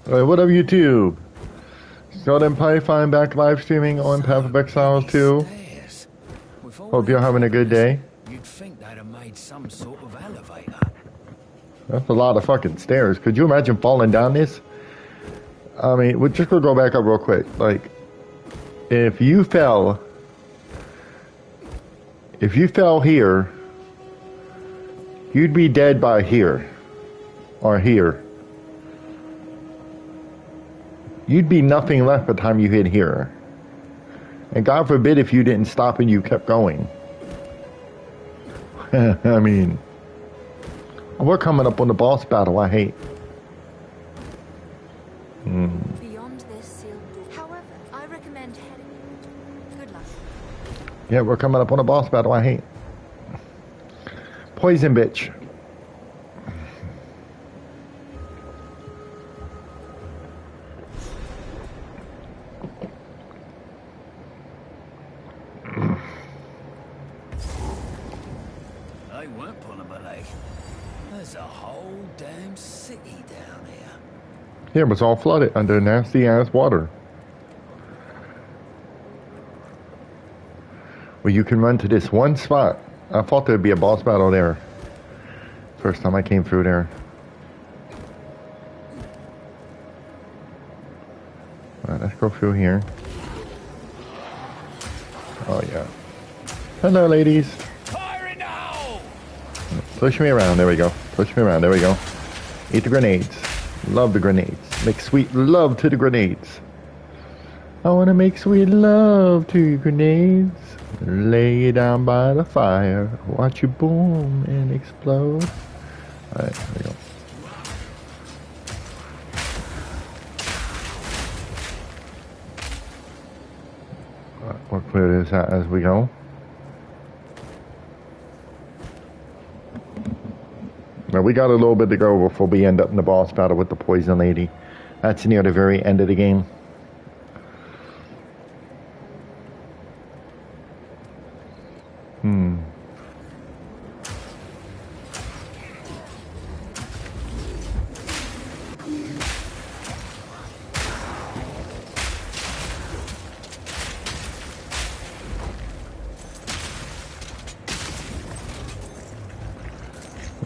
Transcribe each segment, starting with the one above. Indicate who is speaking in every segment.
Speaker 1: What up, YouTube? Scott and Python back live streaming on Path of Exiles 2. Hope you're having a good day.
Speaker 2: You'd think they'd have made some sort of elevator.
Speaker 1: That's a lot of fucking stairs. Could you imagine falling down this? I mean, we're just gonna go back up real quick. Like, if you fell here, you'd be dead by here. Or here. You'd be nothing left by the time you hit here. And God forbid if you didn't stop and you kept going. I mean, we're coming up on the boss battle I hate.
Speaker 3: Beyond this sealed door. However, I recommend heading. Good luck.
Speaker 1: Yeah, we're coming up on a boss battle I hate. Poison bitch.
Speaker 2: They weren't pulling my leg. There's a whole damn city down here.
Speaker 1: Yeah, it was all flooded under nasty ass water. Well, you can run to this one spot. I thought there'd be a boss battle there. First time I came through there. Alright, let's go through here. Oh yeah. Hello, ladies.
Speaker 2: Fire now!
Speaker 1: Push me around. There we go. Push me around. There we go. Eat the grenades. Love the grenades. Make sweet love to the grenades. I want to make sweet love to your grenades. Lay you down by the fire. Watch you boom and explode. Alright, there we go. Alright, we'll clear this out as we go. Now we got a little bit to go before we end up in the boss battle with the poison lady. That's near the very end of the game.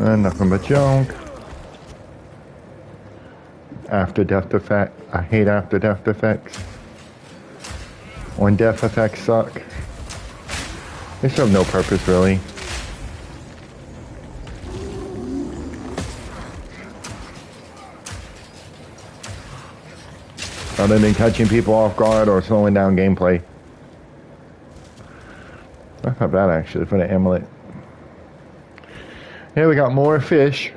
Speaker 1: And nothing but junk. After death effect. I hate after death effects. When death effects suck. They serve no purpose really. Other than catching people off guard or slowing down gameplay. That's not bad actually for the amulet. Here we got more fish.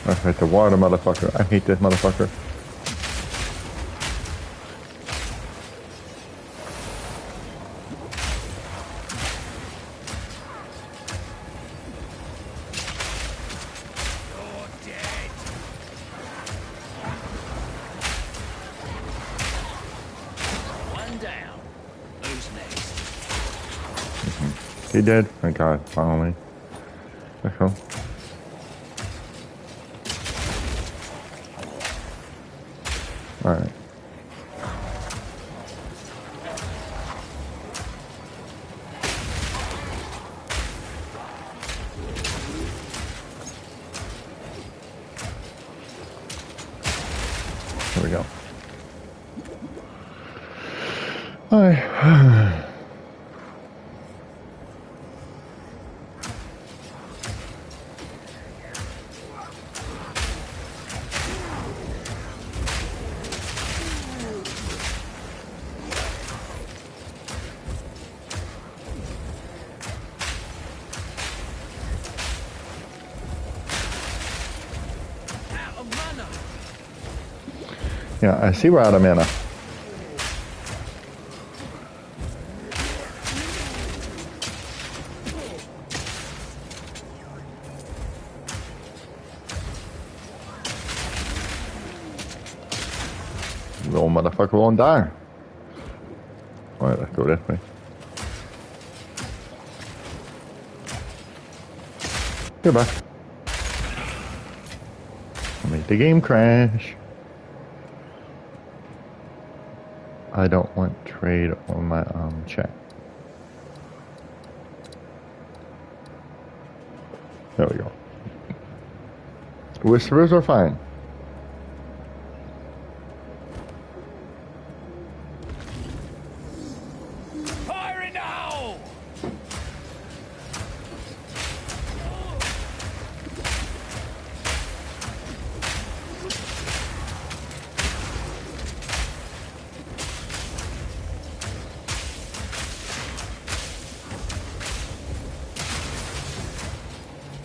Speaker 1: That's right, the water motherfucker. I hate this motherfucker. He did? Thank God, finally. Let's go. Alright. Here we go. Alright. Yeah, I see we're out of mana. Little motherfucker won't die. Alright, let's go this way. Goodbye. Make the game crash. I don't want trade on my chat. There we go. Whisperers are fine.
Speaker 2: Fire now!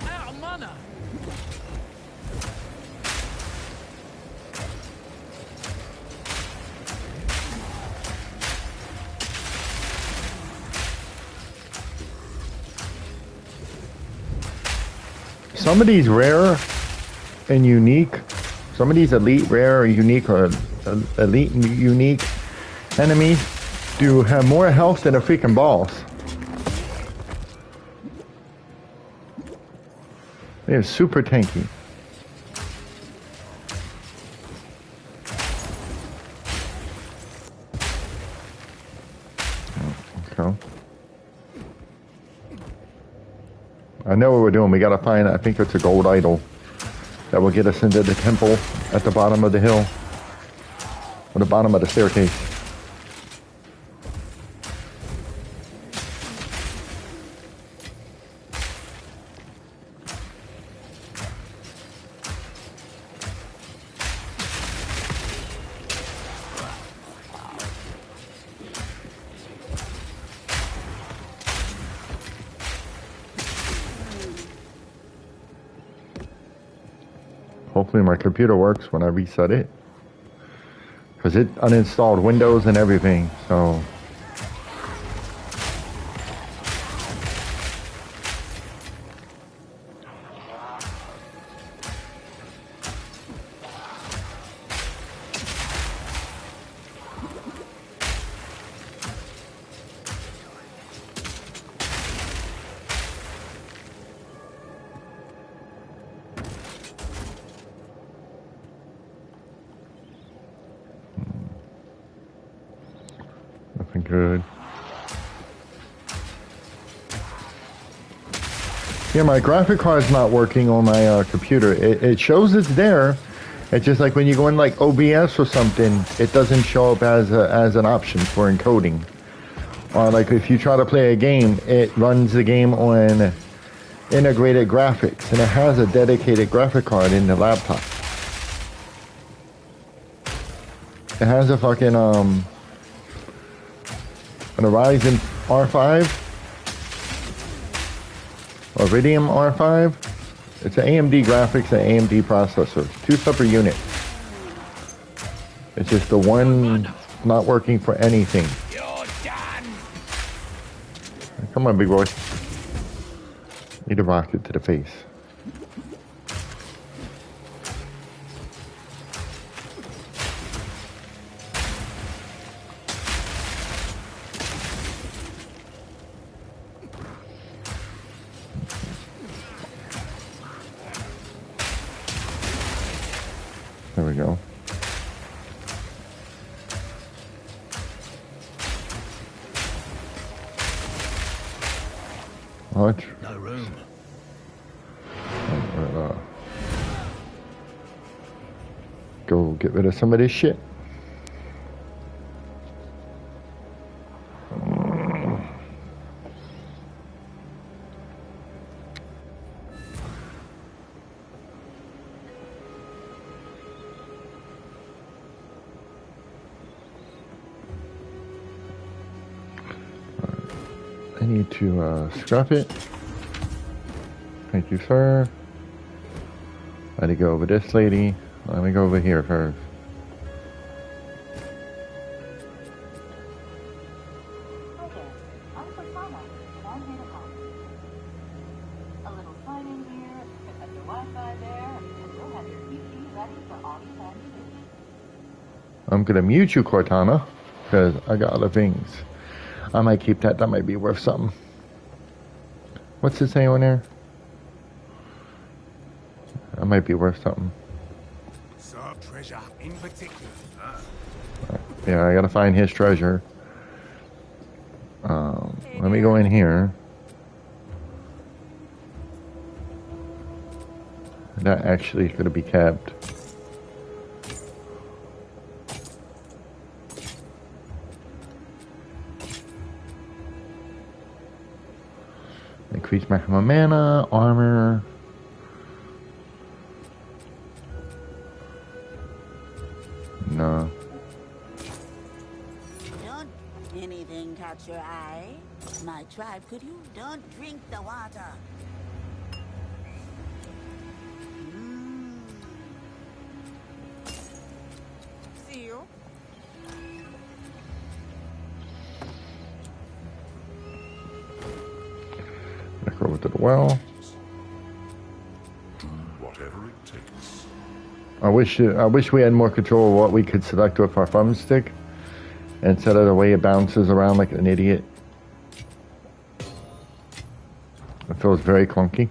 Speaker 2: Out of mana!
Speaker 1: Some of these rare and unique, some of these elite, rare, or unique, or elite and unique enemies do have more health than a freaking boss. They're super tanky. Okay. I know what we're doing. We gotta find, I think it's a gold idol that will get us into the temple at the bottom of the hill. Or the bottom of the staircase. Hopefully my computer works when I reset it. Because it uninstalled Windows and everything, so... Nothing good. Yeah, my graphic card's not working on my computer. It shows it's there. It's just like when you go in like OBS or something, it doesn't show up as an option for encoding. Or like if you try to play a game, it runs the game on integrated graphics, and it has a dedicated graphic card in the laptop. It has a fucking an Ryzen R5 or Iridium R5. It's an AMD graphics and AMD processor. Two separate units. It's just the one not working for anything.
Speaker 2: You're done!
Speaker 1: Come on, big boy. Need a rocket to the face. There we go. What?
Speaker 2: No room.
Speaker 1: Go get rid of some of this shit. I need to scrap it. Thank you, sir. I need to go over this lady. Let me go over here first.
Speaker 4: Hi there. I'm Cortana. I'm here to help. A little sign in here, pick up your Wi-Fi there, and you'll have your PC ready for all you plan to do.
Speaker 1: I'm gonna mute you, Cortana, because I got other things. I might keep that. That might be worth something. What's it saying on there? That might be worth something.
Speaker 5: Serve treasure in particular.
Speaker 1: Yeah, I gotta find his treasure. Let me go in here. That actually is gonna be kept. Increase maximum mana, armor. No.
Speaker 6: Don't anything catch your eye? My tribe could you don't drink the water. See you.
Speaker 1: Let's go to the well.
Speaker 5: Do whatever it takes.
Speaker 1: I wish we had more control of what we could select with our thumbstick instead of the way it bounces around like an idiot. It feels very clunky.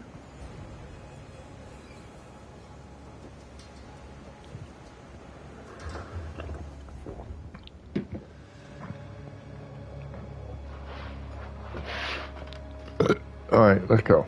Speaker 1: All right, let's go.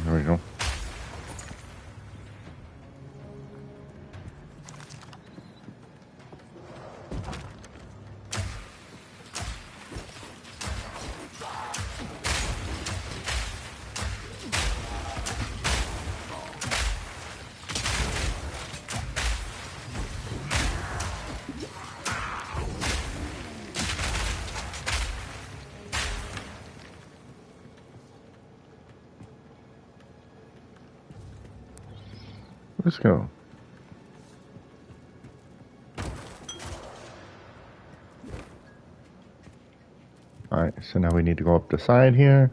Speaker 1: There we go. Let's go. Alright, so now we need to go up the side here.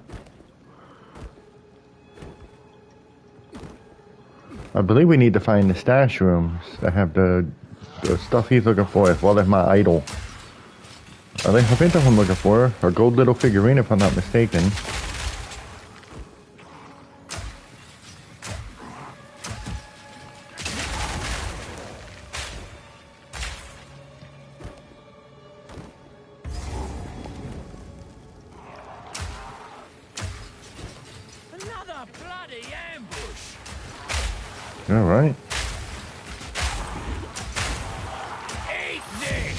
Speaker 1: I believe we need to find the stash rooms that have the stuff he's looking for, as well as my idol. I think that's what I'm looking for. A gold little figurine, if I'm not mistaken.
Speaker 2: Another bloody ambush!
Speaker 1: All right.
Speaker 2: Eat this!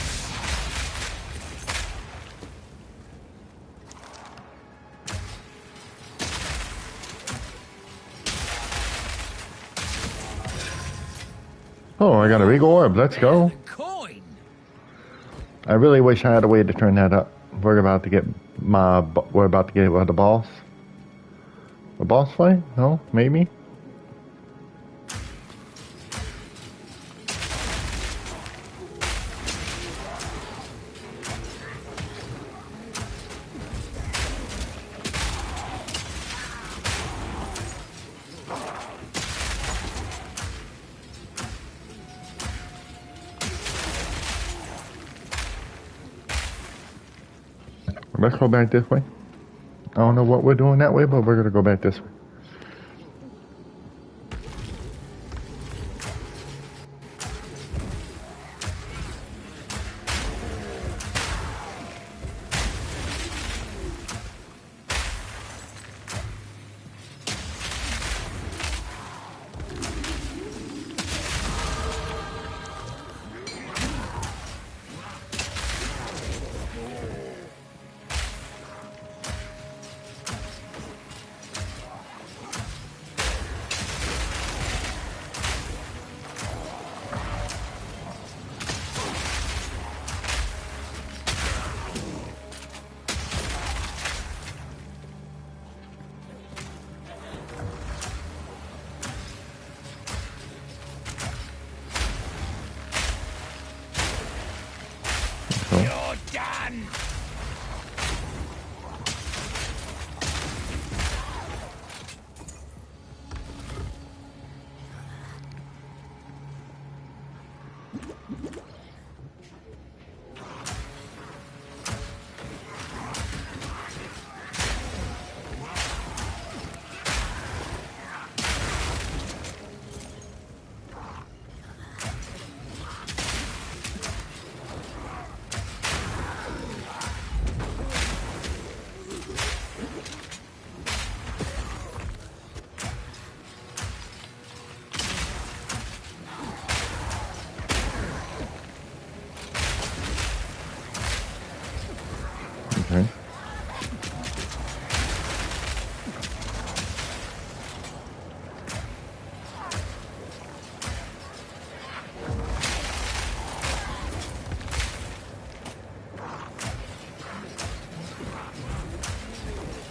Speaker 1: Oh, I got a big orb. Let's go.
Speaker 2: The coin!
Speaker 1: I really wish I had a way to turn that up. We're about to get the boss. A boss fight? No, maybe. Let's go back this way. I don't know what we're doing that way, but we're gonna go back this way.
Speaker 2: Run!
Speaker 1: Okay.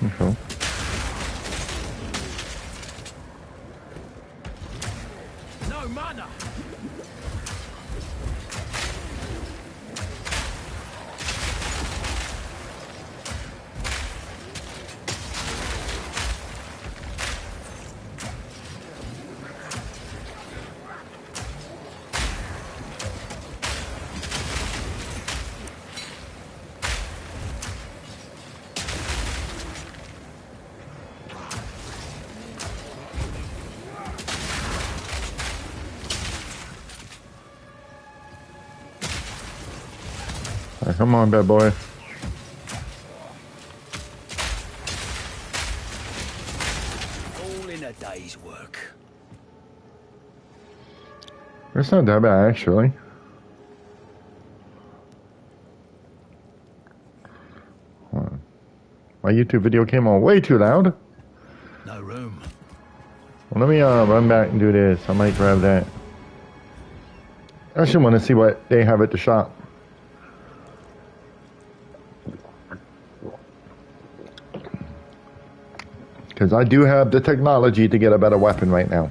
Speaker 1: Okay.
Speaker 2: No mana!
Speaker 1: All right, come on, bad boy.
Speaker 2: All in a day's work.
Speaker 1: It's not that bad, actually. Hold on. My YouTube video came on way too loud.
Speaker 2: No room.
Speaker 1: Well, let me run back and do this. I might grab that. I actually want to see what they have at the shop. Because I do have the technology to get a better weapon right now.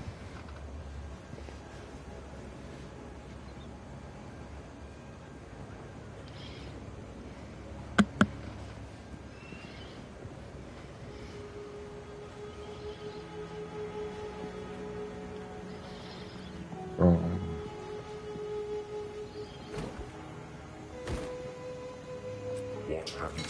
Speaker 5: What have you?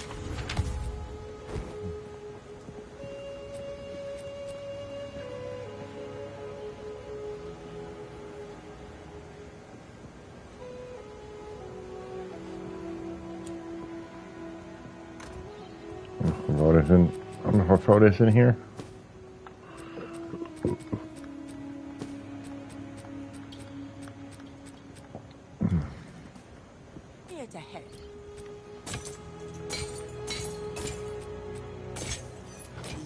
Speaker 1: Throw this in. I'm gonna throw this in here.
Speaker 6: Here's a head.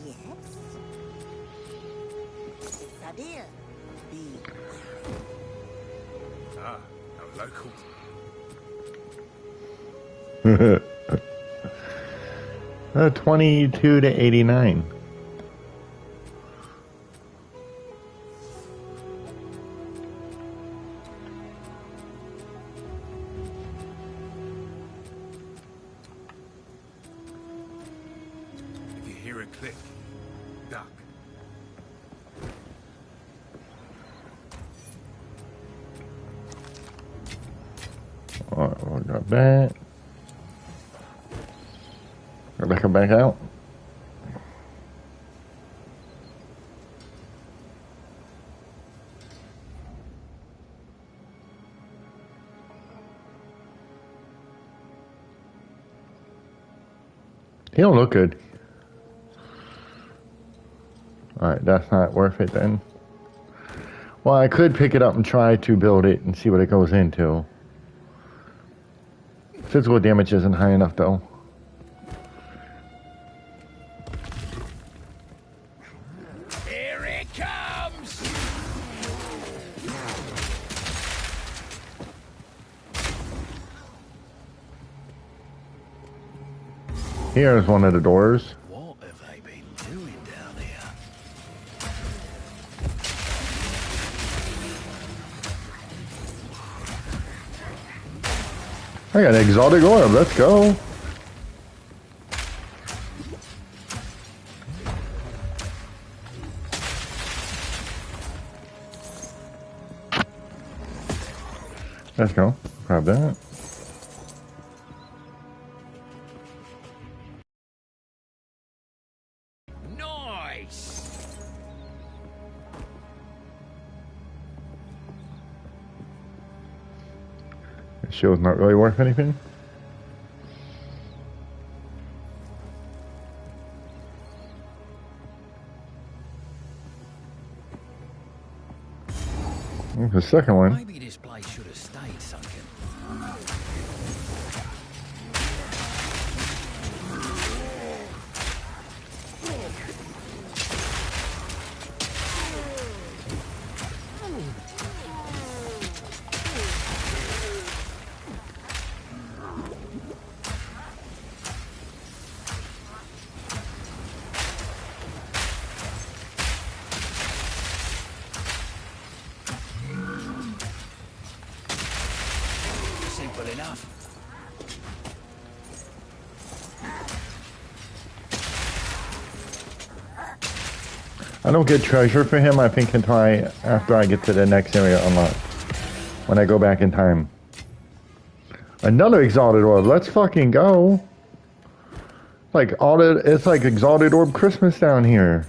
Speaker 6: Yes. It's a deal. Be
Speaker 5: Ah, no local.
Speaker 1: 22 to 89.
Speaker 5: If you hear a click, duck.
Speaker 1: Alright, we got that. Rebecca back out. He don't look good. Alright, that's not worth it then. Well, I could pick it up and try to build it and see what it goes into. Physical damage isn't high enough though.
Speaker 2: Here it comes!
Speaker 1: Here's one of the doors.
Speaker 2: What have they been doing down here?
Speaker 1: I got an exotic orb, let's go. Let's go. Grab that.
Speaker 2: Nice!
Speaker 1: The shield's not really worth anything. The second one.
Speaker 2: Maybe this place should have stayed sunken. Simple enough.
Speaker 1: I don't get treasure for him, I think, until after I get to the next area unlocked. When I go back in time. Another Exalted Orb. Let's fucking go. It's like Exalted Orb Christmas down here.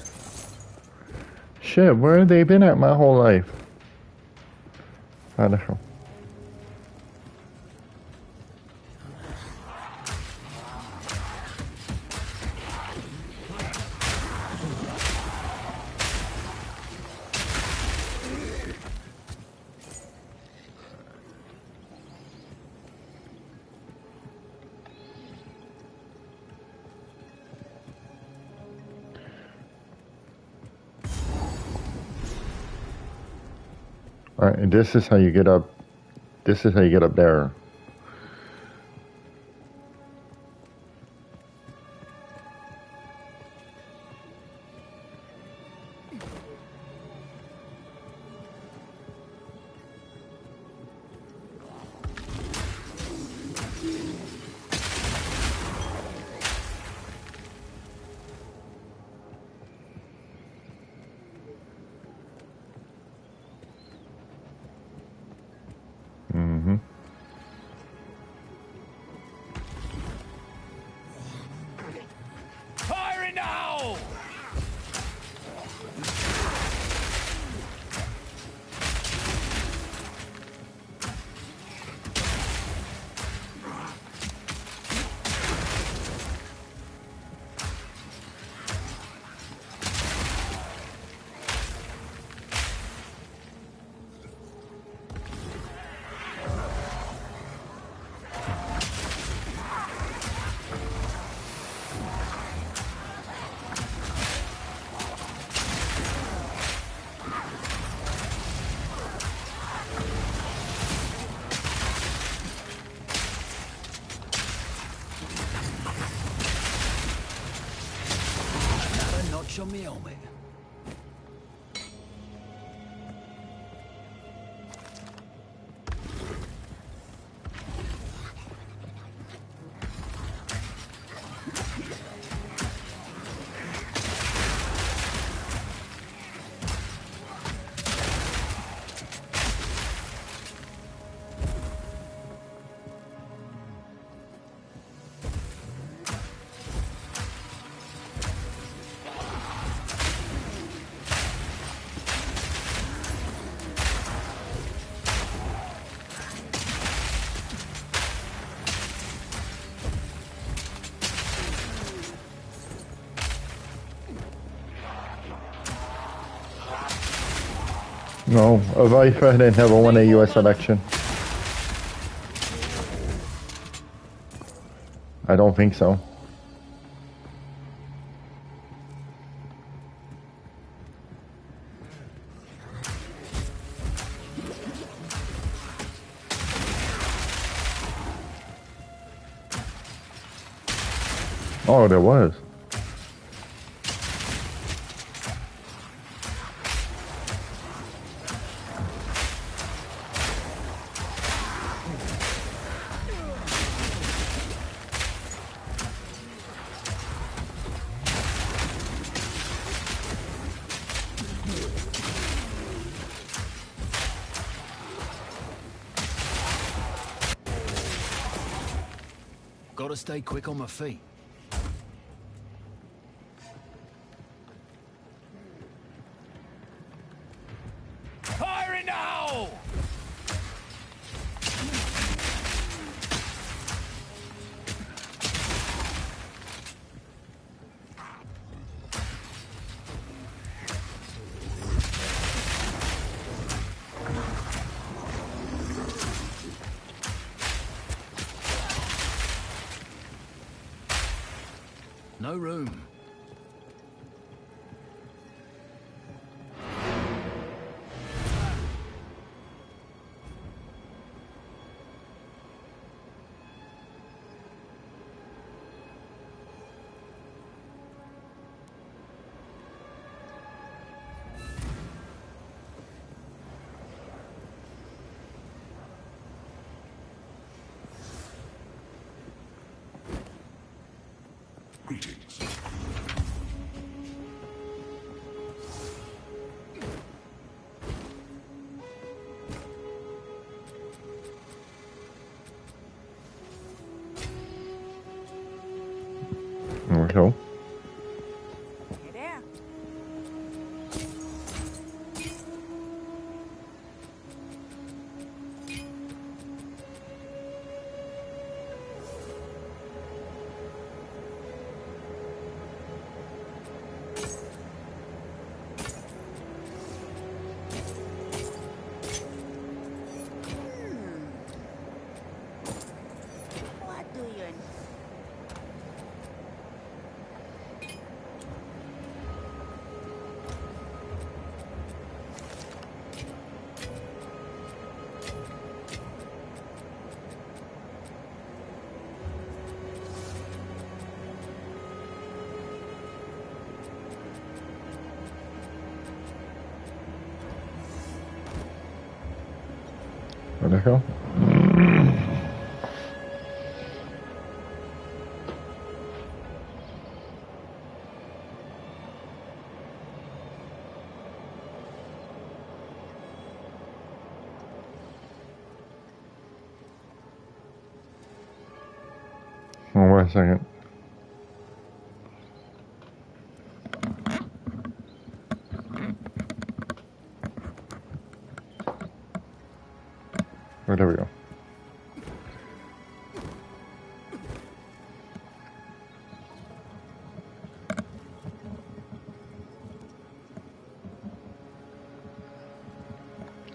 Speaker 1: Shit, where have they been at my whole life? I don't know. Alright, and this is how you get up. This is how you get up there.
Speaker 2: Fire in the hole! Another notch on me helmet.
Speaker 1: No, Avifa didn't ever won a US election. I don't think so. Oh, there was.
Speaker 2: Gotta stay quick on my feet. Fire in the hole! No room.
Speaker 5: Greetings.
Speaker 1: There we go.
Speaker 6: Hey there. What do you...
Speaker 1: Where the hell? Oh, wait a second. Oh, there we go.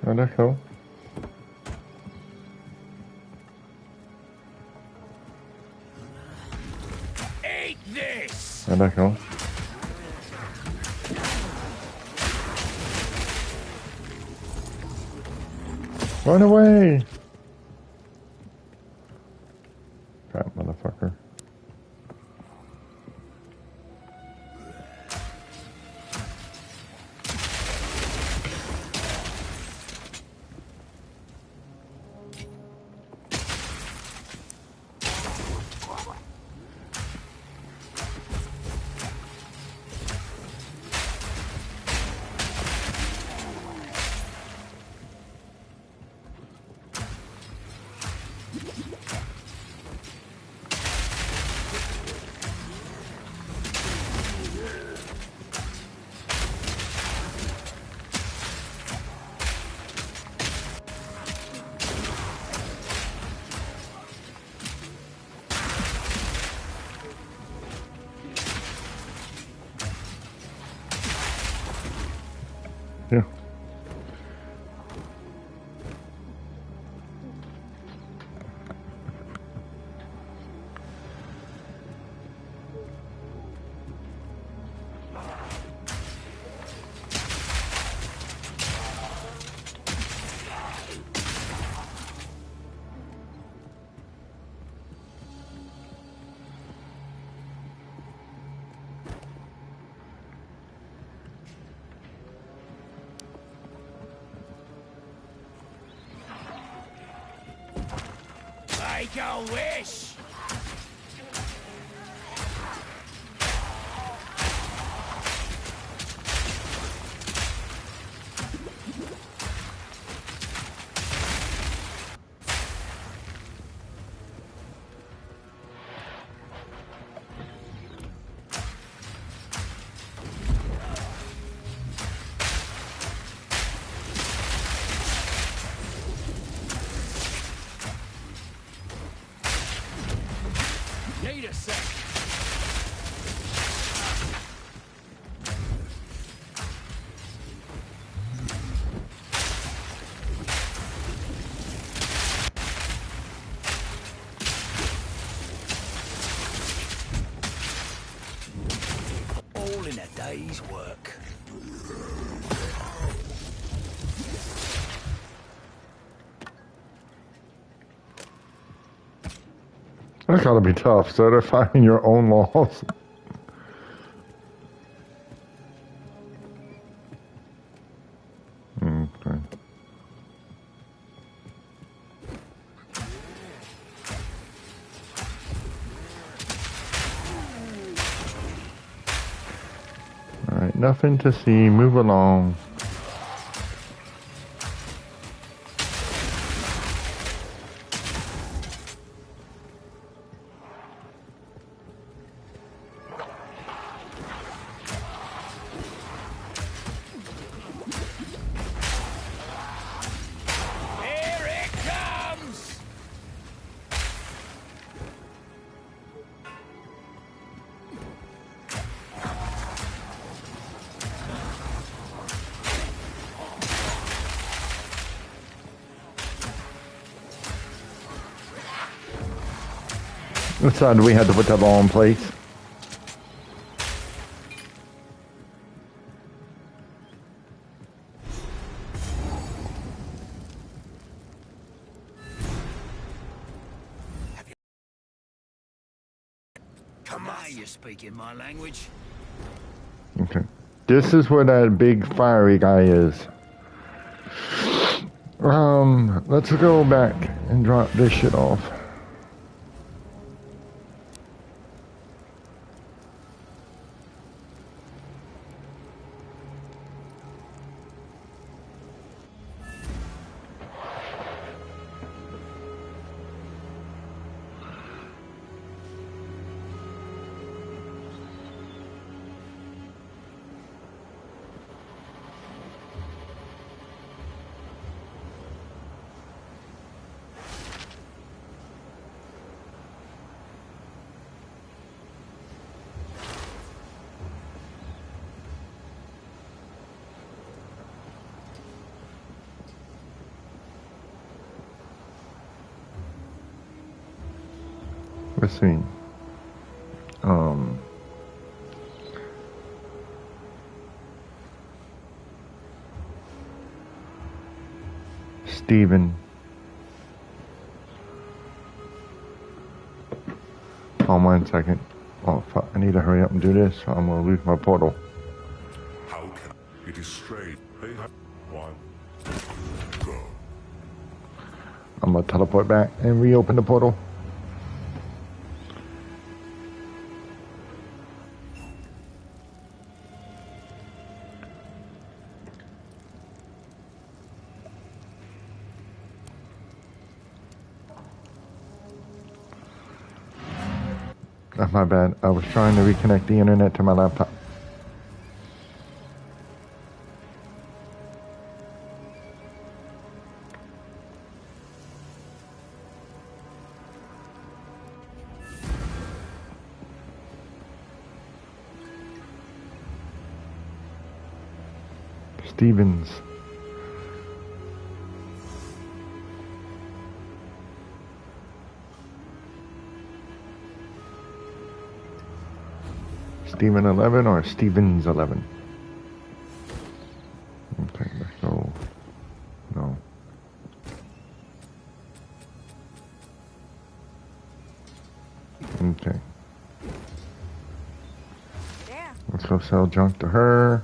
Speaker 1: Where the hell?
Speaker 2: Eat this!
Speaker 1: Where the hell? Run away! Crap, motherfucker. Yeah.
Speaker 2: Make a wish! All in a day's work.
Speaker 1: That's gotta be tough, certifying your own laws. Okay. Alright, nothing to see, move along.
Speaker 2: Here it comes!
Speaker 1: Which side do we have to put that ball in place?
Speaker 2: Come on, you're speaking my language.
Speaker 1: Okay. This is where that big fiery guy is. Let's go back and drop this shit off. Let's see. Steven. Oh, 1 second. Oh, fuck. I need to hurry up and do this. I'm gonna lose my portal.
Speaker 5: How can it is strange? They have one. Go.
Speaker 1: I'm gonna teleport back and reopen the portal. That's my bad. I was trying to reconnect the internet to my laptop. Stevens. Steven 11 or Stevens 11? Okay, let's go. No. Okay.
Speaker 6: There.
Speaker 1: Let's go sell junk to her.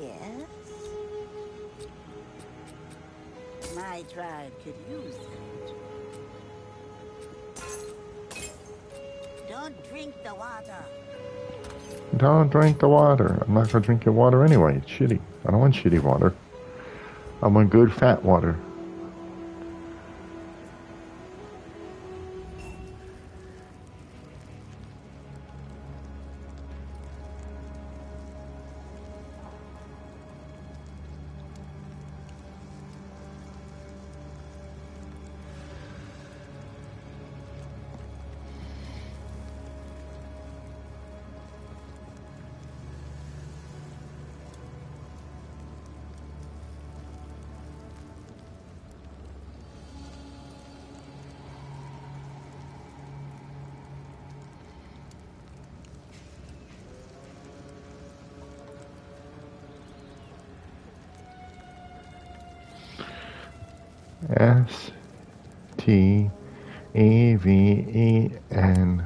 Speaker 6: Yes. My tribe could use it. Don't drink the water.
Speaker 1: Don't drink the water. I'm not gonna drink your water anyway. It's shitty. I don't want shitty water. I want good fat water. Steven.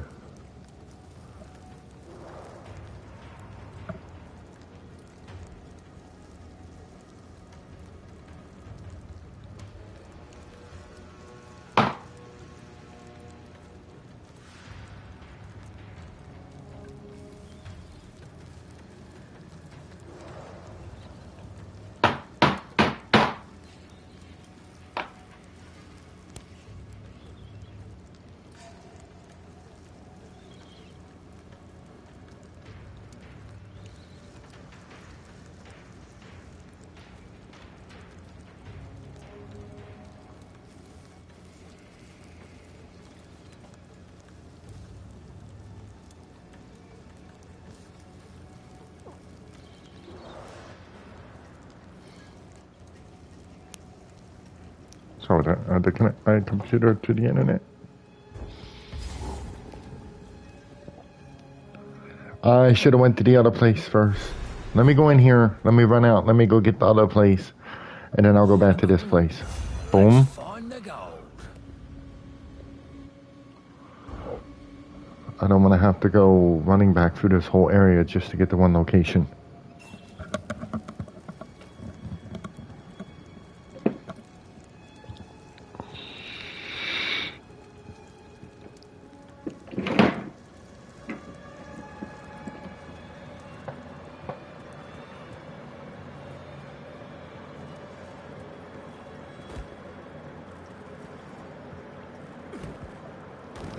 Speaker 1: So to connect my computer to the internet. I should have went to the other place first. Let me go in here. Let me run out. Let me go get the other place. And then I'll go back to this place. Boom.
Speaker 2: Find the gold.
Speaker 1: I don't want to have to go running back through this whole area just to get to one location.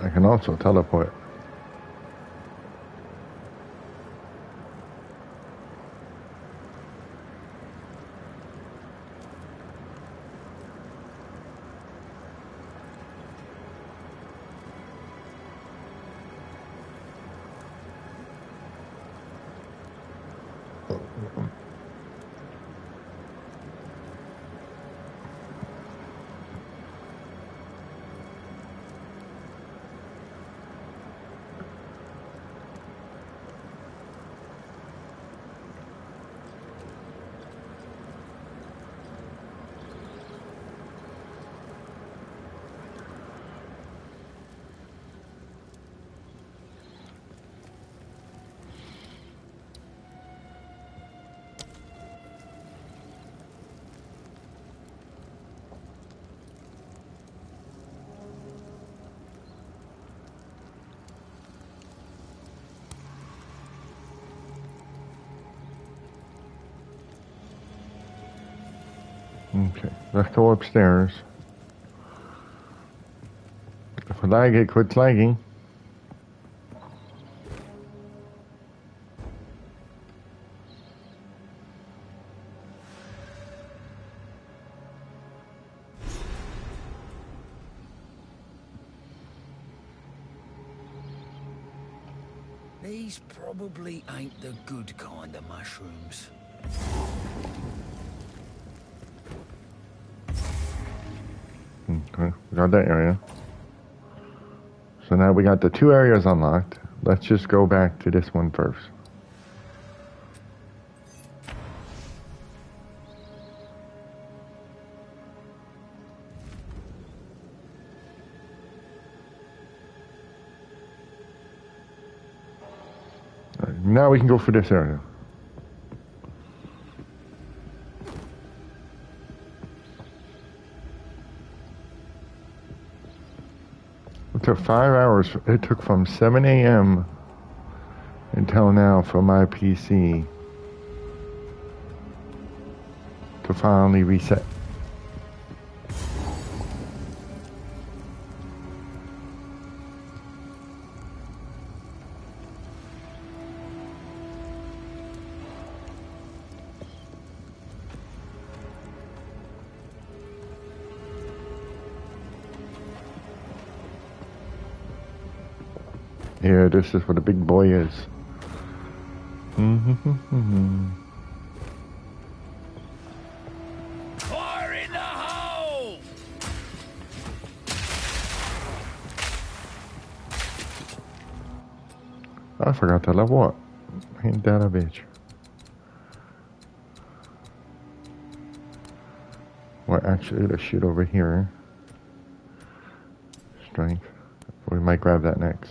Speaker 1: I can also teleport. Okay, let's go upstairs. If I lag, it quits lagging.
Speaker 2: These probably ain't the good kind of mushrooms.
Speaker 1: Okay, we got that area. So now we got the two areas unlocked. Let's just go back to this one first. All right, now we can go for this area. It took 5 hours. It took from 7 a.m. until now for my PC to finally reset. Yeah, this is what a big boy is.
Speaker 2: Fire in the hole!
Speaker 1: I forgot to level up. Ain't that a bitch? Where actually, let's shoot over here. Strength. We might grab that next.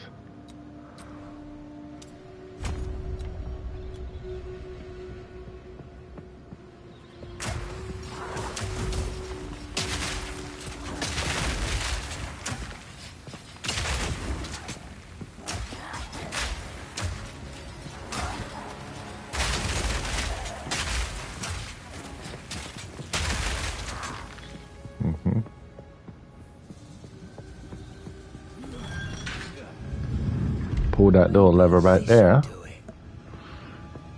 Speaker 1: Pull that little lever right there.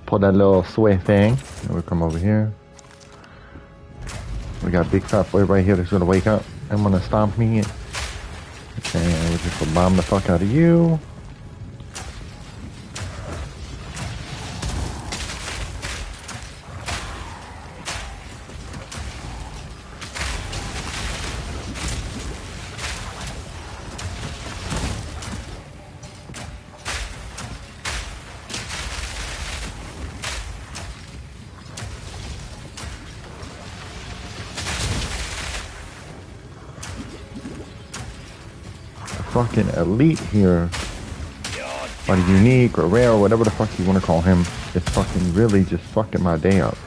Speaker 1: Pull that little sway thing. And we'll come over here. We got big fat boy right here that's gonna wake up and wanna stomp me. Okay, we're just gonna bomb the fuck out of you. Fucking elite here, or unique or rare or whatever the fuck you want to call him, is fucking really just fucking my day up.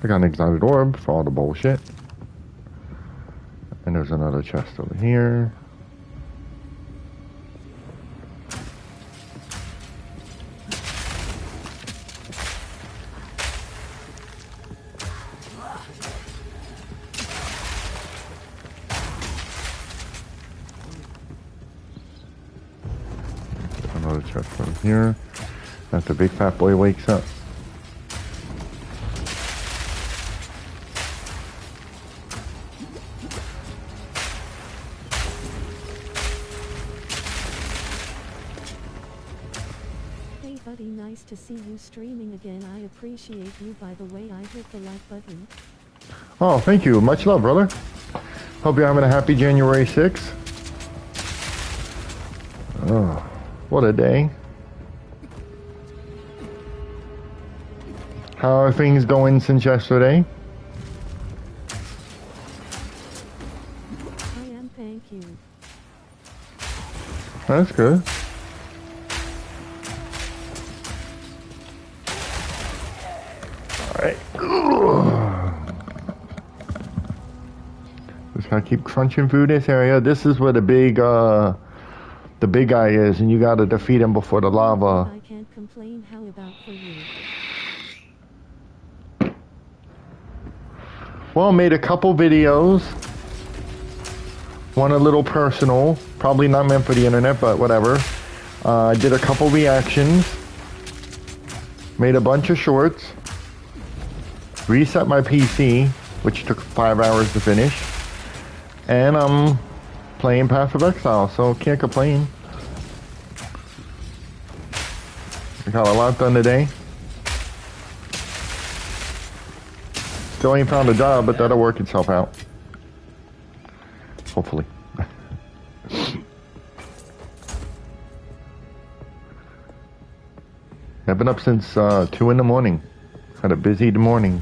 Speaker 1: I got an exiled orb for all the bullshit, and there's another chest over here. Another chest over here. As the big fat boy wakes up.
Speaker 7: Hey buddy, nice to see you streaming again. I appreciate you. By the way, I hit the like button.
Speaker 1: Oh, thank you. Much love, brother. Hope you're having a happy January 6th. Oh, what a day. How are things going since yesterday?
Speaker 7: I am, thank you.
Speaker 1: That's good. Alright. Just gotta keep crunching through this area. This is where the big guy is, and you gotta defeat him before the lava.
Speaker 7: I can't complain. How about for you?
Speaker 1: Well, made a couple videos. One a little personal, probably not meant for the internet, but whatever. I did a couple reactions. Made a bunch of shorts. Reset my PC, which took 5 hours to finish. And I'm playing Path of Exile, so can't complain. I got a lot done today. Still ain't found a job, but that'll work itself out. Hopefully. I've been up since 2 in the morning. Had a busy morning.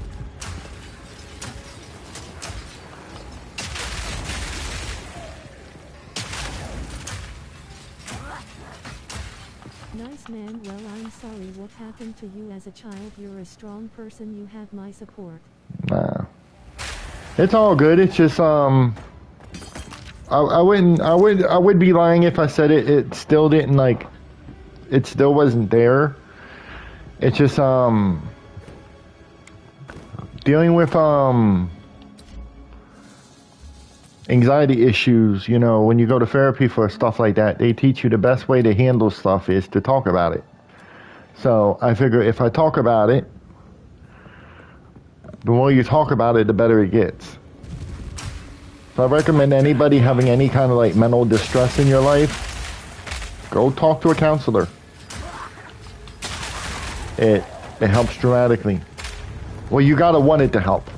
Speaker 7: Nice man. Well, I'm sorry what happened to you as a child. You're a strong person. You have my support.
Speaker 1: Nah. It's all good. It's just I would be lying if I said it still didn't, like, it still wasn't there. It's just dealing with anxiety issues. You know, when you go to therapy for stuff like that, they teach you the best way to handle stuff is to talk about it. So I figure if I talk about it, the more you talk about it, the better it gets. So I recommend anybody having any kind of like mental distress in your life, go talk to a counselor. It helps dramatically. Well, you gotta want it to help.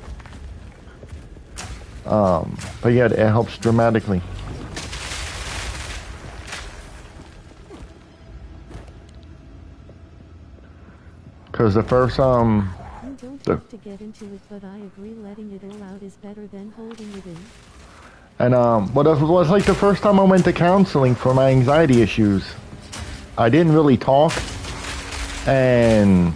Speaker 1: But yeah, it helps dramatically. Because the
Speaker 7: tough to get into it, but I agree letting it all out is better than holding it in.
Speaker 1: And what it was like the first time I went to counseling for my anxiety issues. I didn't really talk, and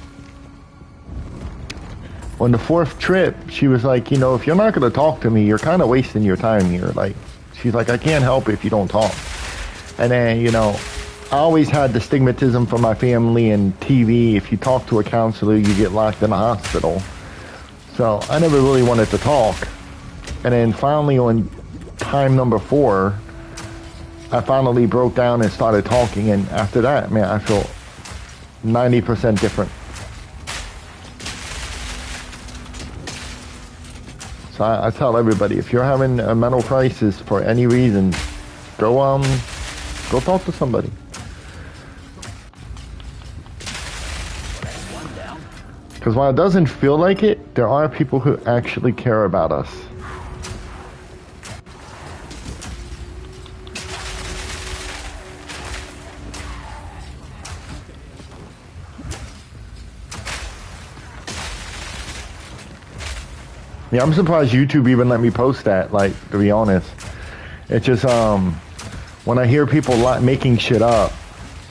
Speaker 1: on the fourth trip, she was like, you know, if you're not going to talk to me, you're kind of wasting your time here. Like, she's like, I can't help if you don't talk. And then, you know, I always had the stigmatism from my family and TV. If you talk to a counselor, you get locked in the hospital. So I never really wanted to talk. And then finally on time number 4, I finally broke down and started talking. And after that, man, I feel 90% different. So I tell everybody, if you're having a mental crisis for any reason, go talk to somebody. Because while it doesn't feel like it, there are people who actually care about us. Yeah, I'm surprised YouTube even let me post that, like, to be honest. It's just, when I hear people making shit up,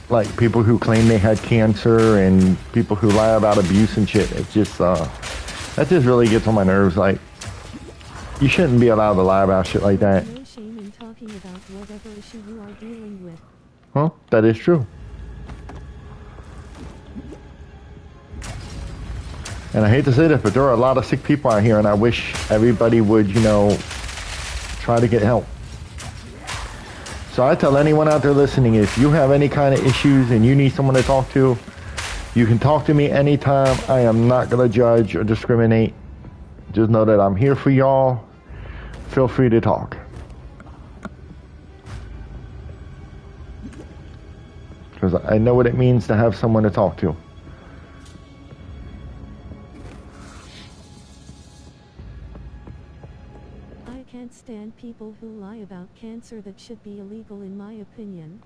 Speaker 1: like people who claim they had cancer and people who lie about abuse and shit, it just, that just really gets on my nerves. Like, you shouldn't be allowed to lie about shit like that.
Speaker 7: No shame in talking about whatever issue you are dealing with.
Speaker 1: Huh? That is true. And I hate to say this, but there are a lot of sick people out here, and I wish everybody would, you know, try to get help. So I tell anyone out there listening, if you have any kind of issues and you need someone to talk to, you can talk to me anytime. I am not going to judge or discriminate. Just know that I'm here for y'all. Feel free to talk. Because I know what it means to have someone to talk to.
Speaker 7: Can't stand people who lie about cancer. That should be illegal in my opinion.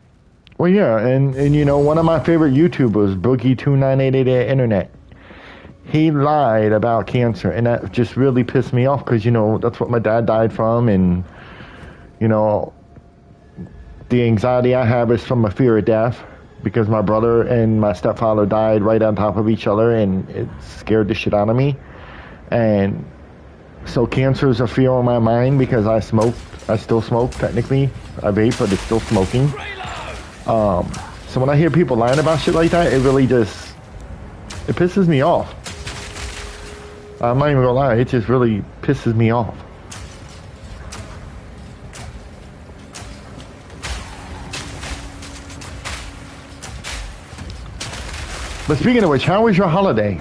Speaker 1: Well, yeah, and you know, one of my favorite YouTubers, Boogie2988 Internet, he lied about cancer, and that just really pissed me off because, you know, that's what my dad died from, and, you know, the anxiety I have is from a fear of death because my brother and my stepfather died right on top of each other, and it scared the shit out of me. And so cancer is a fear on my mind because I smoked. I still smoke, technically. I vape, but it's still smoking. So when I hear people lying about shit like that, it really just, it pisses me off. I'm not even gonna lie, it just really pisses me off. But speaking of which, how was your holiday?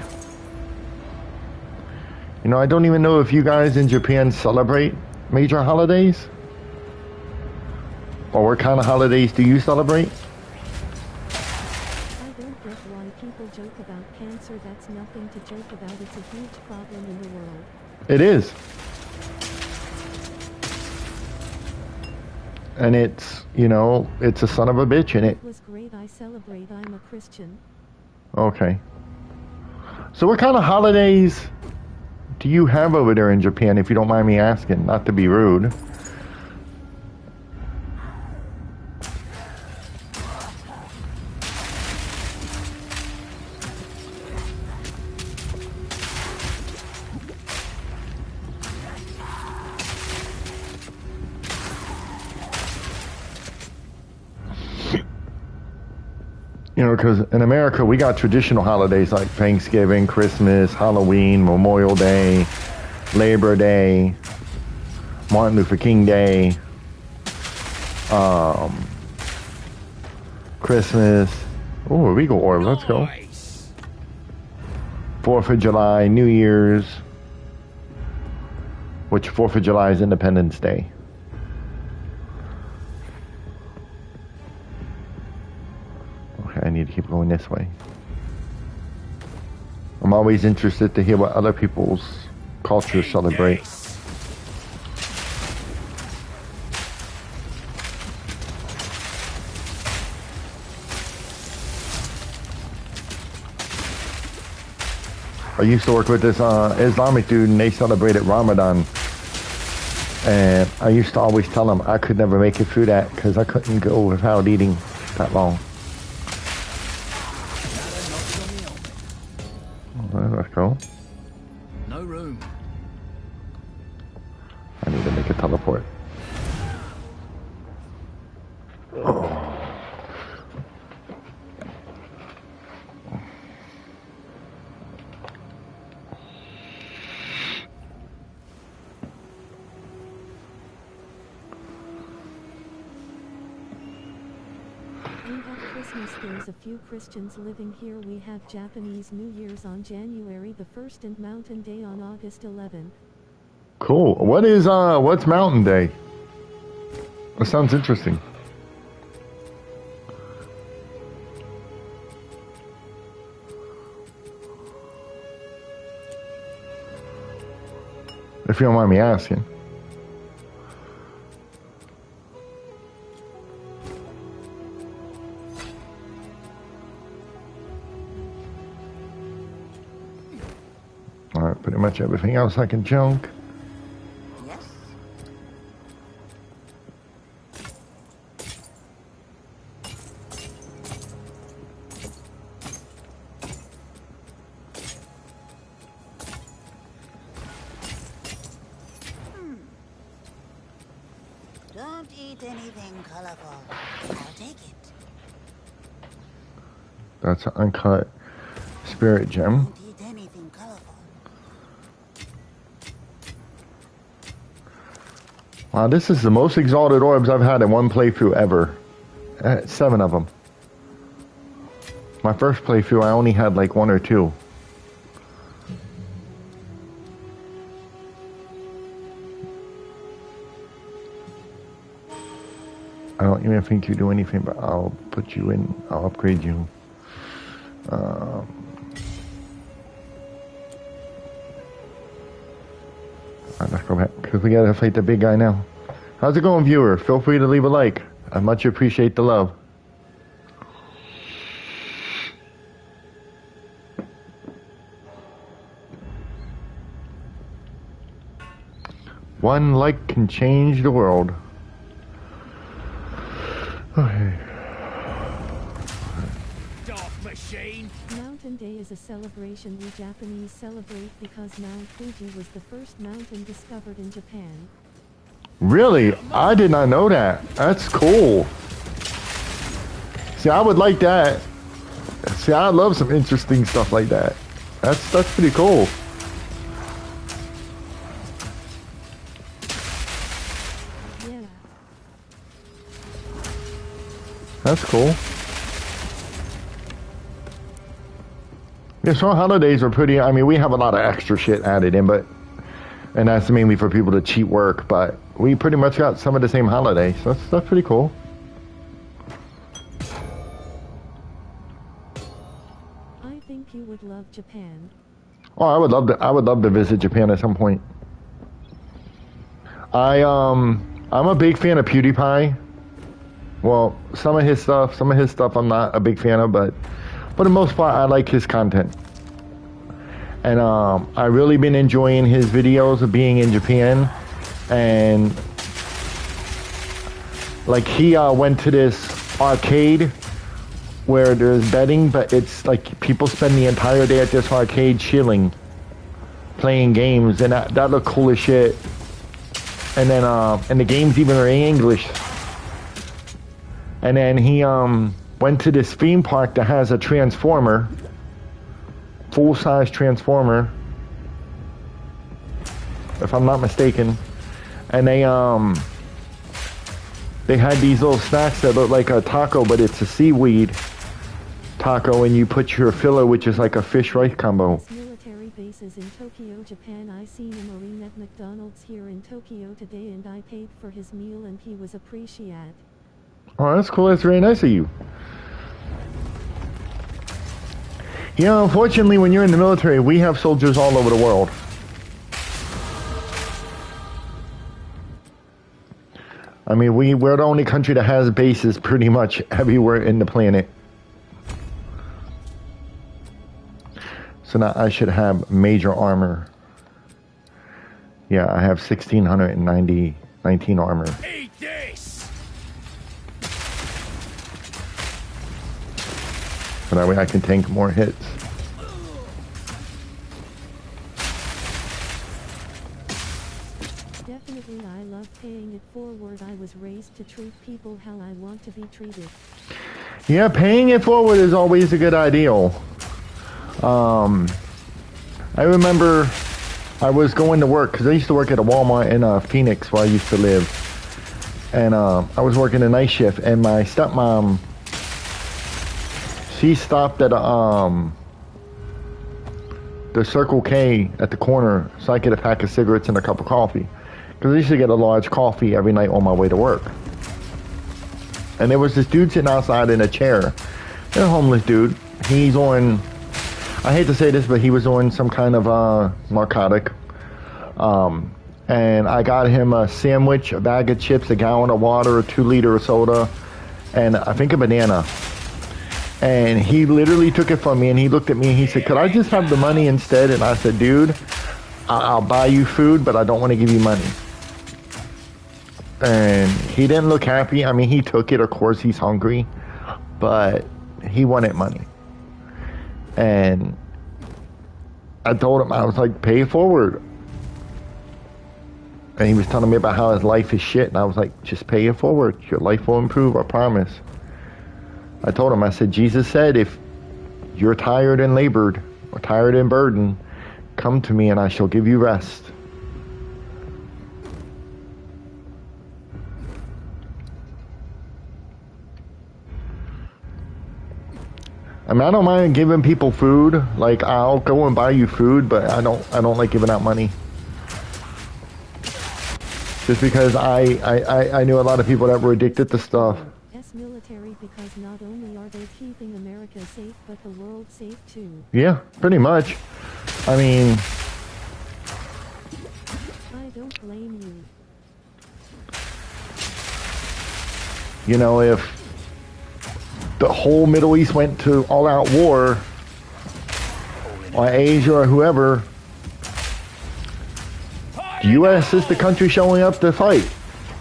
Speaker 1: You know, I don't even know if you guys in Japan celebrate major holidays. Or what kind of holidays do you celebrate?
Speaker 7: I don't get why people joke about cancer. That's nothing to joke about. It's a huge problem in the world.
Speaker 1: It is. And it's, you know, it's a son of a bitch in it.
Speaker 7: It was great. I celebrate. I'm a Christian.
Speaker 1: Okay. So what kind of holidays do you have over there in Japan, if you don't mind me asking, not to be rude? You know, because in America, we got traditional holidays like Thanksgiving, Christmas, Halloween, Memorial Day, Labor Day, Martin Luther King Day, Christmas. Oh, Regal Orb, let's go. 4th of July, New Year's, which 4th of July is Independence Day. I need to keep going this way. I'm always interested to hear what other people's cultures celebrate. I used to work with this Islamic dude, and they celebrated Ramadan. And I used to always tell him I could never make it through that because I couldn't go without eating that long. Let's go.
Speaker 2: No room.
Speaker 1: I need to make a teleport. Oh.
Speaker 7: We have Christmas. There's a few Christians living here. We have Japanese New Year's on January the 1st and Mountain Day on August 11th.
Speaker 1: Cool. What's Mountain Day? That sounds interesting. If you don't mind me asking. Alright, pretty much everything else I can junk.
Speaker 6: Yes. Don't eat anything colorful. I'll take it.
Speaker 1: That's an uncut spirit gem.
Speaker 6: Don't eat anything colorful.
Speaker 1: Wow, this is the most exalted orbs I've had in one playthrough ever. 7 of them. My first playthrough, I only had like 1 or 2. I don't even think you do anything, but I'll put you in. I'll upgrade you. Let's go back, because we gotta fight the big guy now. How's it going, viewer? Feel free to leave a like. I much appreciate the love. One like can change the world. Okay.
Speaker 2: Dark machine.
Speaker 7: Mountain Day is a celebration we Japanese celebrate because Mount Fuji was the first mountain discovered in Japan.
Speaker 1: Really? I did not know that. That's cool. See, I would like that. See, I love some interesting stuff like that. That's pretty cool.
Speaker 7: Yeah.
Speaker 1: That's cool. Yeah, so holidays are pretty, I mean, we have a lot of extra shit added in, but, and that's mainly for people to cheat work, but we pretty much got some of the same holidays, so that's pretty cool.
Speaker 7: I think you would love Japan.
Speaker 1: Oh, I would love to visit Japan at some point. I'm a big fan of PewDiePie. Well, some of his stuff I'm not a big fan of, but for the most part, I like his content. And I really been enjoying his videos of being in Japan. And like he went to this arcade where there's betting, but it's like people spend the entire day at this arcade chilling, playing games, and that looked cool as shit. And then and the games even are in English. And then he went to this theme park that has a transformer, full-size transformer, if I'm not mistaken. And they had these little snacks that look like a taco, but it's a seaweed taco, and you put your filler, which is like a fish rice combo.
Speaker 7: Military bases in Tokyo, Japan. I seen a Marine at McDonald's here in Tokyo today, and I paid for his meal, and he was appreciated.
Speaker 1: Oh, that's cool. That's very nice of you. You know, unfortunately, when you're in the military, we have soldiers all over the world. I mean, we're the only country that has bases pretty much everywhere in the planet. So now I should have major armor. Yeah, I have 19 armor.
Speaker 2: Eat this!
Speaker 1: So that way I can tank more hits.
Speaker 7: Definitely, I love paying it forward. I was raised to treat people how I want to be treated.
Speaker 1: Yeah, paying it forward is always a good ideal. I remember I was going to work, because I used to work at a Walmart in Phoenix where I used to live. And I was working a night shift, and my stepmom, she stopped at the Circle K at the corner so I could get a pack of cigarettes and a cup of coffee. Because I used to get a large coffee every night on my way to work. And there was this dude sitting outside in a chair. A homeless dude. He's on, I hate to say this, but he was on some kind of narcotic. And I got him a sandwich, a bag of chips, a gallon of water, a 2-liter of soda, and I think a banana. And he literally took it from me, and he looked at me and he said, "Could I just have the money instead?" And I said, "Dude, I'll buy you food, but I don't want to give you money." And he didn't look happy. I mean, he took it. Of course, he's hungry, but he wanted money. And I told him, I was like, "Pay it forward." And he was telling me about how his life is shit. And I was like, "Just pay it forward. Your life will improve, I promise." I told him, I said, "Jesus said, if you're tired and labored, or tired and burdened, come to me and I shall give you rest." I mean, I don't mind giving people food. Like, I'll go and buy you food, but I don't like giving out money. Just because I knew a lot of people that were addicted to stuff.
Speaker 7: Military, because not only are they keeping America safe, but the world safe too.
Speaker 1: Yeah, pretty much. I mean,
Speaker 7: I don't blame you.
Speaker 1: You know, if the whole Middle East went to all-out war, or Asia or whoever, the U.S. is the country showing up to fight.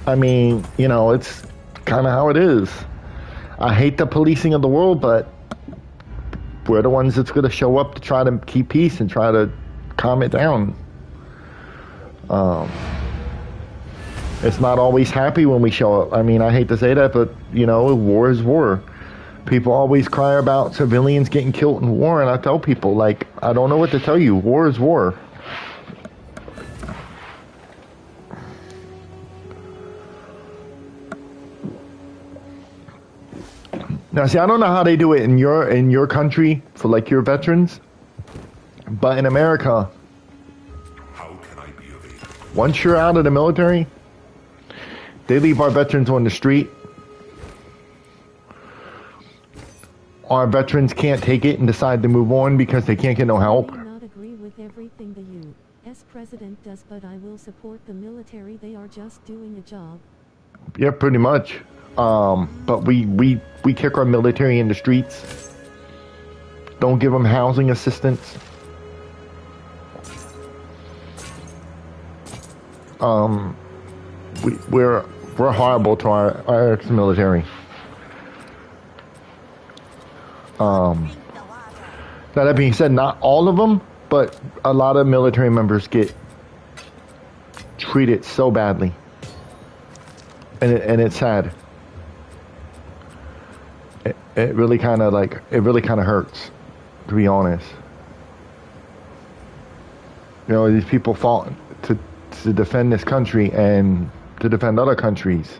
Speaker 1: I mean, you know, it's kind of how it is. I hate the policing of the world, but we're the ones that's going to show up to try to keep peace and try to calm it down. It's not always happy when we show up. I mean, I hate to say that, but, you know, war is war. People always cry about civilians getting killed in war, and I tell people, like, I don't know what to tell you. War is war. Now, see, I don't know how they do it in your country for, like, your veterans, but in America,
Speaker 5: How can I be of aid?
Speaker 1: once you're out of the military, they leave our veterans on the street. Our veterans can't take it and decide to move on because they can't get no help.
Speaker 7: I do not agree with everything the U.S. president does, but I will support the military. They are just doing a job.
Speaker 1: Yeah, pretty much. But we kick our military in the streets. Don't give them housing assistance. We're horrible to our ex-military. Now that being said, not all of them, but a lot of military members get treated so badly, and it's sad. It really kind of hurts, to be honest. You know, these people fought to defend this country and to defend other countries,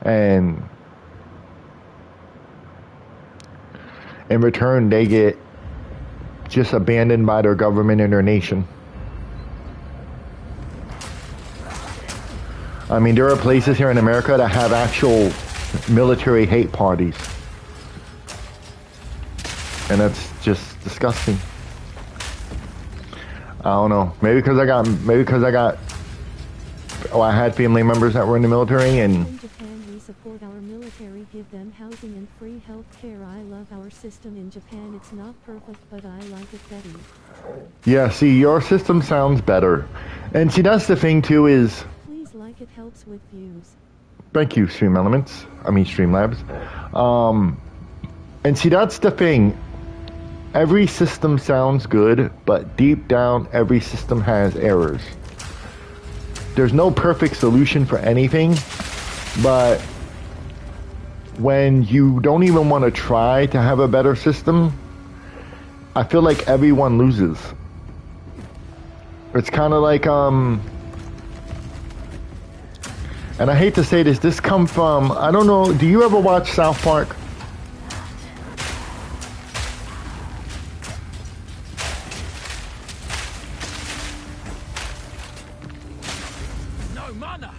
Speaker 1: and in return they get just abandoned by their government and their nation. I mean, there are places here in America that have actual military hate parties. And that's just disgusting. I don't know. Maybe because I had family members that were in the military, and
Speaker 7: In Japan support our military, give them housing and free health care. I love our system in Japan. It's not perfect, but I like it better.
Speaker 1: Yeah, see, your system sounds better. And see, that's the thing, too, is...
Speaker 7: Please like it, helps with views.
Speaker 1: Thank you, Streamlabs. And see, that's the thing. Every system sounds good, but deep down, every system has errors. There's no perfect solution for anything, but when you don't even want to try to have a better system, I feel like everyone loses. It's kind of like, and I hate to say this come from, I don't know, do you ever watch South Park?
Speaker 2: No mana.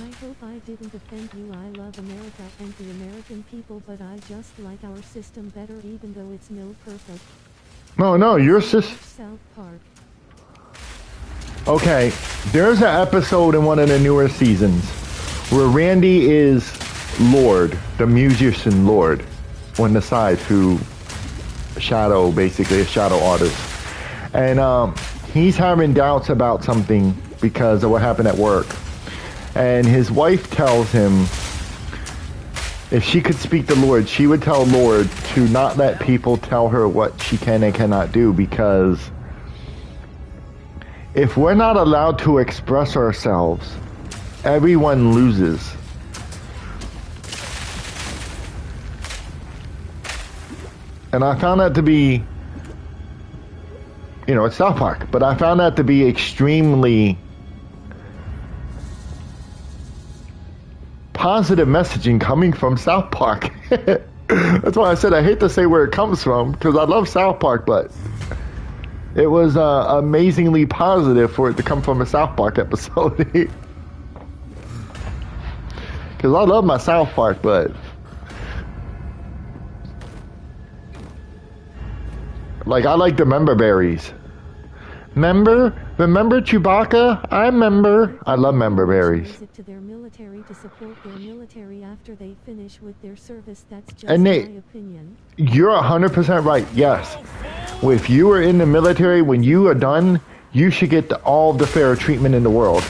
Speaker 7: I hope I didn't offend you. I love America and the American people, but I just like our system better, even though it's no perfect.
Speaker 1: No, your system...
Speaker 7: South Park.
Speaker 1: Okay, there's an episode in one of the newer seasons where Randy is Lord, the musician Lord, on the side who Shadow, basically a shadow artist. And he's having doubts about something because of what happened at work. And his wife tells him if she could speak to Lord, she would tell Lord to not let people tell her what she can and cannot do, because if we're not allowed to express ourselves, everyone loses. And I found that to be, it's South Park, but I found that to be extremely positive messaging coming from South Park. That's why I said I hate to say where it comes from, because I love South Park, but it was amazingly positive for it to come from a South Park episode. Because I love my South Park, but like I like the member berries. Remember Chewbacca? I remember. I love member berries.
Speaker 7: To their military to support their military after they finish with their service. That's just
Speaker 1: And
Speaker 7: my opinion.
Speaker 1: You're 100% right. Yes. If you are in the military, when you are done, you should get all the fair treatment in the world.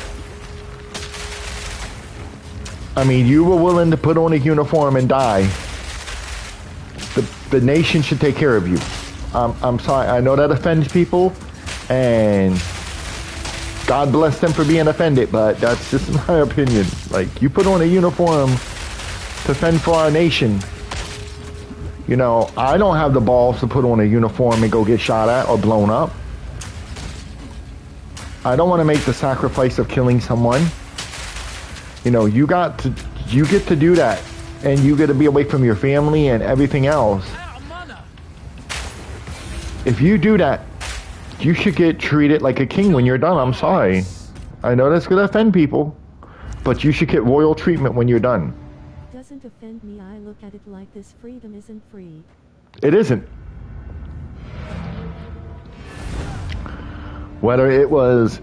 Speaker 1: I mean, you were willing to put on a uniform and die. The nation should take care of you. I'm sorry. I know that offends people, and God bless them for being offended, but that's just my opinion. Like, you put on a uniform to fend for our nation. I don't have the balls to put on a uniform and go get shot at or blown up. I don't want to make the sacrifice of killing someone. You get to do that, and you get to be away from your family and everything else. If you do that, you should get treated like a king when you're done. I'm sorry. I know that's going to offend people, but you should get royal treatment when you're done.
Speaker 7: Doesn't offend me. I look at it like this: freedom isn't free.
Speaker 1: It isn't. Whether it was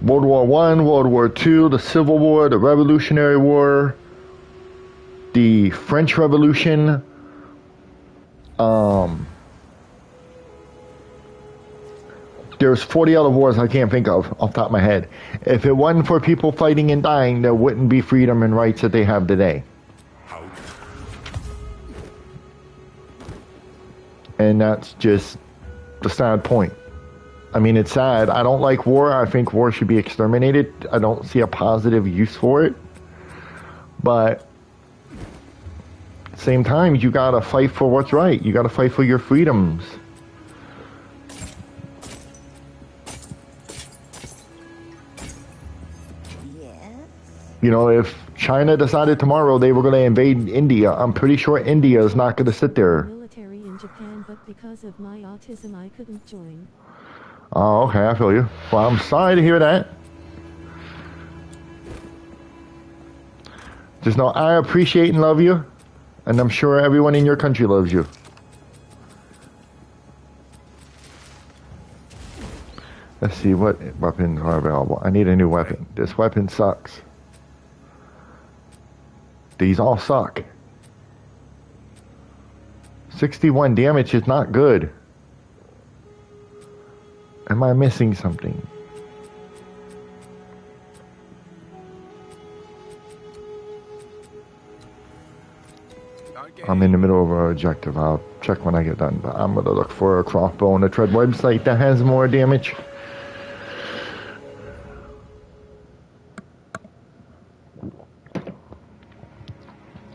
Speaker 1: World War I, World War II, the Civil War, the Revolutionary War, the French Revolution, there's 40 other wars I can't think of off the top of my head. If it wasn't for people fighting and dying, there wouldn't be freedom and rights that they have today. And that's just the sad point. I mean, it's sad. I don't like war. I think war should be exterminated. I don't see a positive use for it. But at the same time, you gotta fight for what's right. You gotta fight for your freedoms. If China decided tomorrow they were going to invade India, I'm pretty sure India is not going to sit there.
Speaker 7: Military in Japan, but because of my autism, I couldn't join.
Speaker 1: Oh, okay, I feel you. Well, I'm sorry to hear that. Just know I appreciate and love you, and I'm sure everyone in your country loves you. Let's see what weapons are available. I need a new weapon. This weapon sucks. These all suck. 61 damage is not good. Am I missing something? I'm in the middle of an objective. I'll check when I get done. But I'm going to look for a crossbow on a tread website that has more damage.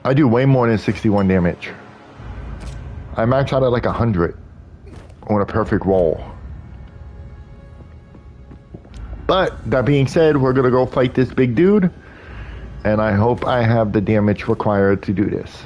Speaker 1: I do way more than 61 damage. I max out at like 100 on a perfect roll. But that being said, we're gonna go fight this big dude, and I hope I have the damage required to do this.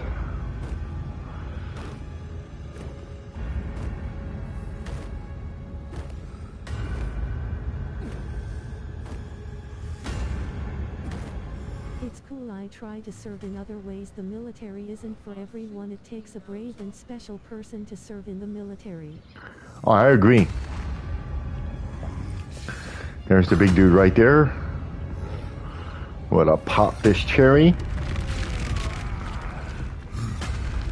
Speaker 7: It's cool. I try to serve in other ways. The military isn't for everyone. It takes a brave and special person to serve in the military.
Speaker 1: Oh, I agree. There's the big dude right there. We're gonna pop this cherry.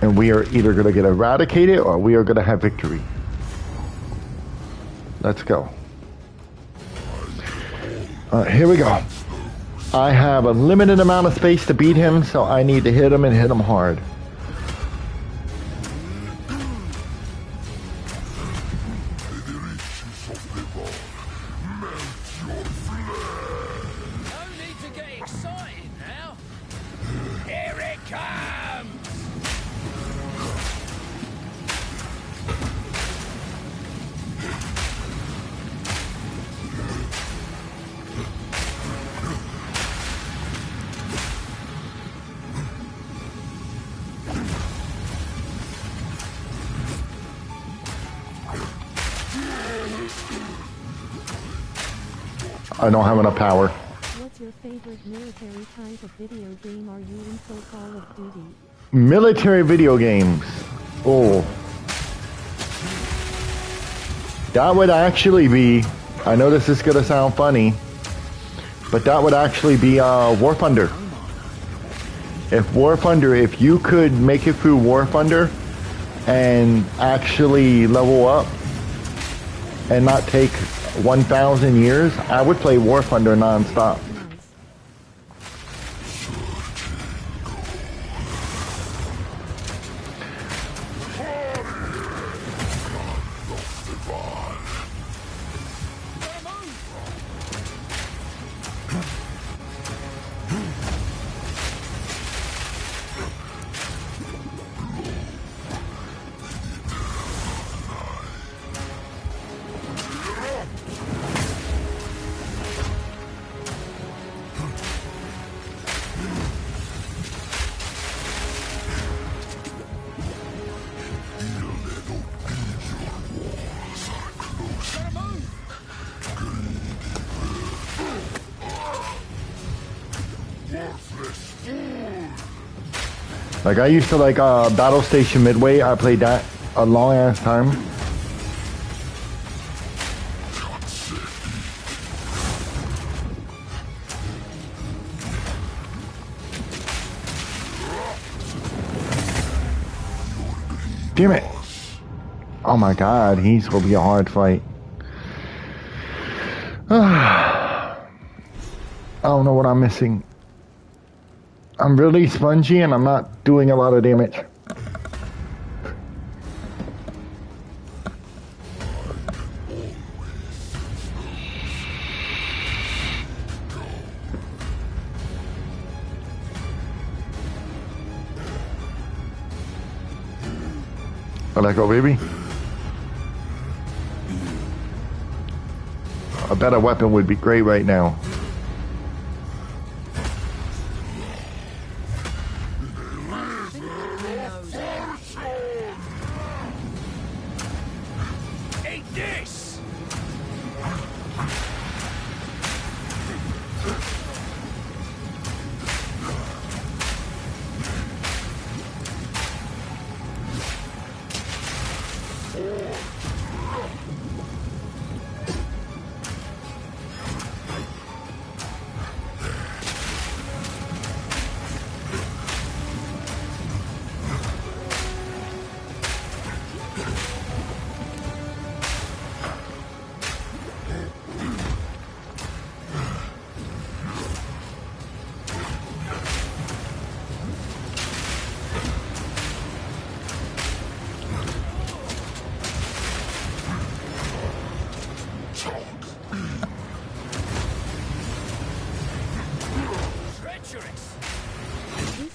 Speaker 1: And we are either gonna get eradicated or we are gonna have victory. Let's go. Here we go. I have a limited amount of space to beat him, so I need to hit him and hit him hard.
Speaker 2: No need to get excited now. Here it comes!
Speaker 1: I don't have enough power.
Speaker 7: What's your favorite military type of video game? Are you into Call of Duty?
Speaker 1: Military video games. Oh. That would actually be, I know this is going to sound funny, but that would actually be War Thunder. If War Thunder, if you could make it through War Thunder and actually level up and not take 1,000 years, I would play War Thunder non-stop. Like I used to like Battle Station Midway. I played that a long ass time. Damn it! Oh my god, he's gonna be a hard fight. I don't know what I'm missing. I'm really spongy and I'm not doing a lot of damage. I let go, baby. A better weapon would be great right now.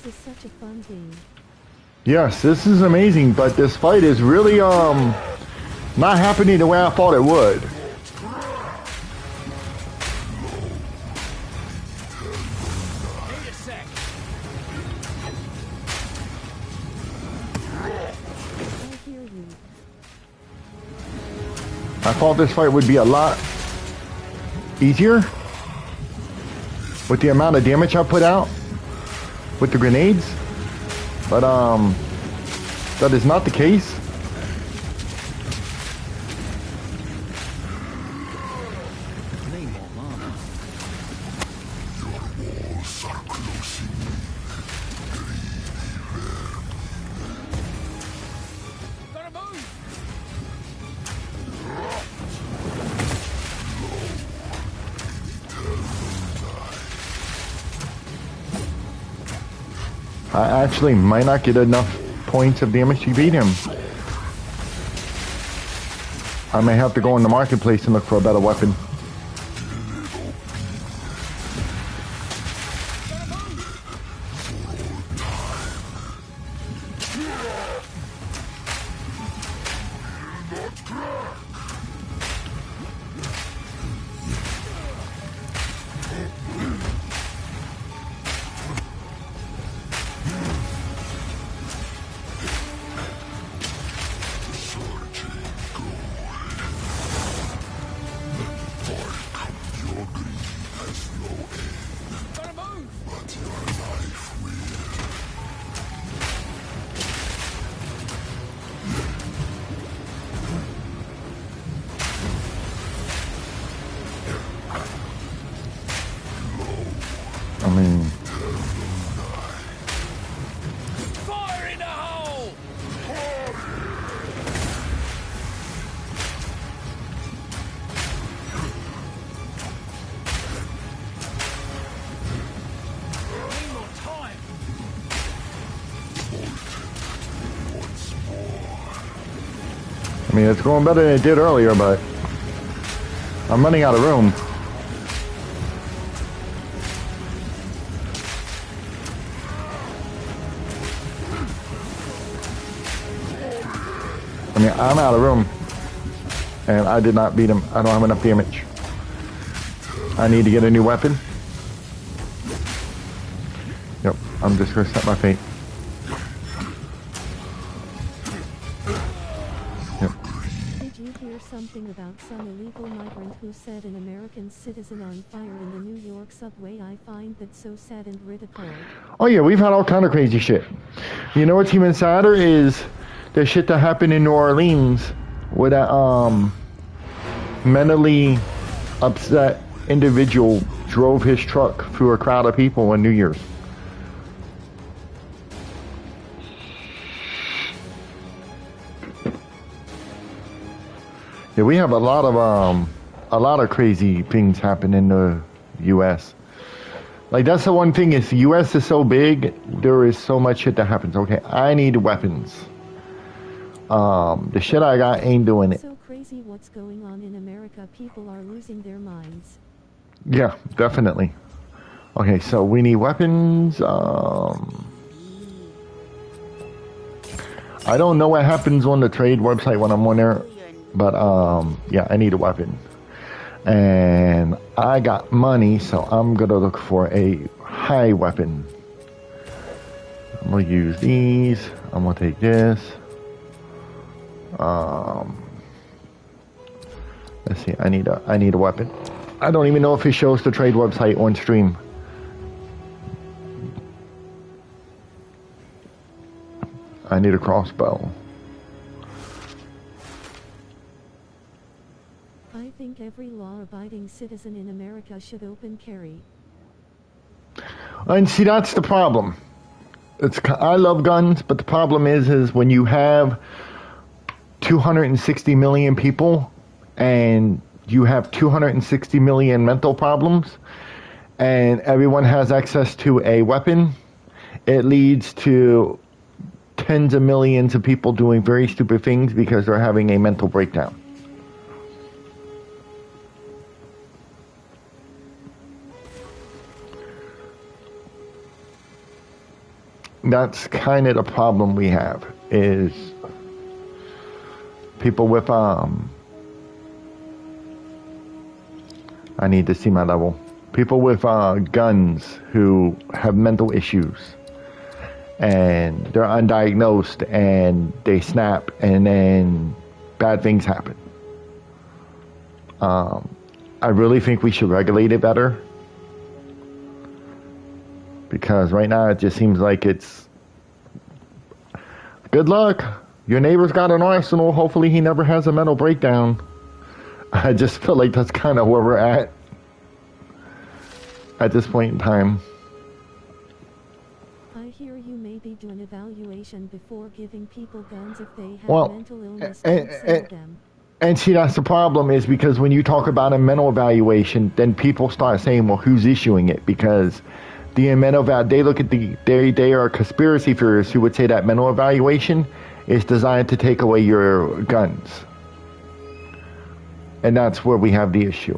Speaker 7: This is such a fun game.
Speaker 1: Yes, this is amazing, but this fight is really not happening the way I thought it would.
Speaker 2: Need a sec.
Speaker 7: I hear you.
Speaker 1: I thought this fight would be a lot easier with the amount of damage I put out with the grenades, but that is not the case.
Speaker 2: Need more armor. Gotta move.
Speaker 1: I actually might not get enough points of damage to beat him. I may have to go in the marketplace and look for a better weapon.
Speaker 2: Gotta move.
Speaker 1: I mean,
Speaker 2: Fire in the hole. Need more time.
Speaker 1: I mean, it's going better than it did earlier, but I'm running out of room. I mean, I'm out of room, and I did not beat him. I don't have enough damage. I need to get a new weapon. Yep, I'm just gonna set my fate. Yep.
Speaker 7: Did you hear something about some illegal migrant who set an American citizen on fire in the New York subway? I find that so sad and ridicule.
Speaker 1: Oh yeah, we've had all kind of crazy shit. You know what's even sadder is the shit that happened in New Orleans with that mentally upset individual drove his truck through a crowd of people on New Year's. Yeah, we have a lot of crazy things happen in the U.S. Like, that's the one thing is the U.S. is so big, there is so much shit that happens. Okay, I need weapons. The shit I got ain't doing it.
Speaker 7: So crazy what's going on in America. People are losing their minds.
Speaker 1: Yeah, definitely. Okay, so we need weapons. I don't know what happens on the trade website when I'm on there, but yeah, I need a weapon. And I got money, so I'm gonna look for a high weapon. I'm gonna use these. I'm gonna take this. Let's see. I need a weapon. I don't even know if it shows the trade website on stream. I need a crossbow.
Speaker 7: I think every law-abiding citizen in America should open carry.
Speaker 1: And see, that's the problem. I love guns, but the problem is when you have 260 million people and you have 260 million mental problems and everyone has access to a weapon, it leads to tens of millions of people doing very stupid things because they're having a mental breakdown. that's kind of the problem we have, is people with I need to see my level. People with guns who have mental issues and they're undiagnosed and they snap and then bad things happen. I really think we should regulate it better, because right now it just seems like it's good luck. Your neighbor's got an arsenal. Hopefully he never has a mental breakdown. I just feel like that's kind of where we're at this point in time.
Speaker 7: I hear you maybe do an evaluation before giving people guns if they have
Speaker 1: Well,
Speaker 7: mental illness. Don't sell them.
Speaker 1: And see, that's the problem, is because when you talk about a mental evaluation, then people start saying, well, who's issuing it? Because the mental they look at they are conspiracy theorists who would say that mental evaluation is designed to take away your guns. And that's where we have the issue.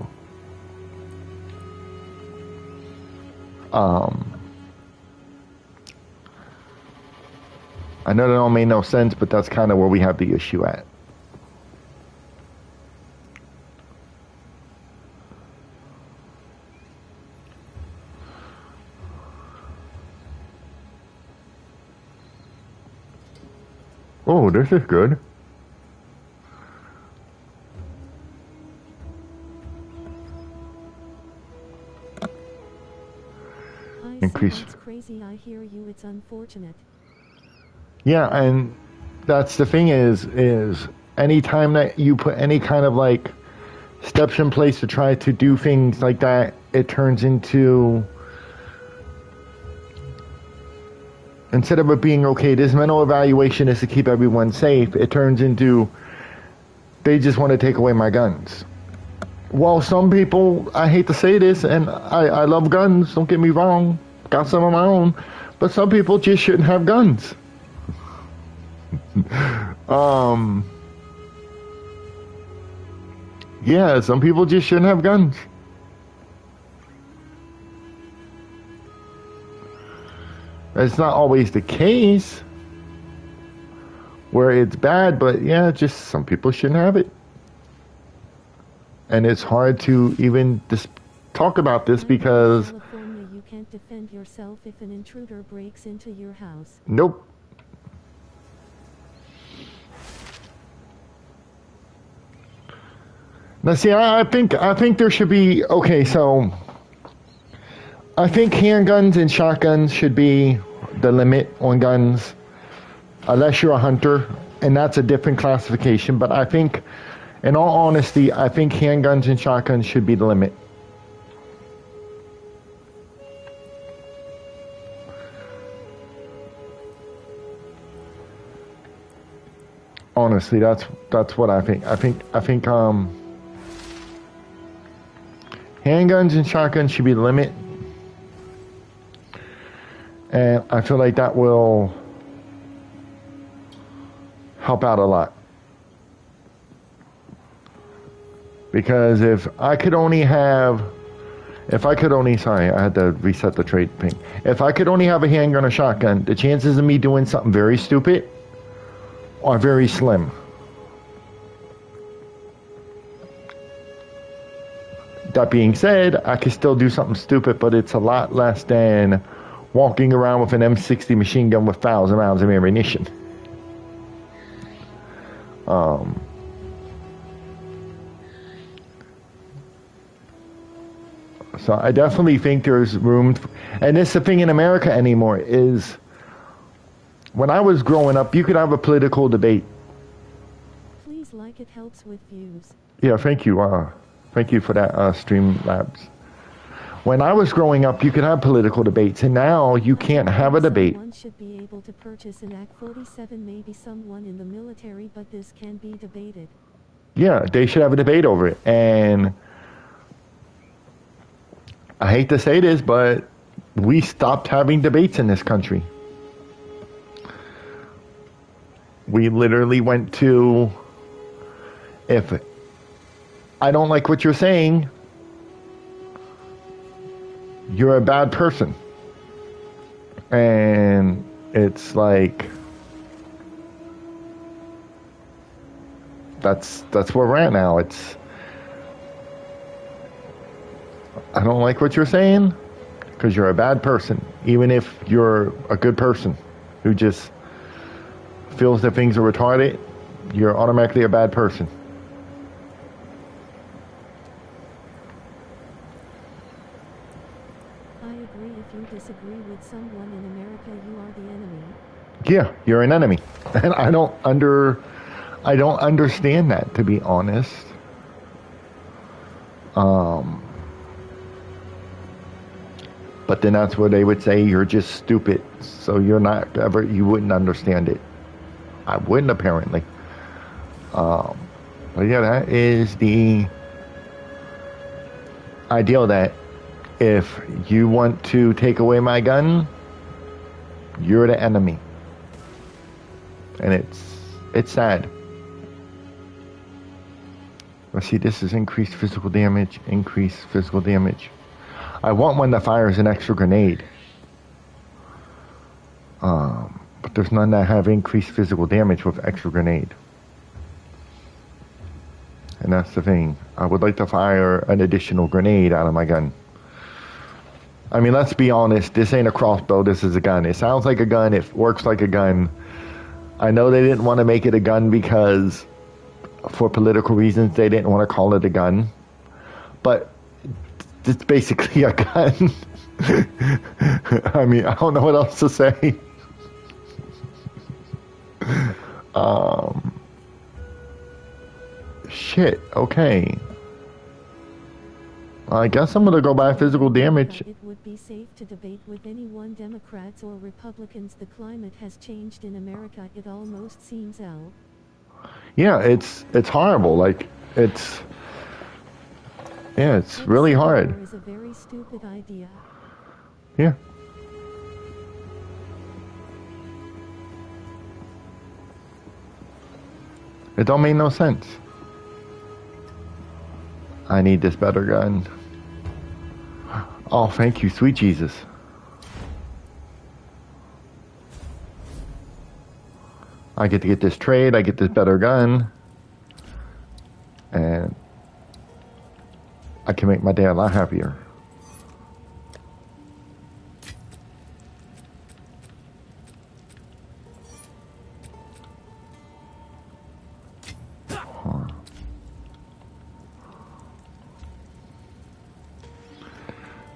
Speaker 1: I know that don't make no sense, but that's kind of where we have the issue at. Oh, this is good. Increase.
Speaker 7: It's crazy. I hear you. It's unfortunate.
Speaker 1: Yeah, and that's the thing is anytime that you put any kind of like steps in place to try to do things like that, it turns into, instead of it being, okay, this mental evaluation is to keep everyone safe, it turns into, they just want to take away my guns. Well, some people, I hate to say this, and I love guns, don't get me wrong, got some of my own, but some people just shouldn't have guns. Yeah, some people just shouldn't have guns. It's not always the case where it's bad, but yeah, just some people shouldn't have it. And it's hard to even talk about this because...
Speaker 7: California, you can't defend yourself if an intruder breaks into your house.
Speaker 1: Nope. Now see, I think there should be, okay, so I think handguns and shotguns should be the limit on guns, unless you're a hunter, and that's a different classification, but I think, in all honesty, I think handguns and shotguns should be the limit. Honestly, that's what I think. I think handguns and shotguns should be the limit. And I feel like that will help out a lot. Because if I could only, sorry, I had to reset the trade thing. If I could only have a handgun or shotgun, the chances of me doing something very stupid are very slim. That being said, I could still do something stupid, but it's a lot less than walking around with an M60 machine gun with 1,000 rounds of ammunition. So I definitely think there's room, and this is the thing in America anymore, is when I was growing up, you could have a political debate.
Speaker 7: Please like, it helps with views.
Speaker 1: Yeah, thank you. Thank you for that, Streamlabs. When I was growing up, you could have political debates, and now you can't have a debate.
Speaker 7: Someone should be able to purchase an AK-47, maybe someone in the military, but this can be debated.
Speaker 1: Yeah, they should have a debate over it. And I hate to say this, but we stopped having debates in this country. We literally went to, if I don't like what you're saying, you're a bad person. And it's like that's where we're at now. I don't like what you're saying because you're a bad person, even if you're a good person who just feels that things are retarded. You're automatically a bad person.
Speaker 7: I agree. If you disagree with someone in America, you are the enemy.
Speaker 1: Yeah, you're an enemy, and I don't understand that, to be honest. But then that's where they would say you're just stupid, so you wouldn't understand it. I wouldn't, apparently. But yeah, that is the ideal, that if you want to take away my gun, you're the enemy. And it's sad. Let's see, this is increased physical damage, increased physical damage. I want one that fires an extra grenade. But there's none that have increased physical damage with extra grenade. And that's the thing. I would like to fire an additional grenade out of my gun. I mean, let's be honest, this ain't a crossbow, this is a gun. It sounds like a gun, it works like a gun. I know they didn't want to make it a gun because, for political reasons, they didn't want to call it a gun. But it's basically a gun. I mean, I don't know what else to say. Shit, okay. I guess I'm gonna go by physical damage.
Speaker 7: It would be safe to debate with anyone, Democrats or Republicans. The climate has changed in America. It almost seems out.
Speaker 1: Yeah, it's horrible. Like, it's really hard.
Speaker 7: It's a very stupid idea.
Speaker 1: Yeah. It don't make no sense. I need this better gun. Oh, thank you, sweet Jesus. I get to get this trade, I get this better gun. And I can make my day a lot happier.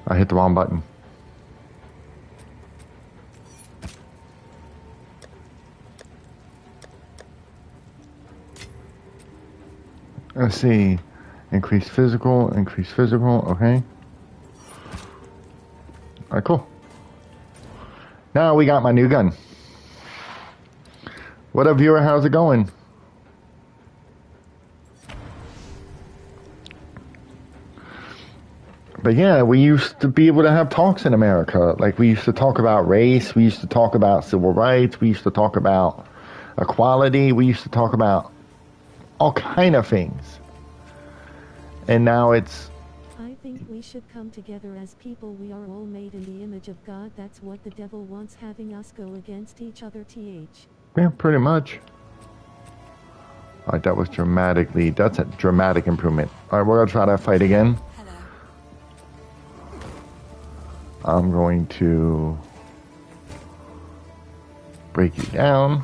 Speaker 1: I hit the wrong button. Let's see. Increase physical, okay. Alright, cool. Now we got my new gun. What up, viewer? How's it going? But yeah, we used to be able to have talks in America. Like, we used to talk about race, we used to talk about civil rights, we used to talk about equality, we used to talk about all kind of things. And now it's...
Speaker 7: I think we should come together as people. We are all made in the image of God. That's what the devil wants, having us go against each other, th.
Speaker 1: Yeah, pretty much. Alright, that's a dramatic improvement. Alright, we're gonna try that fight again. I'm going to break you down.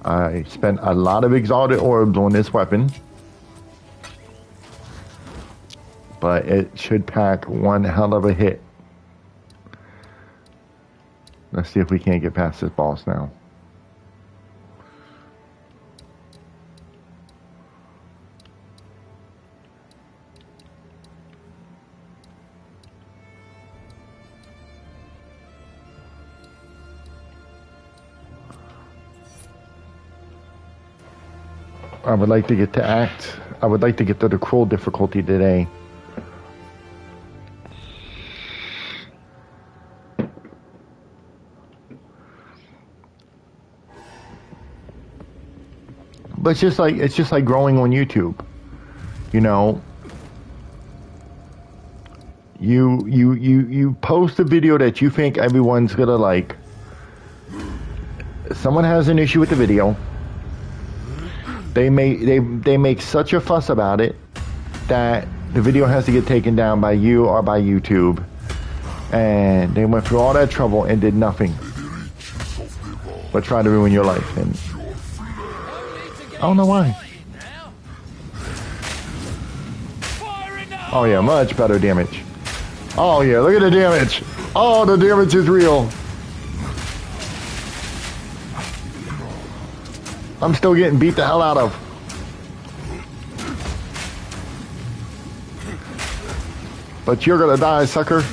Speaker 1: I spent a lot of exalted orbs on this weapon, but it should pack one hell of a hit. Let's see if we can't get past this boss now. I would like to get to the cruel difficulty today. But it's just like growing on YouTube. You know, You post a video that you think everyone's gonna like. Someone has an issue with the video. They make such a fuss about it that the video has to get taken down by you or by YouTube. And they went through all that trouble and did nothing but try to ruin your life. And I don't know why. Oh yeah, much better damage. Oh yeah, look at the damage. Oh, the damage is real. I'm still getting beat the hell out of. But you're gonna die, sucker.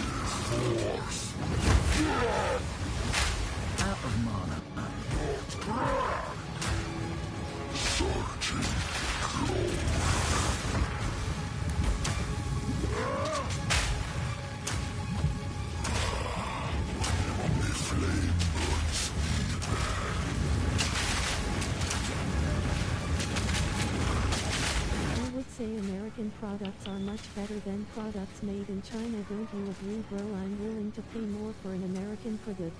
Speaker 7: Products are much better than products made in China. Don't you agree, bro? I'm willing to pay more for an American product.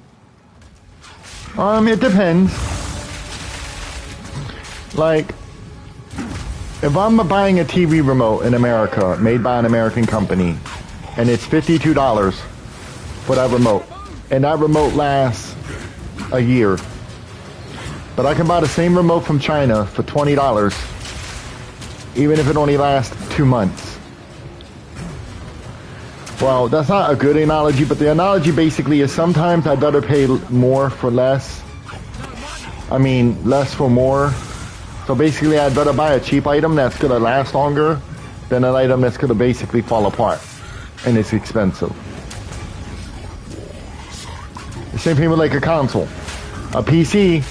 Speaker 1: It depends. Like, if I'm buying a TV remote in America made by an American company and it's $52 for that remote and that remote lasts a year, but I can buy the same remote from China for $20 even if it only lasts 2 months. Well, that's not a good analogy, but the analogy basically is sometimes I'd better pay more for less. I mean, less for more. So basically I'd better buy a cheap item that's gonna last longer than an item that's gonna basically fall apart and it's expensive. The same thing with like a console. A PC,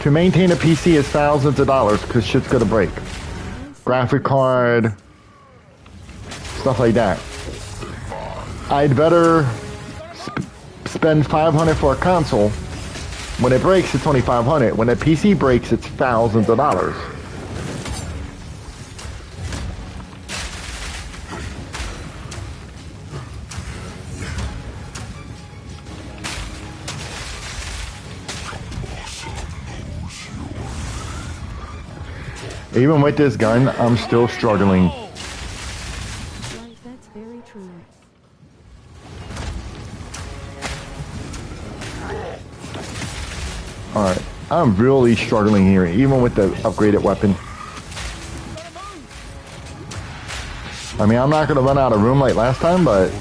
Speaker 1: to maintain a PC is thousands of dollars because shit's gonna break. Graphic card, stuff like that. I'd better spend $500 for a console. When it breaks, it's only $500. When a PC breaks, it's thousands of dollars. Even with this gun, I'm still struggling.
Speaker 7: Right, that's very true.
Speaker 1: Alright, I'm really struggling here, even with the upgraded weapon. I mean, I'm not gonna run out of room like last time, but...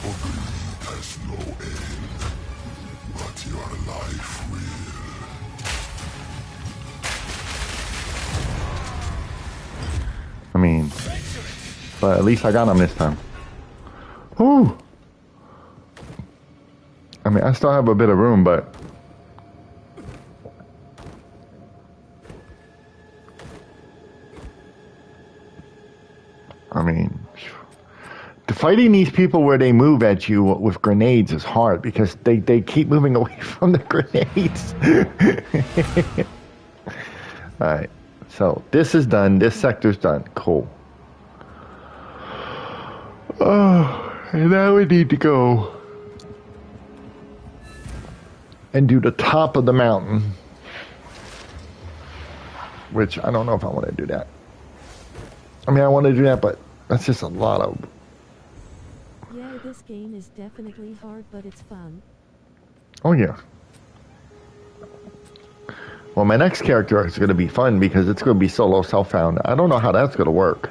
Speaker 1: I mean, but at least I got him this time. Whew! I mean, I still have a bit of room, but... I mean, fighting these people where they move at you with grenades is hard because they keep moving away from the grenades. Alright, so this is done. This sector's done. Cool. Oh, and now we need to go and do the top of the mountain. Which I don't know if I want to do that. I mean, I want to do that, but that's just a lot of...
Speaker 7: Yeah, this game is definitely hard, but it's fun.
Speaker 1: Oh, yeah. Well, my next character is going to be fun because it's going to be solo self-found. I don't know how that's going to work.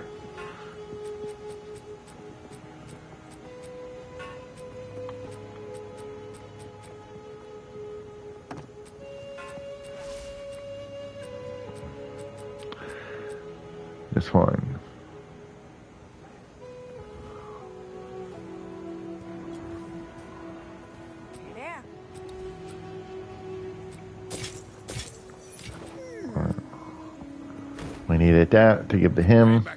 Speaker 1: This one. We needed that to give to him.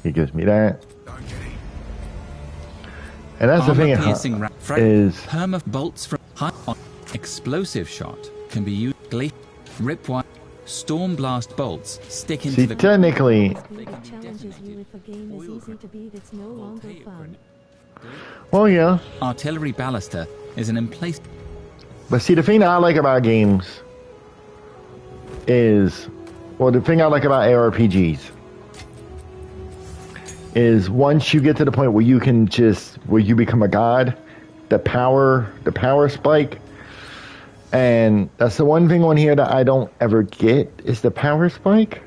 Speaker 1: He gives me that. And that's the thing is
Speaker 8: perma bolts from high on explosive shot can be used rip one Stormblast bolts stick into
Speaker 1: See,
Speaker 8: the...
Speaker 1: technically,
Speaker 7: Speed it challenges you if a game is easy to beat, it's no longer fun.
Speaker 1: well, yeah.
Speaker 8: Artillery baluster is an emplaced...
Speaker 1: But see, the thing that I like about games is, well, the thing I like about ARPGs is once you get to the point where you can just, where you become a god, the power spike, and that's the one thing on here that I don't ever get is the power spike.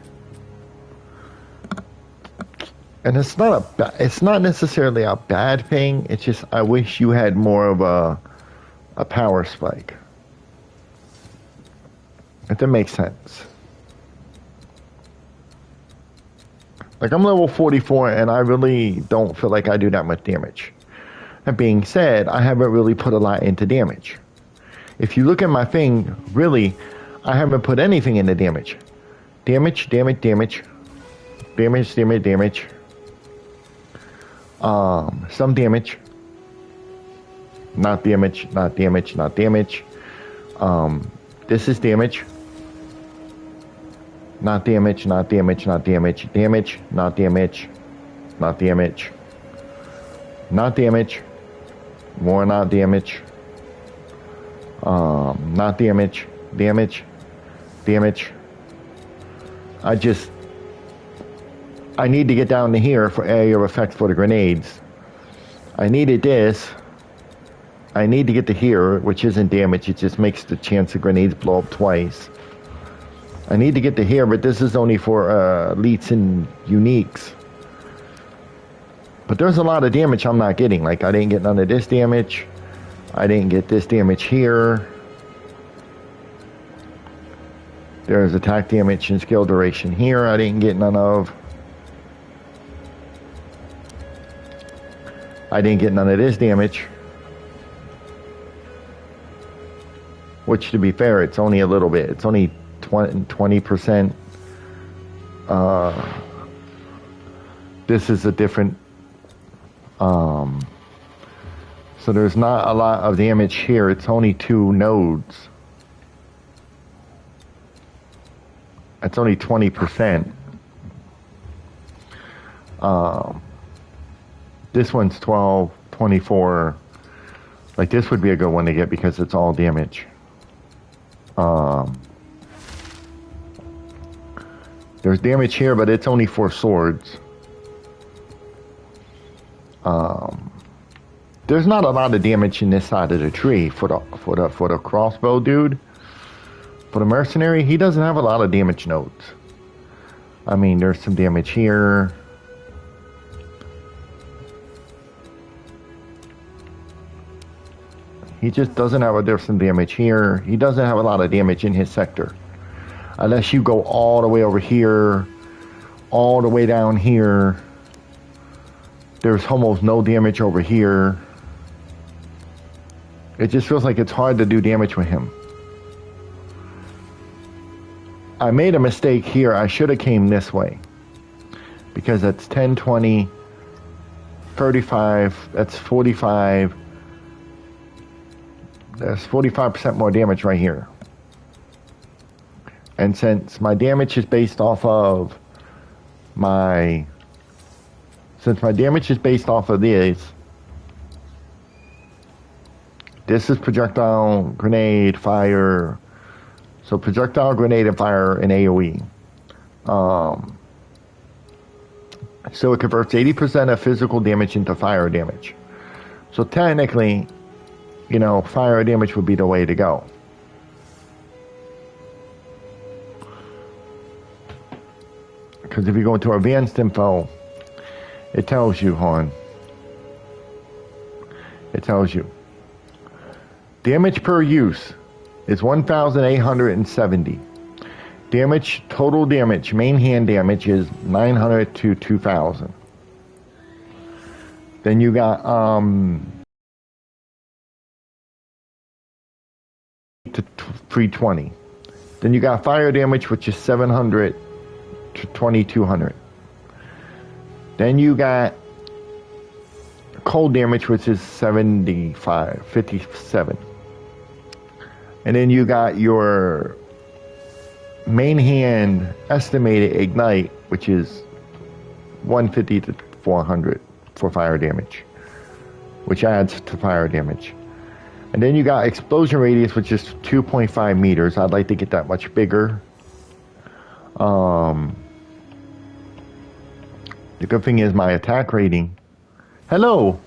Speaker 1: And it's not necessarily a bad thing. It's just I wish you had more of a power spike. If that makes sense. Like, I'm level 44 and I really don't feel like I do that much damage. That being said, I haven't really put a lot into damage. If you look at my thing, really, I haven't put anything into damage. Damage. Some damage. Not damage. This is damage. Not damage. Damage, not damage. Not damage. More not damage. Not damage. Damage. I need to get down to here for area of effect for the grenades. I needed this. I need to get to here, which isn't damage. It just makes the chance of grenades blow up twice. I need to get to here, but this is only for elites and uniques. But there's a lot of damage I'm not getting. Like, I didn't get none of this damage. I didn't get this damage here. There's attack damage and skill duration here. I didn't get none of. I didn't get none of this damage. Which, to be fair, it's only a little bit. It's only 20%. This is a different... so there's not a lot of damage here. It's only 2 nodes. It's only 20%. This one's 12, 24. Like, this would be a good one to get because it's all damage. There's damage here, but it's only 4 swords. There's not a lot of damage in this side of the tree for the crossbow dude. For the mercenary, he doesn't have a lot of damage nodes. I mean, there's some damage here. He just doesn't have there's some damage here. He doesn't have a lot of damage in his sector. Unless you go all the way over here, all the way down here. There's almost no damage over here. It just feels like it's hard to do damage with him. I made a mistake here. I should have came this way. Because that's 10, 20, 35, that's 45. There's 45% more damage right here. And since my damage is based off of my... Since my damage is based off of this is projectile, grenade, fire. So projectile, grenade, and fire in AoE. So it converts 80% of physical damage into fire damage. So technically, you know, fire damage would be the way to go. Because if you go into advanced info, it tells you, hon. It tells you. Damage per use is 1,870. Damage, total damage, main hand damage is 900 to 2,000. Then you got, to 320. Then you got fire damage, which is 700 to 2,200. Then you got cold damage, which is 57. And then you got your main hand estimated ignite, which is 150 to 400 for fire damage, which adds to fire damage. And then you got explosion radius, which is 2.5 meters. I'd like to get that much bigger. The good thing is my attack rating. Hello,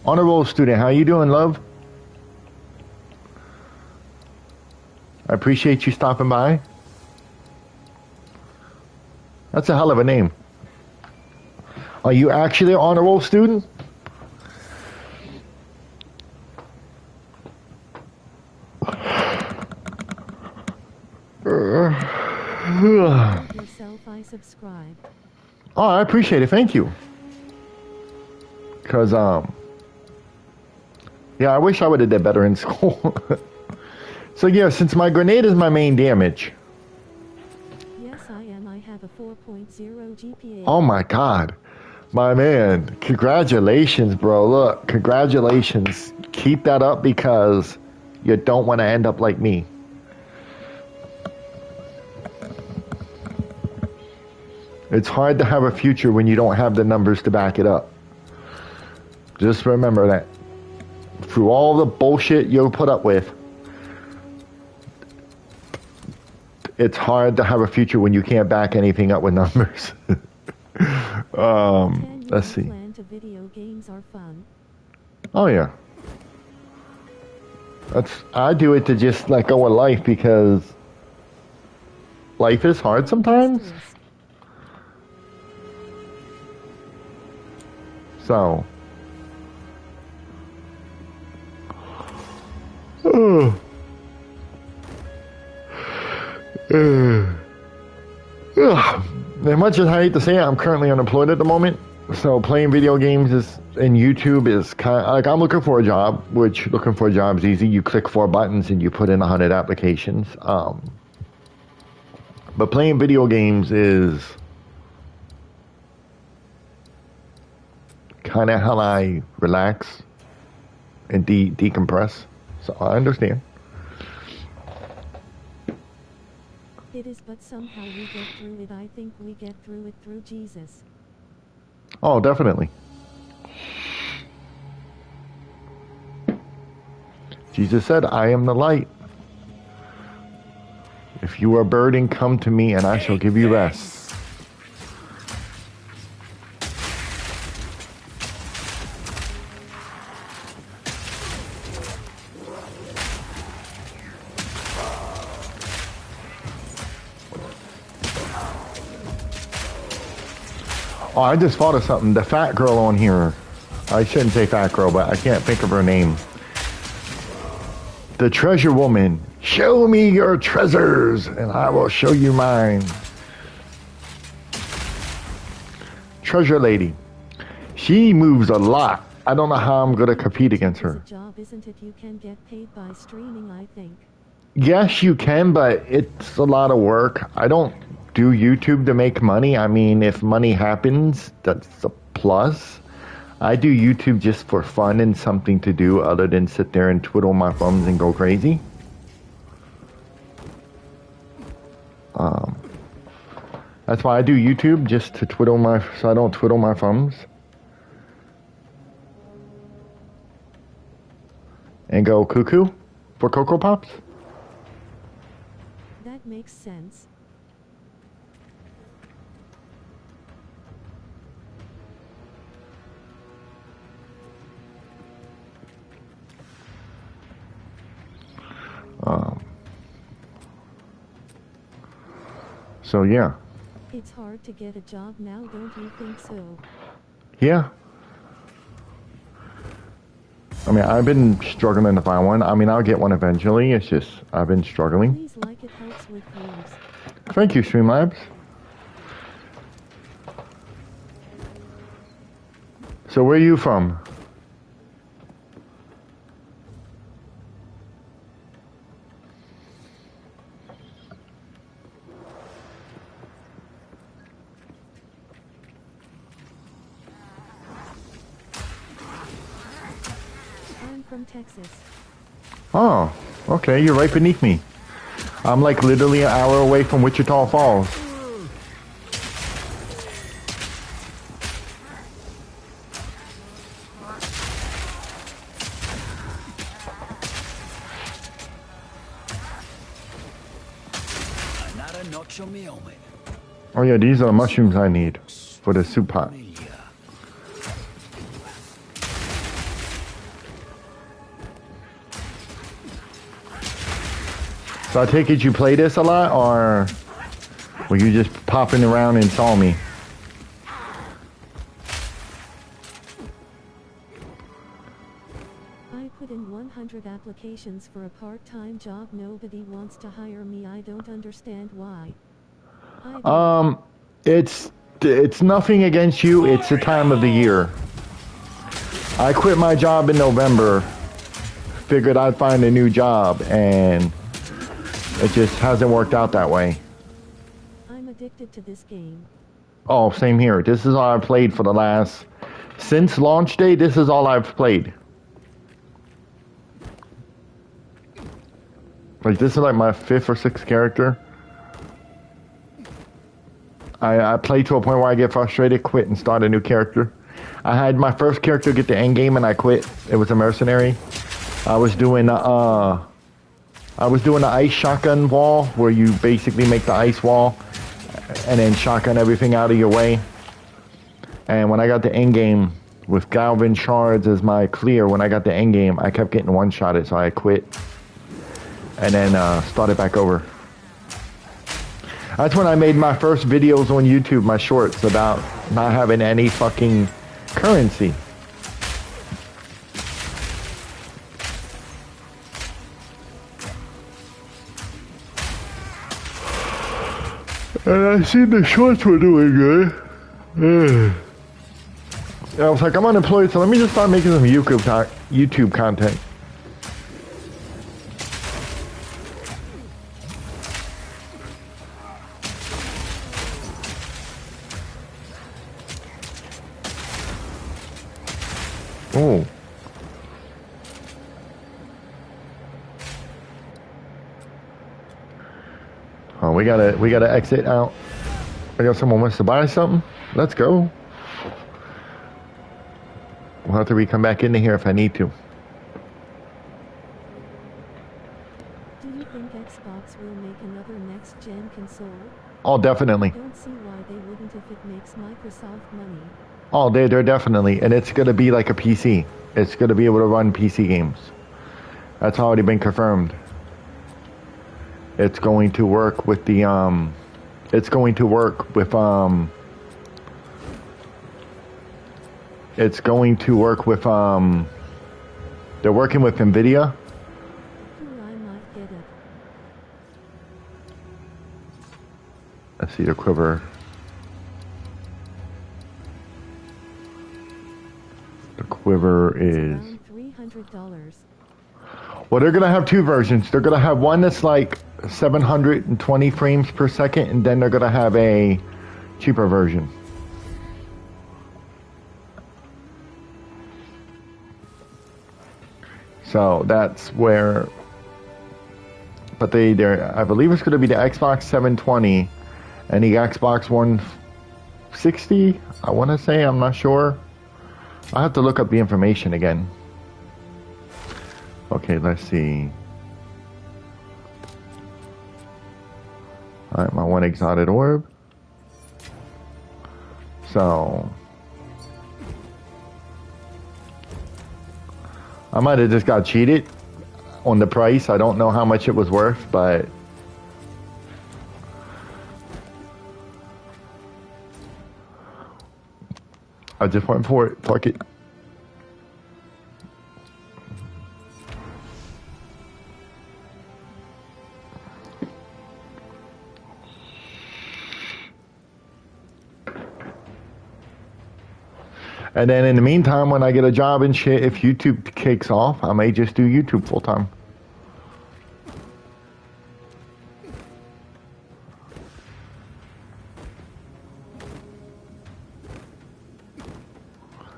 Speaker 1: honor roll student. How you doing, love? I appreciate you stopping by. That's a hell of a name. Are you actually an honor roll student?
Speaker 7: Yourself, I subscribe.
Speaker 1: Oh, I appreciate it. Thank you. Cause yeah, I wish I would have did better in school. So yeah, since my grenade is my main damage.
Speaker 7: Yes, I am. I have a 4.0 GPA.
Speaker 1: Oh my God, my man! Congratulations, bro. Look, congratulations. Keep that up because you don't want to end up like me. It's hard to have a future when you don't have the numbers to back it up. Just remember that. Through all the bullshit you'll put up with, it's hard to have a future when you can't back anything up with numbers. Let's see.
Speaker 7: Video games are fun.
Speaker 1: Oh yeah. I do it to just let go of life because life is hard sometimes. So, as much as I hate to say it, I'm currently unemployed at the moment. So playing video games and YouTube is kind of like I'm looking for a job, which looking for a job is easy. You click 4 buttons and you put in 100 applications. But playing video games is kind of how I relax and decompress. So I understand.
Speaker 7: It is, but somehow we get through it. I think we get through it through Jesus.
Speaker 1: Oh, definitely. Jesus said, I am the light. If you are burdened, come to me and I shall give you rest. Oh, I just thought of something. The fat girl on here. I shouldn't say fat girl, but I can't think of her name. The treasure woman. Show me your treasures, and I will show you mine. Treasure lady. She moves a lot. I don't know how I'm going to compete against her.
Speaker 7: It's a job, isn't it? You can get paid by streaming, I think.
Speaker 1: Yes, you can, but it's a lot of work. I don't do YouTube to make money. I mean, if money happens, that's a plus. I do YouTube just for fun and something to do other than sit there and twiddle my thumbs and go crazy. That's why I do YouTube, just to so I don't twiddle my thumbs. And go cuckoo for Cocoa Pops.
Speaker 7: That makes sense.
Speaker 1: So yeah.
Speaker 7: It's hard to get a job now, don't you think so?
Speaker 1: Yeah. I mean, I've been struggling to find one. I mean, I'll get one eventually. It's just, I've been struggling.
Speaker 7: Please like it helps with views.
Speaker 1: Thank you, Streamlabs. So where are you from?
Speaker 7: I'm from Texas.
Speaker 1: Oh, okay, you're right beneath me. I'm like literally an hour away from Wichita Falls.
Speaker 2: Another notch on me helmet.
Speaker 1: Oh yeah, these are the mushrooms I need for the soup pot. So I take it you play this a lot, or were you just popping around and saw me?
Speaker 7: I put in 100 applications for a part-time job. Nobody wants to hire me. I don't understand why.
Speaker 1: It's nothing against you. It's the time of the year. I quit my job in November. Figured I'd find a new job, and it just hasn't worked out that way.
Speaker 7: I'm addicted to this game.
Speaker 1: Oh, same here. This is all I've played for the last... Since launch day, this is all I've played. Like, this is like my 5th or 6th character. I play to a point where I get frustrated, quit, and start a new character. I had my first character get the end game, and I quit. It was a mercenary. I was doing the ice shotgun wall, where you basically make the ice wall and then shotgun everything out of your way. And when I got the end game with Galvin shards as my clear, when I got the end game, I kept getting one-shotted, so I quit and then started back over. That's when I made my first videos on YouTube, my shorts, about not having any fucking currency. And I seen the shorts were doing good. I was like, I'm unemployed, so let me just start making some YouTube content. Oh. Oh, we gotta exit out. I got someone wants to buy something. Let's go. We'll have to come back into here if I need to.
Speaker 7: Do you think Xbox will make another next-gen console?
Speaker 1: Oh, definitely.
Speaker 7: I don't see why they wouldn't if it makes Microsoft money.
Speaker 1: Oh, they're definitely, and it's gonna be like a PC. It's gonna be able to run PC games. That's already been confirmed. It's going to work with the It's going to work with It's going to work with They're working with NVIDIA.
Speaker 7: I might get it.
Speaker 1: Let's see the quiver. The quiver is
Speaker 7: around $300.
Speaker 1: well, they're gonna have two versions. They're gonna have one that's like 720 frames per second, and then they're gonna have a cheaper version. So that's where, but I believe it's gonna be the Xbox 720 and the Xbox 160. I want to say, I'm not sure. I have to look up the information again. Okay, let's see. Alright, my one exotic orb. So I might have just got cheated on the price. I don't know how much it was worth, but I just went for it. Fuck it. And then in the meantime, when I get a job and shit, if YouTube kicks off, I may just do YouTube full time.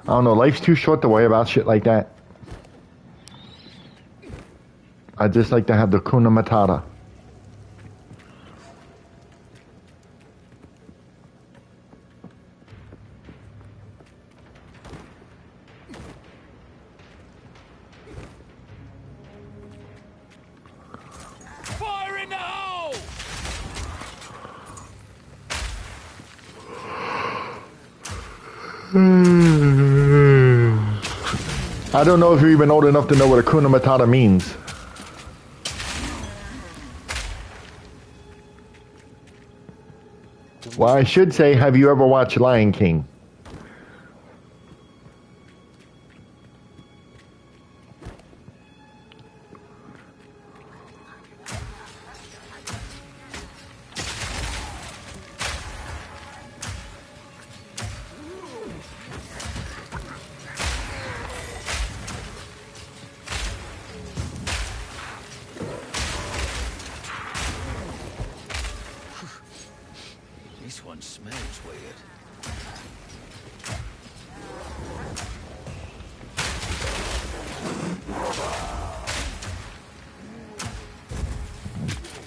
Speaker 1: I don't know, life's too short to worry about shit like that. I just like to have the Kuna Matata. I don't know if you're even old enough to know what Hakuna Matata means. Well, I should say, have you ever watched Lion King?
Speaker 2: This one smells weird.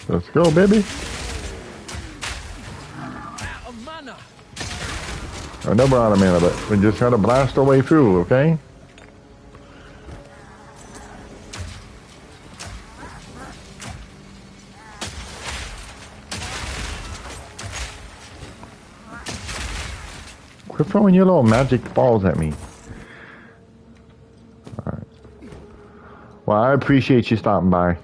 Speaker 1: Let's go, baby.
Speaker 2: Out of mana.
Speaker 1: I know we're out of mana, but we just gotta blast our way through, okay? Quit throwing your little magic balls at me. Alright. Well, I appreciate you stopping by.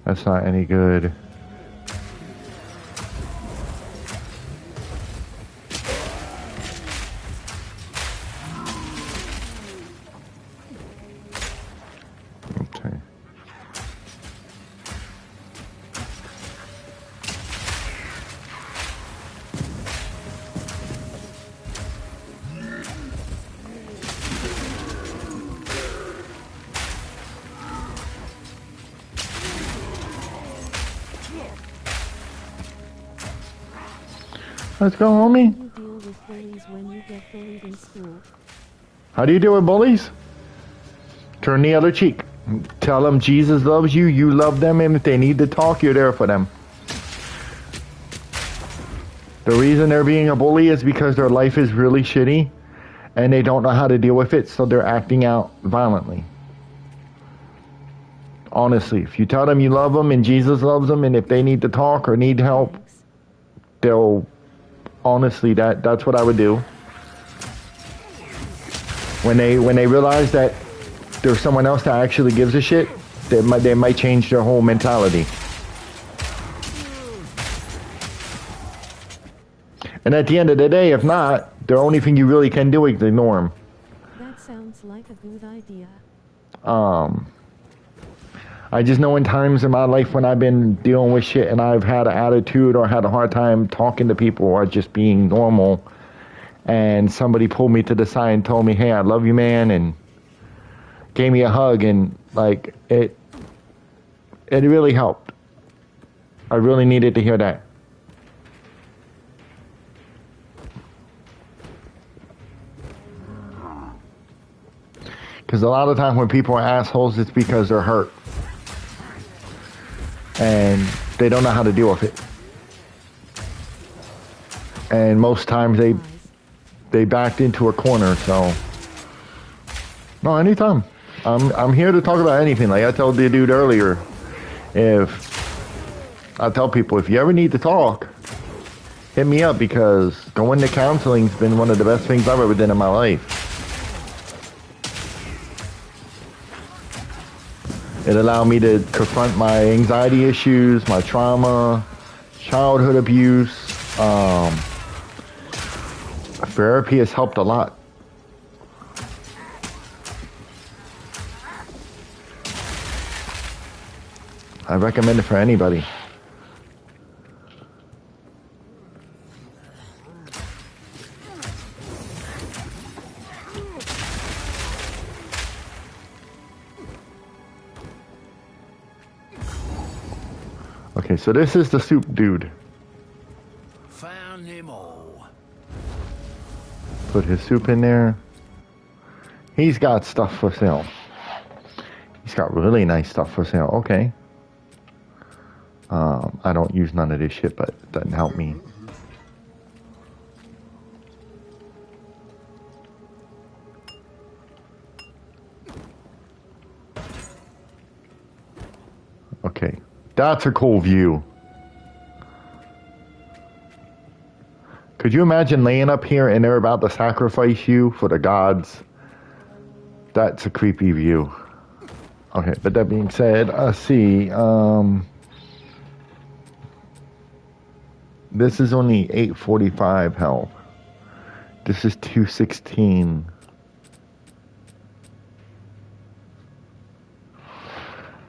Speaker 1: That's not any good. Okay. Let's go, homie.
Speaker 7: You deal with bullies when you get bullied in school.
Speaker 1: How do you deal with bullies? Turn the other cheek. Tell them Jesus loves you, you love them, and if they need to talk, you're there for them. The reason they're being a bully is because their life is really shitty, and they don't know how to deal with it, so they're acting out violently. Honestly, if you tell them you love them and Jesus loves them, and if they need to talk or need help, they'll... Honestly, that's what I would do. When they realize that there's someone else that actually gives a shit, they might change their whole mentality. And at the end of the day, if not, the only thing you really can do is ignore them.
Speaker 7: That sounds like a good idea.
Speaker 1: I just know in times in my life when I've been dealing with shit and I've had an attitude or had a hard time talking to people or just being normal, and somebody pulled me to the side and told me, hey, I love you, man, and gave me a hug, and like it really helped. I really needed to hear that. Because a lot of times when people are assholes, it's because they're hurt. And they don't know how to deal with it. And most times they backed into a corner, so... No, anytime. I'm here to talk about anything. Like I told the dude earlier, I tell people, if you ever need to talk, hit me up, because going to counseling's been one of the best things I've ever done in my life. It allowed me to confront my anxiety issues, my trauma, childhood abuse. Therapy has helped a lot. I recommend it for anybody. Okay, so this is the soup dude.
Speaker 2: Found him all.
Speaker 1: Put his soup in there. He's got stuff for sale. He's got really nice stuff for sale. Okay. I don't use none of this shit, but it doesn't help me. Okay, that's a cool view. Could you imagine laying up here and they're about to sacrifice you for the gods? That's a creepy view. Okay, but that being said, I see, this is only 845 health. This is 216.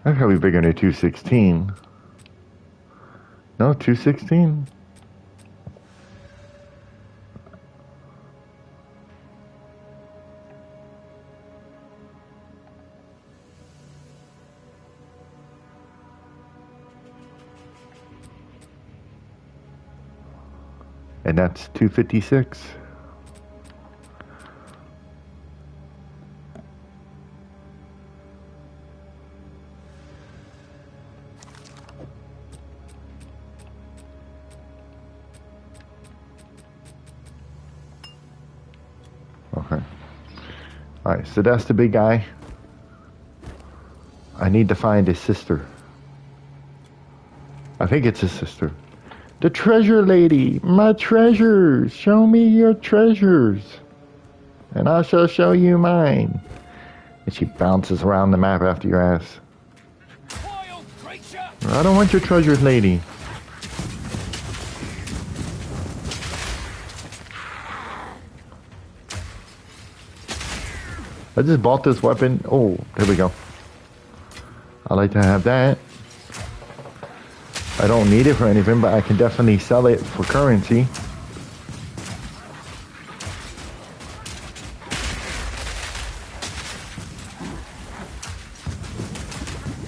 Speaker 1: That's probably bigger than 216. No, 216? And that's 256. Okay. Alright, so that's the big guy. I need to find his sister. I think it's his sister. The treasure lady, my treasures. Show me your treasures, and I shall show you mine. And she bounces around the map after your ass. I don't want your treasures, lady. I just bought this weapon. Oh, there we go. I like to have that. I don't need it for anything, but I can definitely sell it for currency.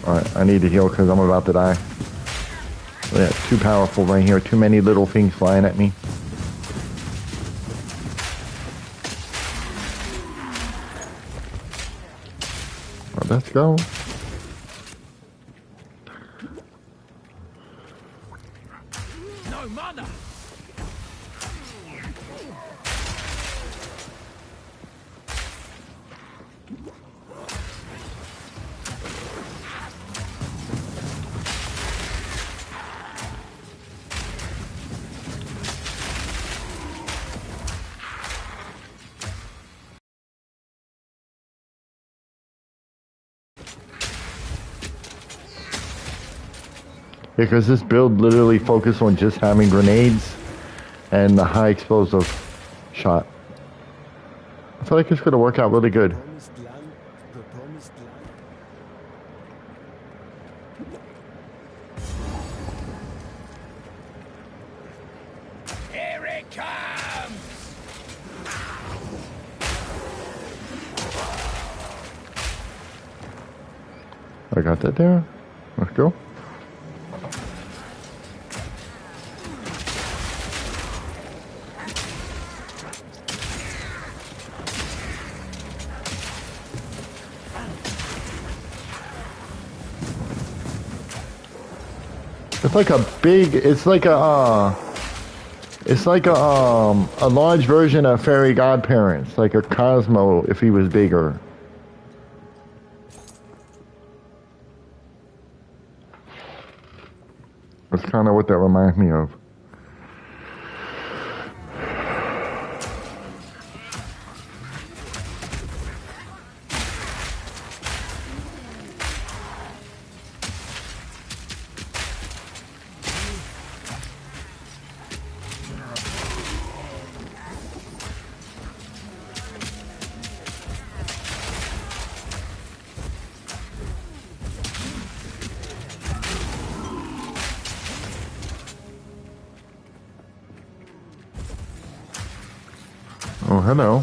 Speaker 1: Alright, I need to heal because I'm about to die. Yeah, too powerful right here. Too many little things flying at me. Well, let's go. Because this build literally focused on just having grenades and the high explosive shot. I feel like it's going to work out really good.
Speaker 2: Here it comes!
Speaker 1: I got that there. Let's go. It's like a big, it's like a large version of Fairy Godparents, like a Cosmo if he was bigger. That's kind of what that reminds me of. Oh, hello.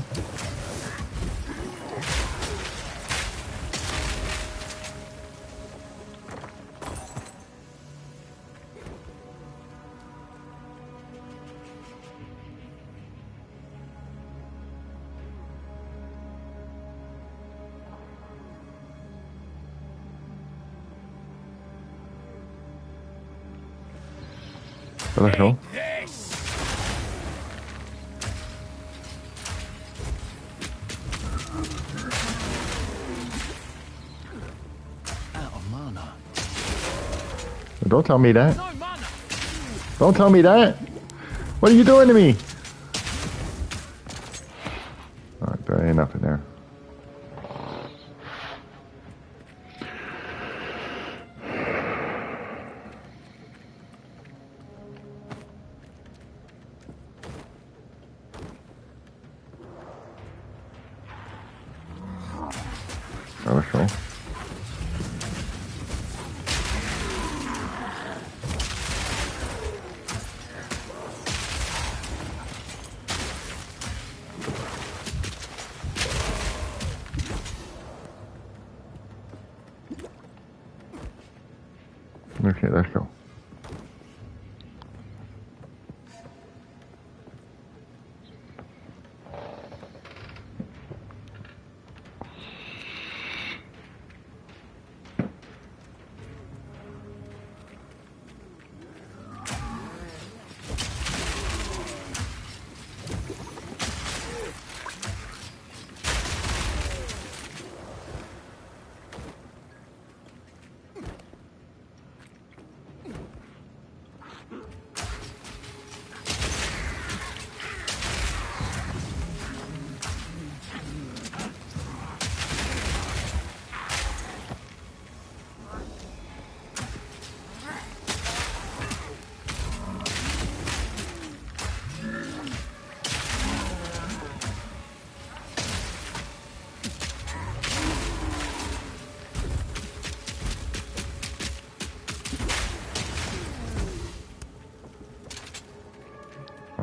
Speaker 1: Let's go.
Speaker 2: This! Out of mana.
Speaker 1: Don't tell me that.
Speaker 2: No mana!
Speaker 1: Don't tell me that. What are you doing to me? Alright, there ain't nothing there. Хорошо. Okay, let's go.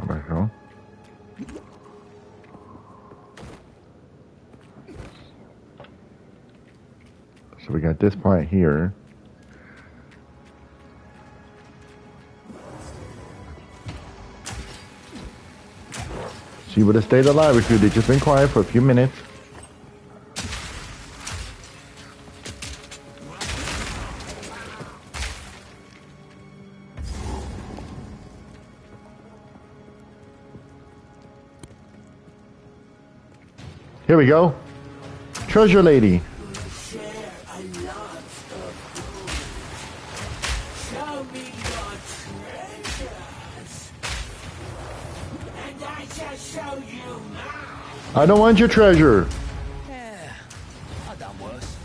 Speaker 1: Let's go. So we got this part here. She would have stayed alive if you'd just been quiet for a few minutes. Here we go. Treasure lady.
Speaker 2: Share a lot of food. Show me your treasures. And I shall show you mine.
Speaker 1: I don't want your treasure.
Speaker 2: Yeah, I've done worse.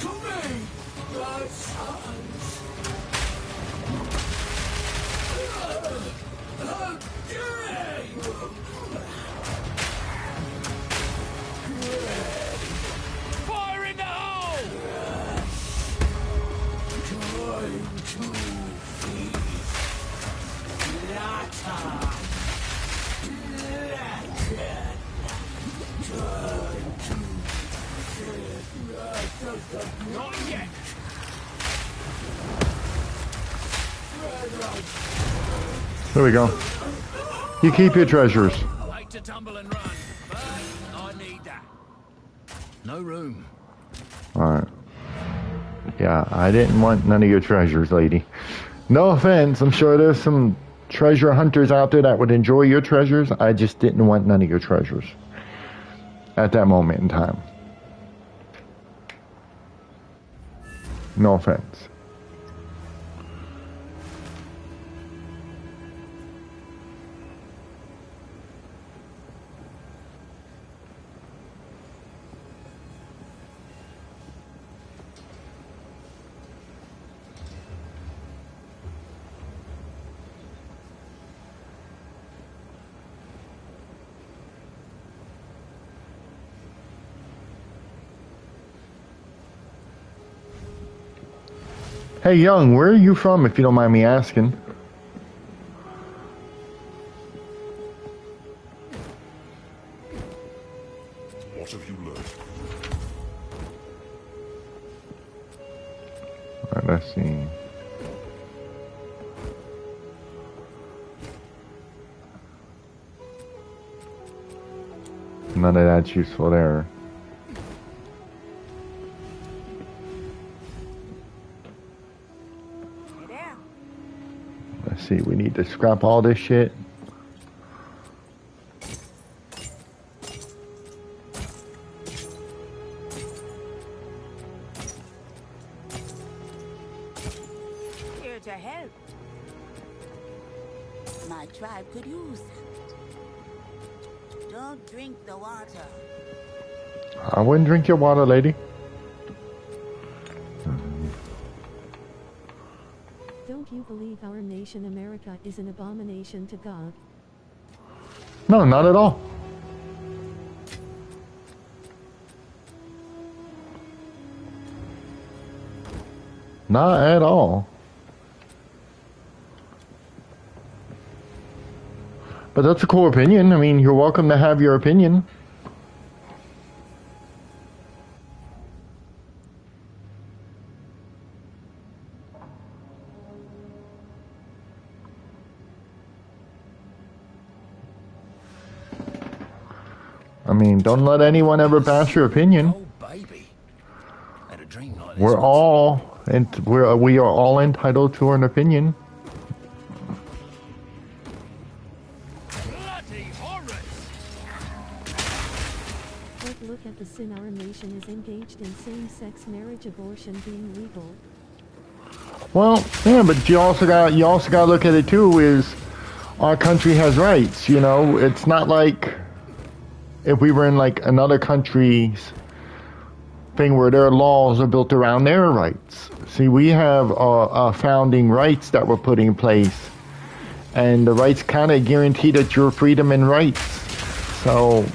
Speaker 2: To me, my sons. Fire in the hole! Time to feast. Later. Not yet.
Speaker 1: There we go. You keep your treasures.
Speaker 2: I hate to tumble and run, but I need that. No room.
Speaker 1: Alright. Yeah, I didn't want none of your treasures, lady. No offense, I'm sure there's some treasure hunters out there that would enjoy your treasures. I just didn't want none of your treasures at that moment in time. No offense. Hey, young, where are you from, if you don't mind me asking?
Speaker 5: What have you learned?
Speaker 1: Alright, let's see. None of that's useful there. Let's see, we need to scrap all this shit.
Speaker 6: Here to help. My tribe could use that. Don't drink the water.
Speaker 1: I wouldn't drink your water, lady.
Speaker 7: Don't you believe our nation America is an abomination to God?
Speaker 1: No, not at all. Not at all. But that's a cool opinion. I mean, you're welcome to have your opinion. I mean, don't let anyone ever bash your opinion.
Speaker 2: Oh, baby. Had a dream like this
Speaker 1: We're
Speaker 2: once.
Speaker 1: all, and we are all entitled to an opinion.
Speaker 2: Bloody horrors!
Speaker 7: But look at the sin our nation is engaged in, same-sex marriage, abortion being legal.
Speaker 1: Well, yeah, but you also got to look at it too. Is our country has rights? You know, it's not like if we were in like another country's thing where their laws are built around their rights. See, we have founding rights that were put in place, and the rights kind of guarantee that your freedom and rights. So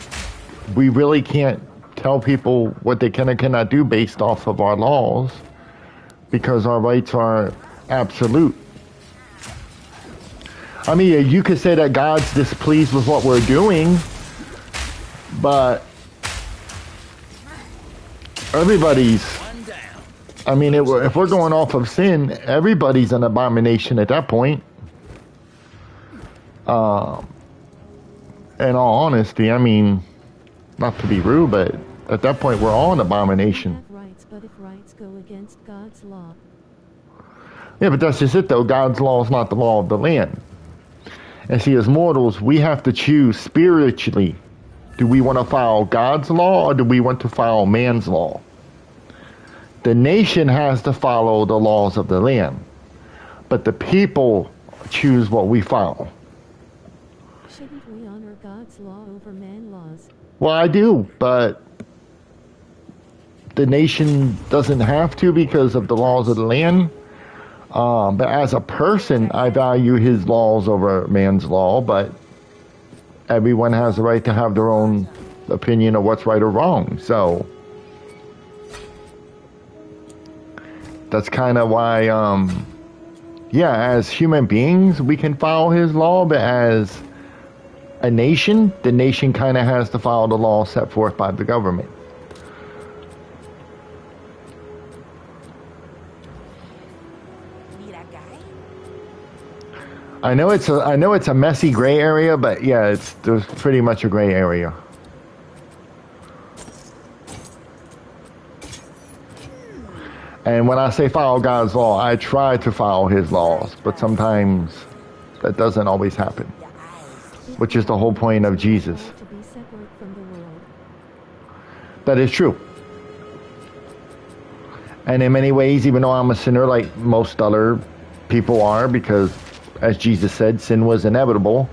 Speaker 1: we really can't tell people what they can and cannot do based off of our laws, because our rights are absolute. I mean, you could say that God's displeased with what we're doing, but everybody's, I mean, if we're going off of sin, everybody's an abomination at that point. In all honesty, I mean, not to be rude, but at that point, we're all an abomination.
Speaker 7: Have rights, but if rights go against God's law.
Speaker 1: Yeah, but that's just it, though. God's law is not the law of the land. And see, as mortals, we have to choose spiritually. Do we want to follow God's law, or do we want to follow man's law? The nation has to follow the laws of the land, but the people choose what we follow.
Speaker 7: Shouldn't we honor God's law over man laws?
Speaker 1: Well, I do, but the nation doesn't have to because of the laws of the land. But as a person, I value his laws over man's law, but everyone has the right to have their own opinion of what's right or wrong. So that's kind of why, yeah, as human beings, we can follow his law, but as a nation, the nation kind of has to follow the law set forth by the government.
Speaker 6: Need a guy?
Speaker 1: I know it's a messy gray area, but yeah, there's pretty much a gray area. And when I say follow God's law, I try to follow his laws, but sometimes that doesn't always happen, which is the whole point of Jesus.
Speaker 7: To be separate from the world.
Speaker 1: That is true. And in many ways, even though I'm a sinner like most other people are, because as Jesus said, sin was inevitable.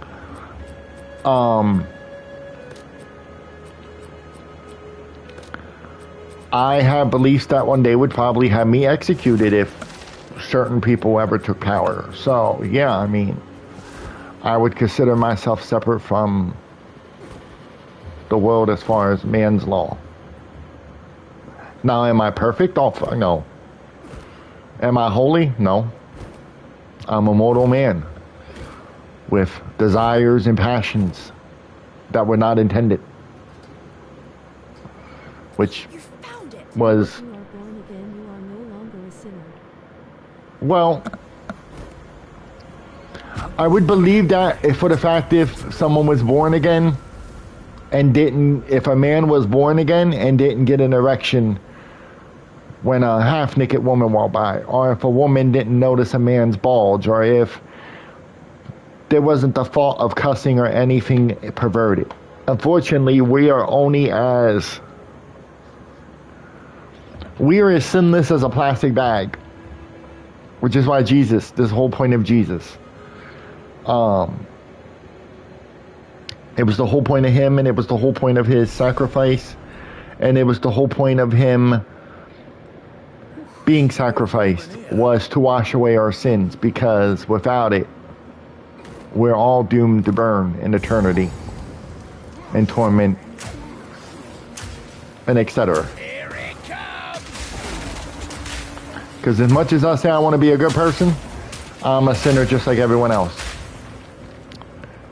Speaker 1: I have beliefs that one day would probably have me executed if certain people ever took power. So, yeah, I mean, I would consider myself separate from the world as far as man's law. Now, am I perfect? Oh, no. Am I holy? No. I'm a mortal man with desires and passions that were not intended, which was,
Speaker 7: You are born again, you are no longer a sinner.
Speaker 1: well, I would believe that if for the fact if someone was born again and if a man was born again and didn't get an erection when a half-naked woman walked by, or if a woman didn't notice a man's bulge, or if there wasn't the thought of cussing or anything perverted. Unfortunately, we are as sinless as a plastic bag, which is why Jesus, this whole point of Jesus, it was the whole point of him, and it was the whole point of his sacrifice, and it was the whole point of him being sacrificed, was to wash away our sins, because without it, we're all doomed to burn in eternity, and torment, and etc. Because as much as I say I want to be a good person, I'm a sinner just like everyone else.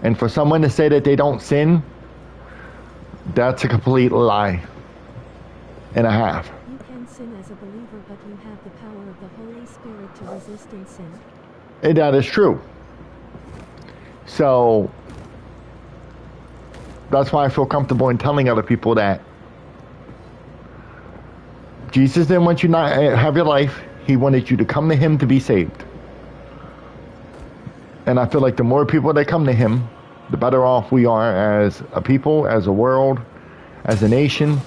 Speaker 1: And for someone to say that they don't sin, that's a complete lie and a half.
Speaker 7: You can sin as a believer, but you have the power of the Holy Spirit to resist and sin.
Speaker 1: And that is true. So that's why I feel comfortable in telling other people that Jesus didn't want you not have your life. He wanted you to come to him to be saved. And I feel like the more people that come to him, the better off we are as a people, as a world, as a nation.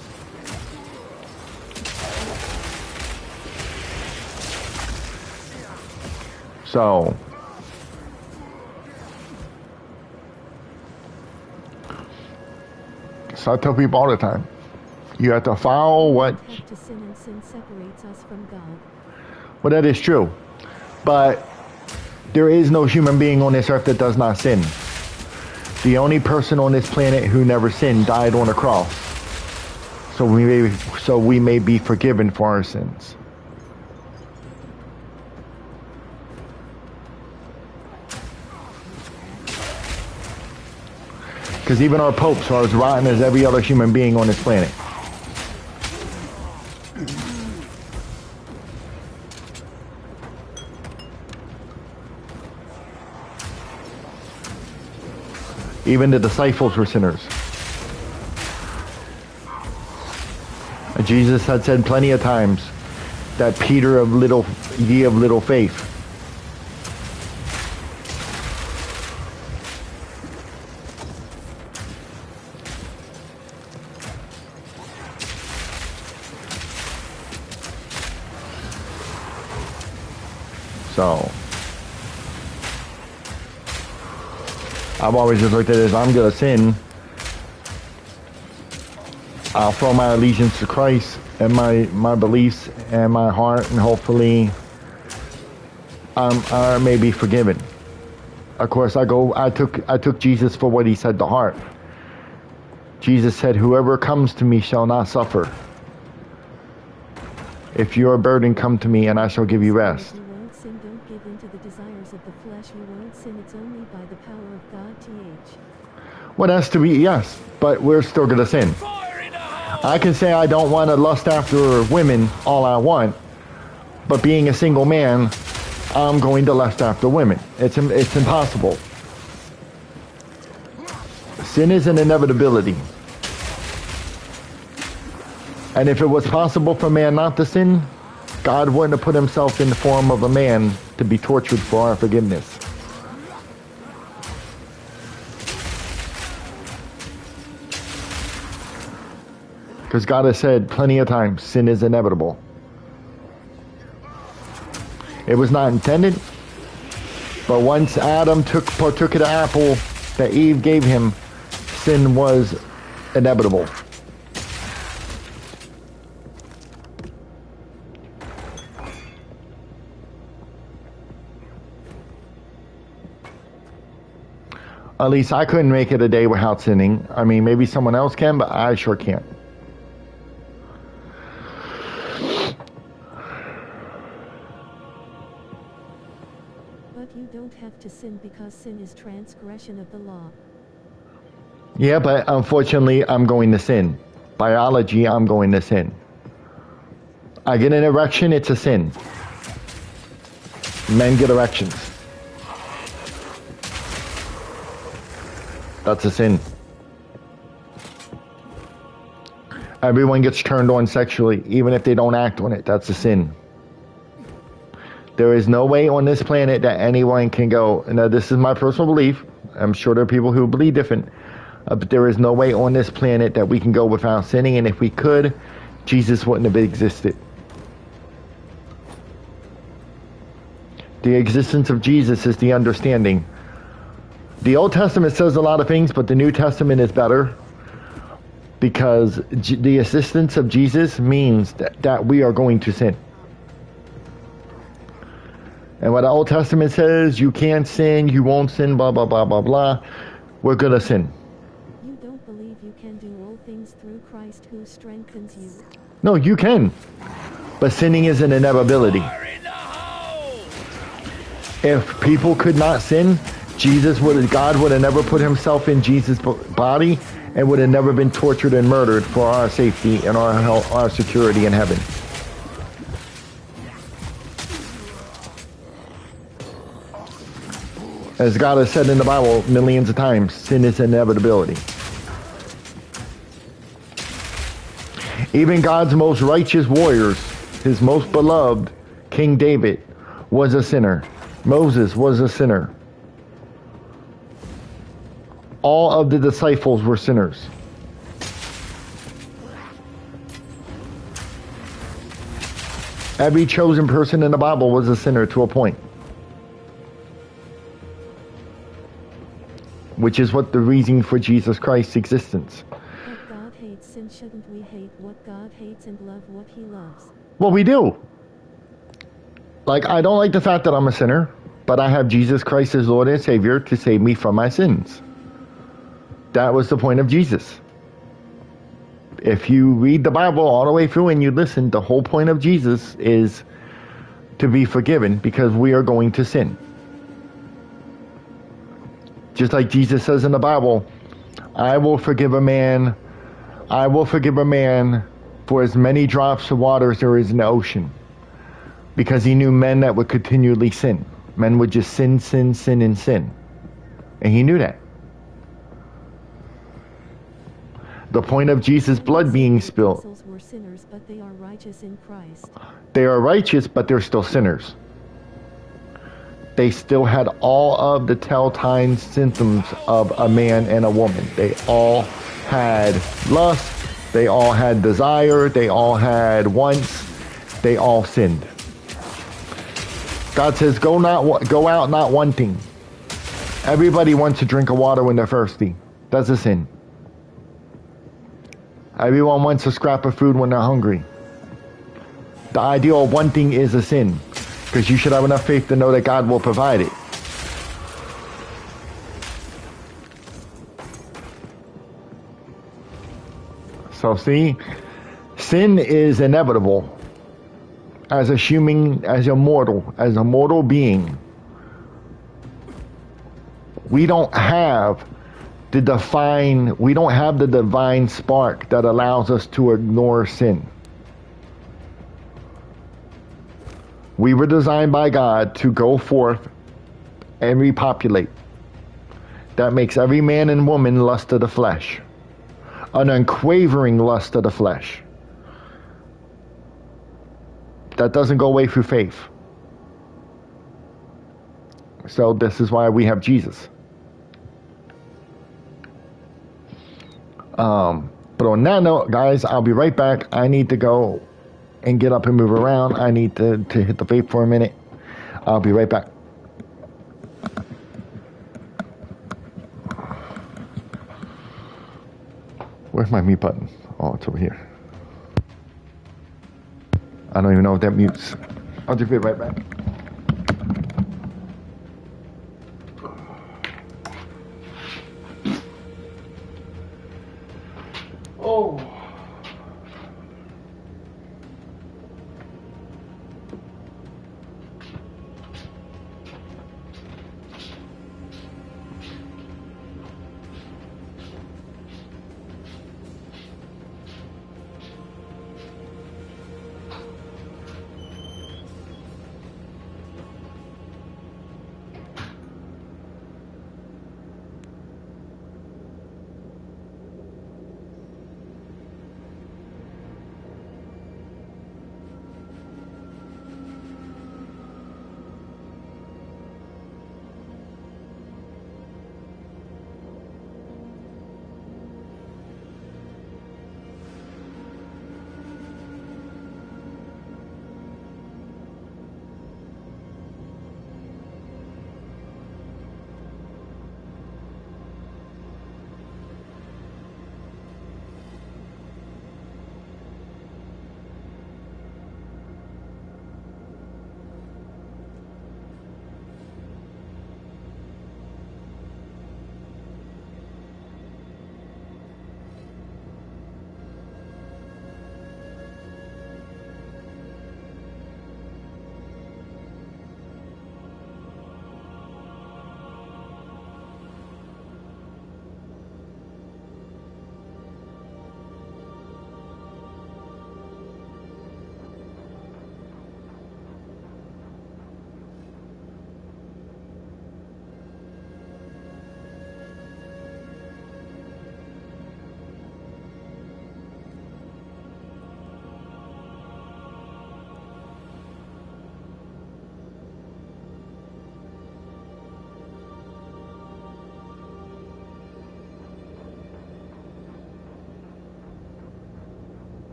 Speaker 1: So I tell people all the time, you have to follow what...
Speaker 7: To sin, and sin separates us from God.
Speaker 1: Well, that is true. But there is no human being on this earth that does not sin. The only person on this planet who never sinned died on a cross. So we may be forgiven for our sins. Because even our popes are as rotten as every other human being on this planet. Even the disciples were sinners. And Jesus had said plenty of times that Peter ye of little faith. So I've always just looked at it as, I'm going to sin, I'll throw my allegiance to Christ and my beliefs and my heart, and hopefully I may be forgiven. Of course, I took Jesus for what he said to heart. Jesus said, whoever comes to me shall not suffer. If you are burdened, come to me and I shall give you rest.
Speaker 7: You won't sin, don't give in to the desires of the flesh. You won't sin, it's only by the power of God, TH.
Speaker 1: Well, that's to be, yes, but we're still going to sin. I can say I don't want to lust after women all I want, but being a single man, I'm going to lust after women. It's impossible. Sin is an inevitability. And if it was possible for man not to sin, God wouldn't have put himself in the form of a man to be tortured for our forgiveness. Because God has said plenty of times, sin is inevitable. It was not intended, but once Adam partook of the apple that Eve gave him, sin was inevitable. At least I couldn't make it a day without sinning. I mean, maybe someone else can, but I sure can't.
Speaker 7: But you don't have to sin because sin is transgression of the law.
Speaker 1: Yeah, but unfortunately, I'm going to sin. Biology, I'm going to sin. I get an erection, it's a sin. Men get erections. That's a sin. Everyone gets turned on sexually, even if they don't act on it. That's a sin. There is no way on this planet that anyone can go. Now, this is my personal belief. I'm sure there are people who believe different. But there is no way on this planet that we can go without sinning. And if we could, Jesus wouldn't have existed. The existence of Jesus is the understanding. The Old Testament says a lot of things, but the New Testament is better. Because the existence of Jesus means that we are going to sin. And what the Old Testament says, you can't sin, you won't sin, blah, blah, blah, blah, blah. We're going to sin.
Speaker 7: You don't believe you can do all things through Christ who strengthens you.
Speaker 1: No, you can. But sinning is an inevitability. If people could not sin, God would have never put himself in Jesus' body and would have never been tortured and murdered for our safety and our security in heaven. As God has said in the Bible millions of times, sin is an inevitability. Even God's most righteous warriors, his most beloved, King David, was a sinner. Moses was a sinner. All of the disciples were sinners. Every chosen person in the Bible was a sinner to a point. Which is what the reason for Jesus Christ's existence.
Speaker 7: If God hates sin, shouldn't we hate what God hates and love what he loves?
Speaker 1: Well, we do. Like, I don't like the fact that I'm a sinner, but I have Jesus Christ as Lord and Savior to save me from my sins. That was the point of Jesus. If you read the Bible all the way through and you listen, the whole point of Jesus is to be forgiven because we are going to sin. Just like Jesus says in the Bible, I will forgive a man for as many drops of water as there is in the ocean. Because he knew men that would continually sin. Men would just sin, sin, sin, and sin. And he knew that. The point of Jesus' blood being spilled.
Speaker 7: The apostles were sinners, but they are righteous in Christ.
Speaker 1: They are righteous, but they're still sinners. They still had all of the telltale symptoms of a man and a woman. They all had lust. They all had desire. They all had wants. They all sinned. God says, go out not wanting. Everybody wants a drink of water when they're thirsty. That's a sin. Everyone wants a scrap of food when they're hungry. The ideal of wanting is a sin. Because you should have enough faith to know that God will provide it. So see, sin is inevitable. As a mortal being. We don't have the divine spark that allows us to ignore sin. We were designed by God to go forth and repopulate. That makes every man and woman lust of the flesh. An unquavering lust of the flesh. That doesn't go away through faith. So this is why we have Jesus. But on that note, guys, I'll be right back. I need to go and get up and move around. I need to hit the vape for a minute. I'll be right back. Where's my mute button? Oh, it's over here. I don't even know if that mutes. I'll just be right back. Oh.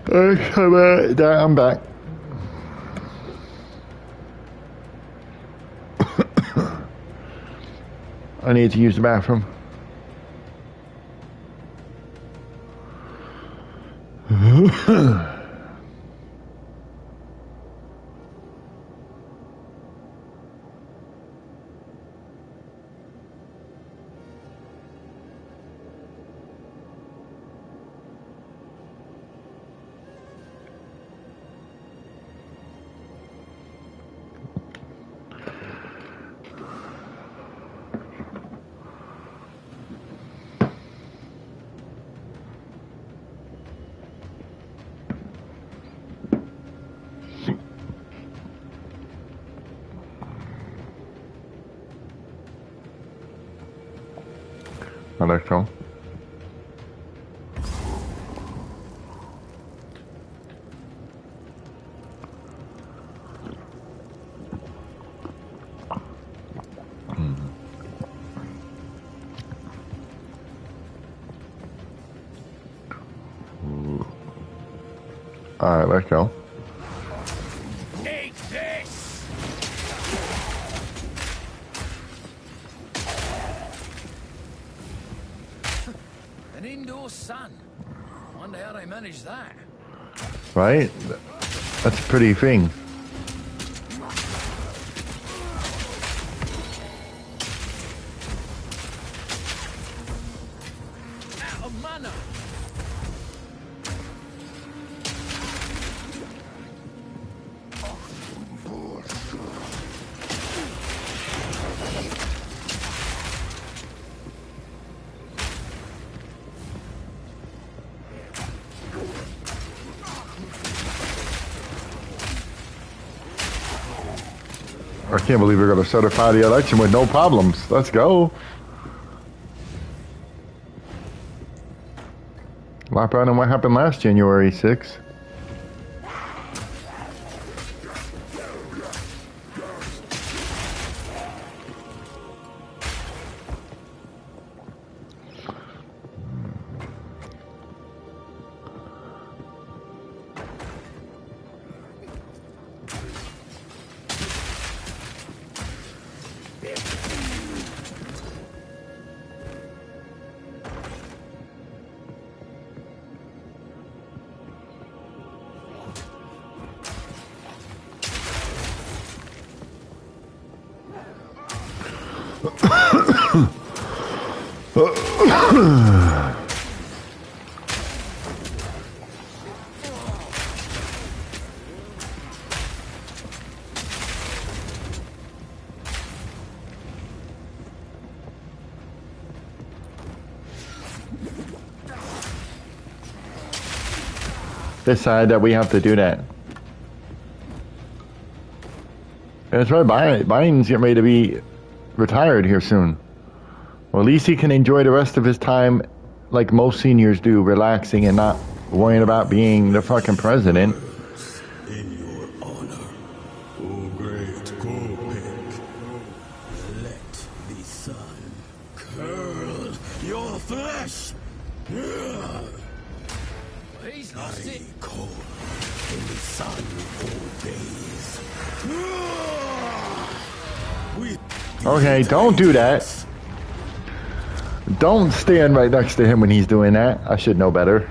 Speaker 1: I'm back. I need to use the bathroom. Electro. Alright, let's go.
Speaker 2: Eat this! An indoor sun. Wonder how they manage that.
Speaker 1: Right? That's a pretty thing.
Speaker 2: Out of mana.
Speaker 1: I can't believe we're going to certify the election with no problems. Let's go. A lot better than what happened last January 6th. Decide that we have to do that. That's right, Biden's getting ready to be retired here soon. Well, at least he can enjoy the rest of his time like most seniors do, relaxing and not worrying about being the fucking president.
Speaker 5: In your honor, O great Kopek, let the sun curl your flesh.
Speaker 2: He's lost it.
Speaker 5: Cold in the sun obeys.
Speaker 1: Okay, don't do that. Don't stand right next to him when he's doing that. I should know better.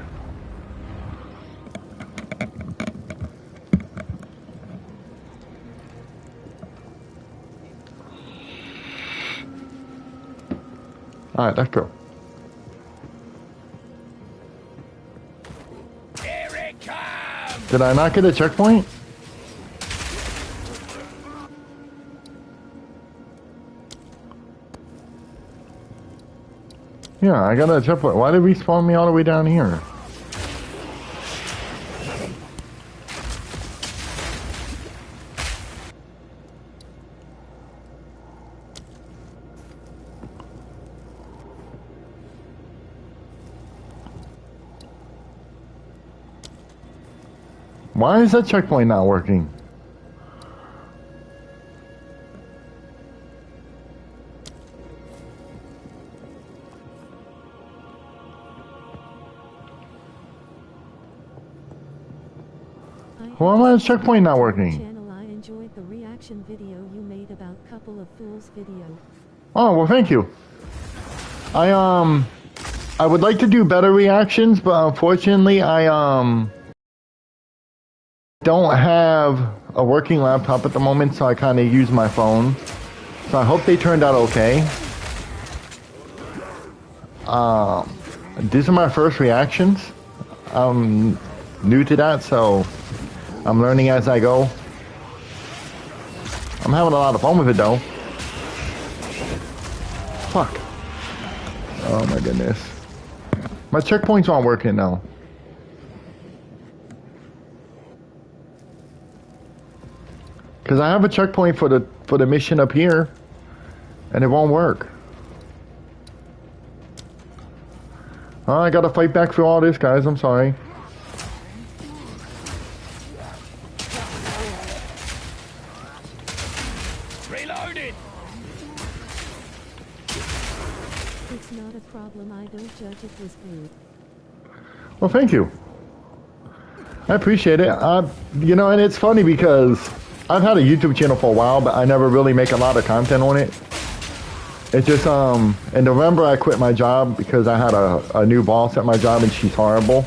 Speaker 1: Alright, let's go.
Speaker 2: Here it comes!
Speaker 1: Did I not get a checkpoint? Yeah, I got a checkpoint. Why did we spawn me all the way down here? Why is that checkpoint not working? Why am my checkpoint not working?
Speaker 7: Channel, I enjoyed the reaction video you made about Couple of Fools video.
Speaker 1: Oh, well, thank you. I would like to do better reactions, but unfortunately, I don't have a working laptop at the moment, so I kind of use my phone. So I hope they turned out okay. These are my first reactions. I'm new to that, so I'm learning as I go. I'm having a lot of fun with it, though. Fuck. Oh my goodness. My checkpoints aren't working now. Cause I have a checkpoint for the mission up here, and it won't work. Oh, I gotta fight back through all this, guys. I'm sorry.
Speaker 2: Reloaded.
Speaker 7: It's not a problem, I don't judge, it was good.
Speaker 1: Well, thank you. I appreciate it. You know, and it's funny because I've had a YouTube channel for a while, but I never really make a lot of content on it. It's just, in November I quit my job because I had a new boss at my job and she's horrible.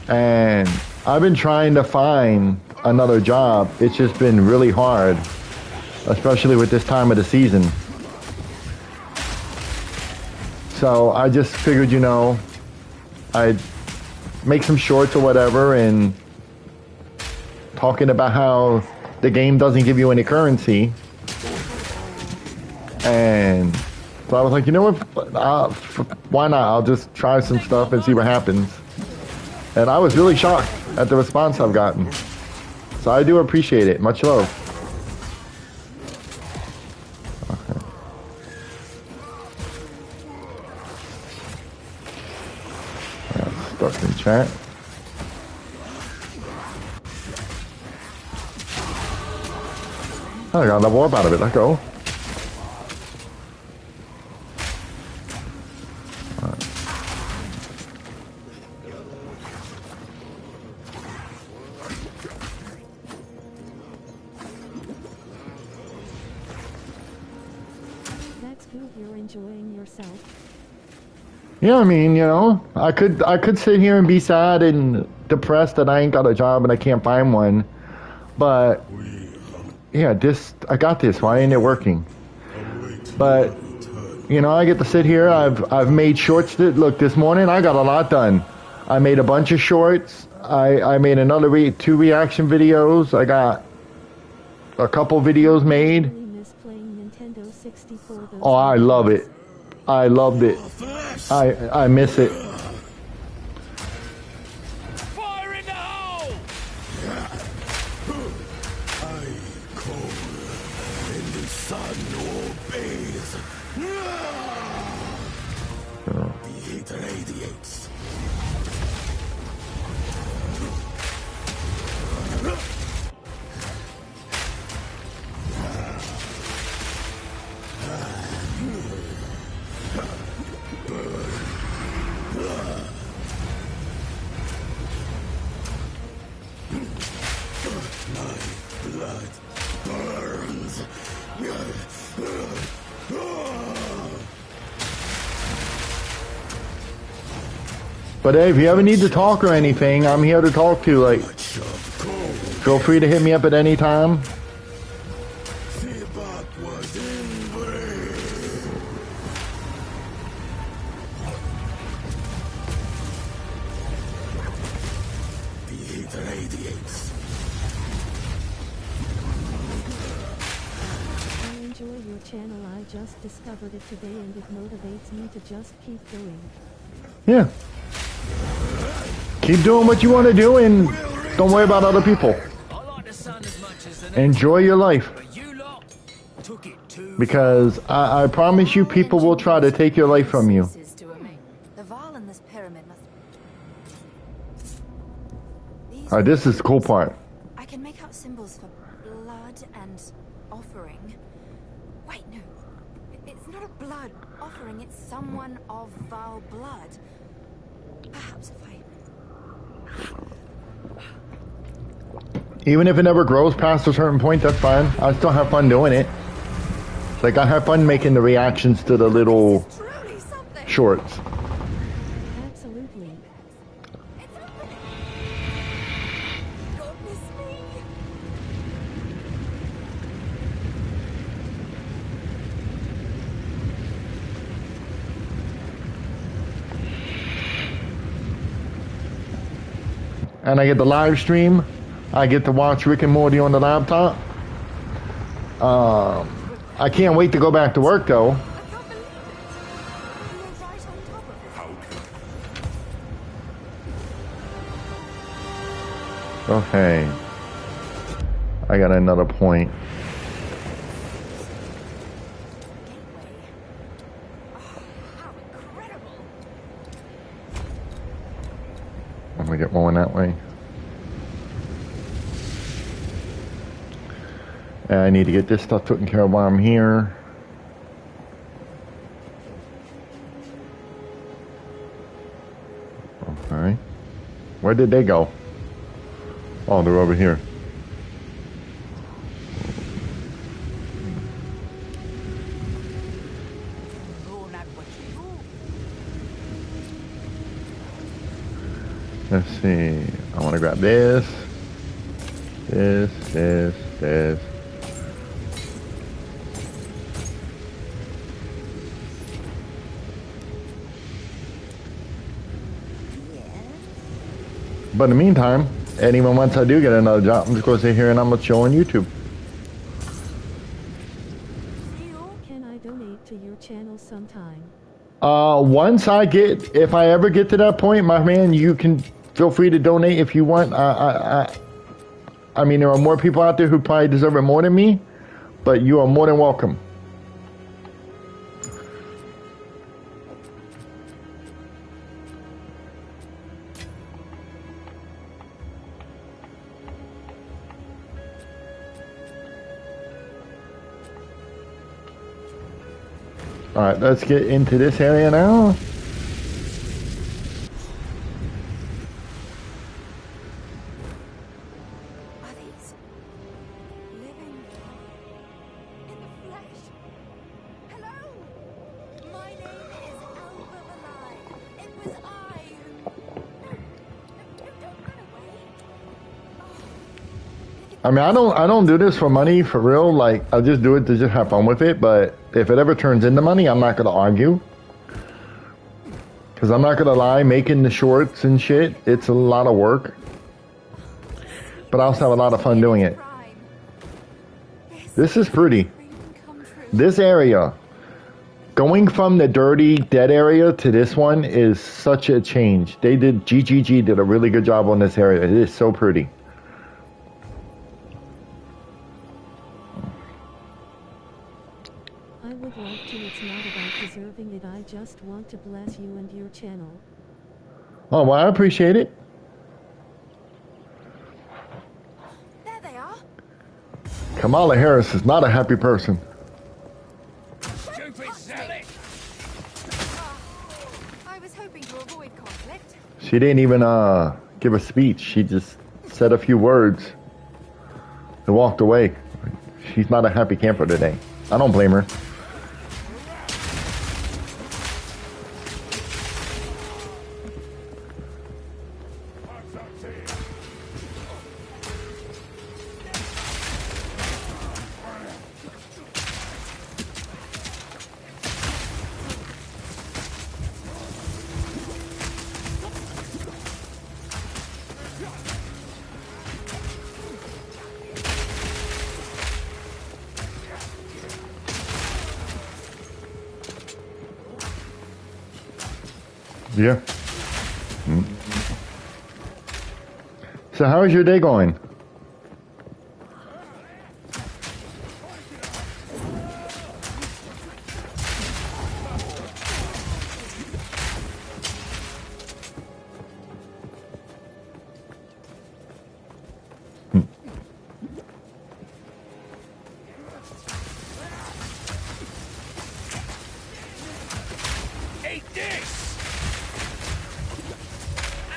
Speaker 1: And I've been trying to find another job. It's just been really hard, especially with this time of the season. So I just figured, you know, I'd make some shorts or whatever and talking about how the game doesn't give you any currency. And so I was like, you know what, why not? I'll just try some stuff and see what happens. And I was really shocked at the response I've gotten. So I do appreciate it. Much love. Okay. Stuck in chat. I got a level up out of it. Let's go.
Speaker 7: That's good, you're enjoying yourself.
Speaker 1: Yeah, I mean, you know, I could sit here and be sad and depressed that I ain't got a job and I can't find one, but yeah, I got this. Why ain't it working? But you know, I get to sit here. I've made shorts. Look, this morning I got a lot done. I made a bunch of shorts. I made another 2 reaction videos. I got a couple videos made.
Speaker 7: Really miss playing Nintendo 64, those
Speaker 1: Oh, I love it. I loved it. I miss it.
Speaker 2: Fire in the hole!
Speaker 5: The heat radiates.
Speaker 1: But hey, if you ever need to talk or anything, I'm here to talk to. Like, feel free to hit me up at any time.
Speaker 7: I enjoy your channel, I just discovered it today and it motivates me to just keep going.
Speaker 1: Yeah. Keep doing what you want to do and don't worry about other people.
Speaker 2: I like the sun as much as the next,
Speaker 1: Enjoy your life.
Speaker 2: but you lot took it too
Speaker 1: Because I promise you, people will try to take your life from you.
Speaker 3: The Val in this pyramid must... These
Speaker 1: Alright, this is the cool part.
Speaker 3: I can make out symbols for blood and offering. Wait, no. It's not a blood offering, it's someone of Val blood. Perhaps if I...
Speaker 1: Even if it never grows past a certain point, that's fine. I still have fun doing it. Like, I have fun making the reactions to the little
Speaker 3: Truly something.
Speaker 1: shorts.
Speaker 7: Absolutely.
Speaker 3: It's opening. Goodness me.
Speaker 1: And I get the live stream. I get to watch Rick and Morty on the laptop. I can't wait to go back to work, though.
Speaker 3: I can't believe it. You were right on top of it.
Speaker 5: How can
Speaker 1: Okay. I got another point.
Speaker 3: Gateway. Oh, how incredible.
Speaker 1: I'm gonna get one that way. And I need to get this stuff taken care of while I'm here. Okay. Where did they go? Oh, they're over here.
Speaker 6: No, not what you do.
Speaker 1: Let's see. I want to grab this. This. But in the meantime, anyone once I do get another job, I'm just going to sit here and I'm going to show on YouTube.
Speaker 7: Can I donate to your channel sometime?
Speaker 1: Once if I ever get to that point, my man, you can feel free to donate if you want. I mean, there are more people out there who probably deserve it more than me, but you are more than welcome. All right, let's get into this area now.
Speaker 3: Are these living in the flesh? Hello? My name is Alva Valai. It was I who... No, don't run away.
Speaker 1: I mean, I don't do this for money, for real. Like, I just do it to just have fun with it. But if it ever turns into money, I'm not gonna argue. Cause I'm not gonna lie, making the shorts and shit, it's a lot of work. But I also have a lot of fun doing it. This is pretty. This area, going from the dirty, dead area to this one is such a change. GGG did a really good job on this area. It is so pretty.
Speaker 7: I would like to. It's not about deserving it. I just want to bless you and your channel.
Speaker 1: Oh, well, I appreciate it.
Speaker 3: There they are.
Speaker 1: Kamala Harris is not a happy person.
Speaker 2: Stupid Sally!
Speaker 3: I was hoping to avoid conflict.
Speaker 1: She didn't even give a speech. She just said a few words and walked away. She's not a happy camper today. I don't blame her. Yeah. So how is your day going?
Speaker 2: Eat this!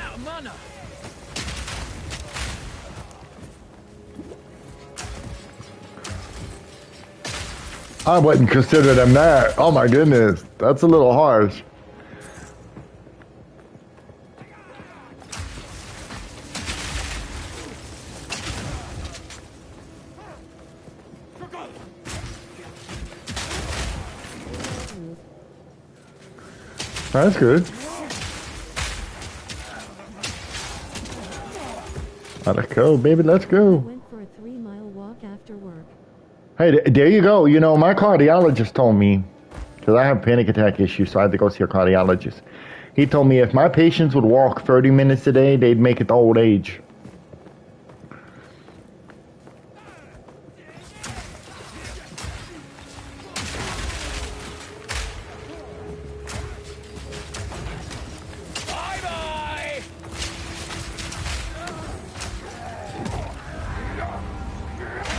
Speaker 2: Out of mana!
Speaker 1: I wouldn't consider them that. Oh my goodness, that's a little harsh. That's good. Let's go, baby. Let's go.
Speaker 7: Went for a 3-mile walk after work.
Speaker 1: Hey, there you go. You know, my cardiologist told me, because I have panic attack issues, so I had to go see a cardiologist. He told me if my patients would walk 30 minutes a day, they'd make it to old age.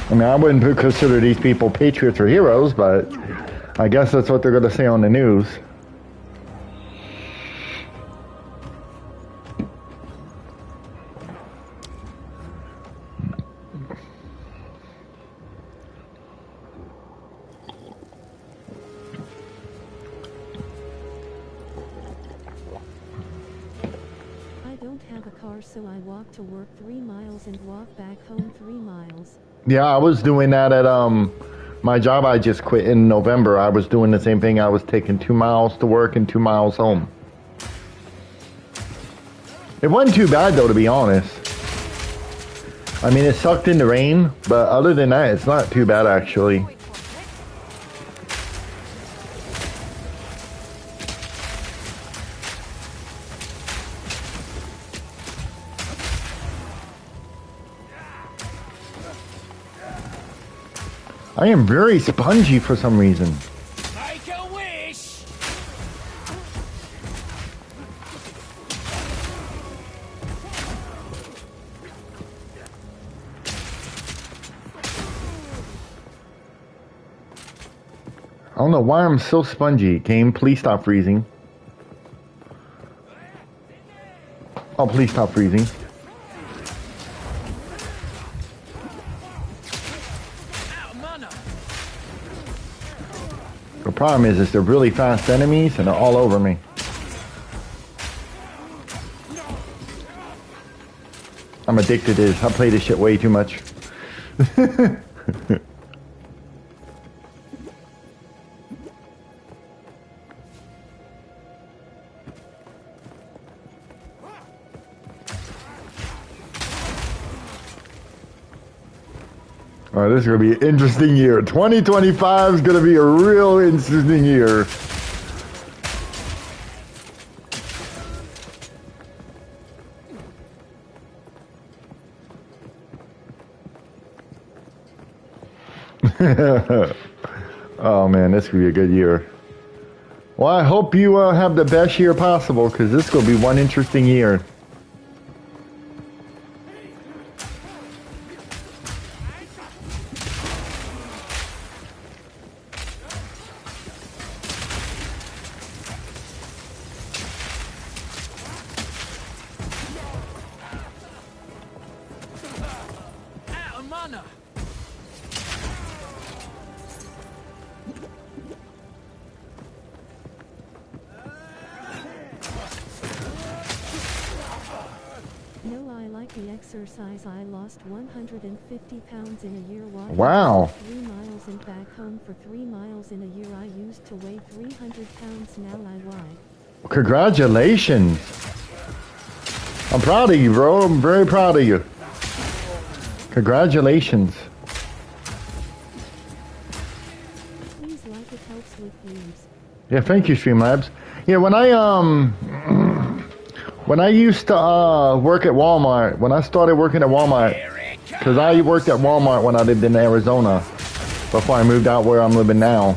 Speaker 1: I mean, I wouldn't consider these people patriots or heroes, but I guess that's what they're going to say on the news.
Speaker 7: I don't have a car, so I walk to work 3 miles and walk back home 3 miles.
Speaker 1: Yeah, I was doing that at my job I just quit in November. I was doing the same thing. I was taking 2 miles to work and 2 miles home. It wasn't too bad though, to be honest. I mean, it sucked in the rain, but other than that, it's not too bad actually. I am very spongy for some reason.
Speaker 2: Make a wish!
Speaker 1: I don't know why I'm so spongy. Game, please stop freezing. Oh, please stop freezing. The problem is they're really fast enemies and they're all over me. I'm addicted to this. I play this shit way too much. Alright, this is going to be an interesting year. 2025 is going to be a real interesting year. Oh man, this could be a good year. Well, I hope you have the best year possible, because this is going to be one interesting year.
Speaker 7: No, I like the exercise. I lost 150 pounds in a year walking
Speaker 1: Wow.
Speaker 7: 3 miles and back home for 3 miles in a year. I used to weigh 300 pounds, now I weigh.
Speaker 1: Congratulations. I'm proud of you, bro. I'm very proud of you. Congratulations.
Speaker 7: Please like, it helps with views.
Speaker 1: Yeah, thank you, Streamlabs. Yeah, when I used to work at Walmart, when I started working at Walmart, because I worked at Walmart when I lived in Arizona before I moved out where I'm living now.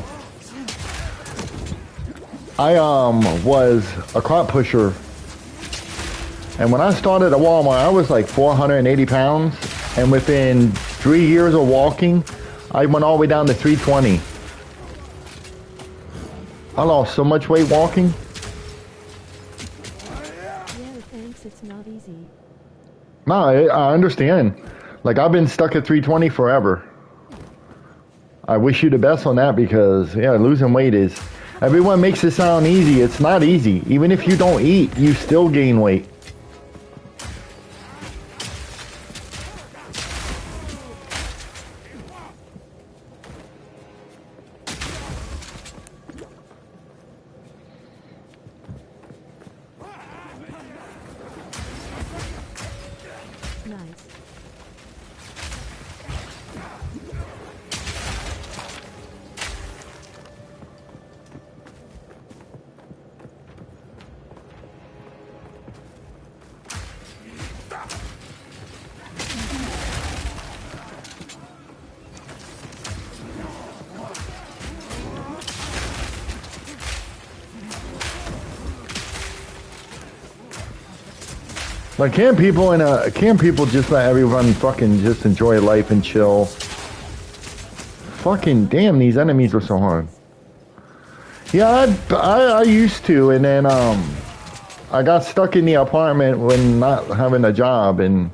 Speaker 1: I was a cart pusher, and when I started at Walmart, I was like 480 pounds, and within 3 years of walking, I went all the way down to 320. I lost so much weight walking.
Speaker 7: Yeah, thanks, it's not easy.
Speaker 1: No, I understand. Like, I've been stuck at 320 forever. I wish you the best on that because, yeah, losing weight is... Everyone makes it sound easy. It's not easy. Even if you don't eat, you still gain weight.
Speaker 7: Nice.
Speaker 1: Like, can't people just let everyone fucking just enjoy life and chill? Fucking damn, these enemies are so hard. Yeah, I used to, and then I got stuck in the apartment when not having a job, and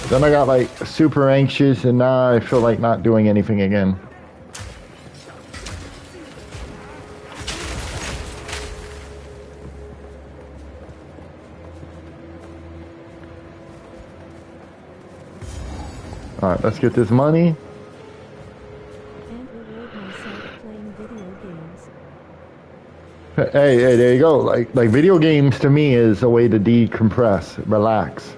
Speaker 1: then I got like super anxious, and now I feel like not doing anything again. Alright, let's get this money.
Speaker 7: And reward myself playing video games.
Speaker 1: Hey, there you go. Like video games to me is a way to decompress, relax.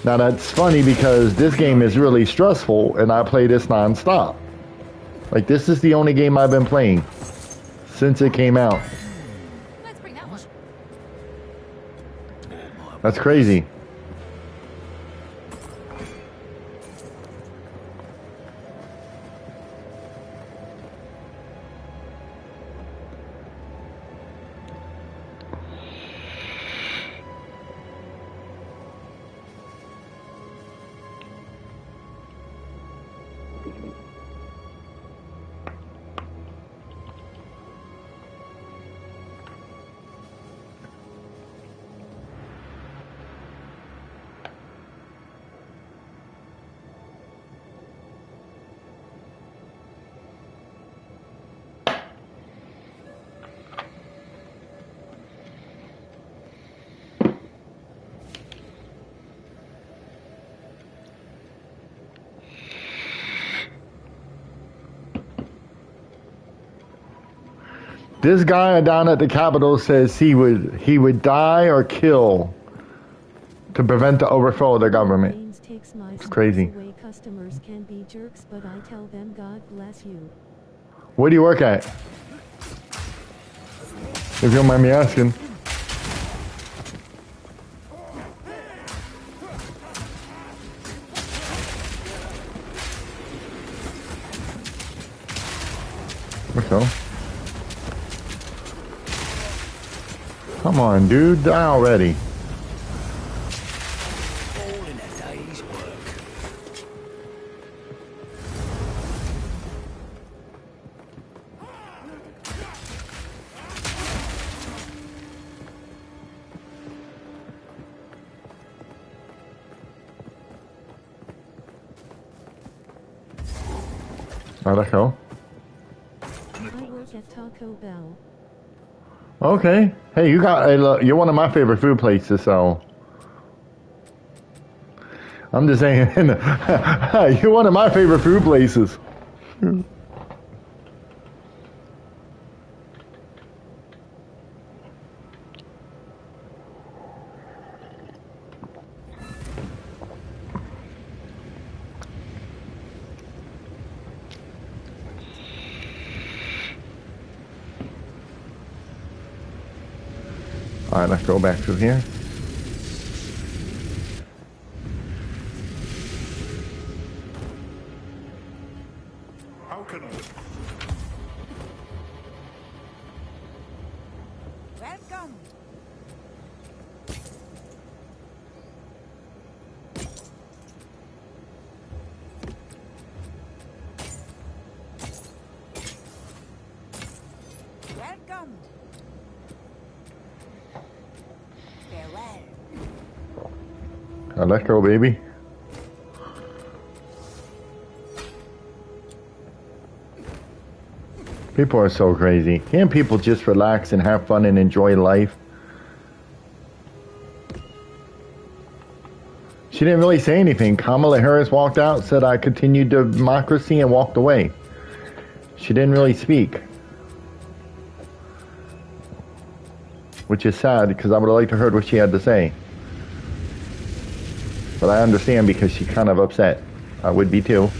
Speaker 1: Now that's funny because this game is really stressful and I play this non-stop. Like this is the only game I've been playing since it came out.
Speaker 3: Let's bring that one.
Speaker 1: That's crazy. This guy down at the Capitol says he would die or kill to prevent the overthrow of the government. It's crazy.
Speaker 7: Away. Customers can be jerks, but I tell them God bless you.
Speaker 1: Where do you work at? If you don't mind me asking. Okay. Come on, dude, die already.
Speaker 2: All in a day's work.
Speaker 1: Alright, let's go.
Speaker 7: I work at Taco Bell.
Speaker 1: Okay. Hey, you're one of my favorite food places, so I'm just saying, you're one of my favorite food places. All right, let's go back through here.
Speaker 5: How can I?
Speaker 6: Welcome. Welcome. Farewell.
Speaker 1: Let's go, baby. People are so crazy. Can't people just relax and have fun and enjoy life? She didn't really say anything. Kamala Harris walked out, said I continued democracy, and walked away. She didn't really speak. Which is sad, because I would have liked to heard what she had to say. But I understand because she's kind of upset. I would be too.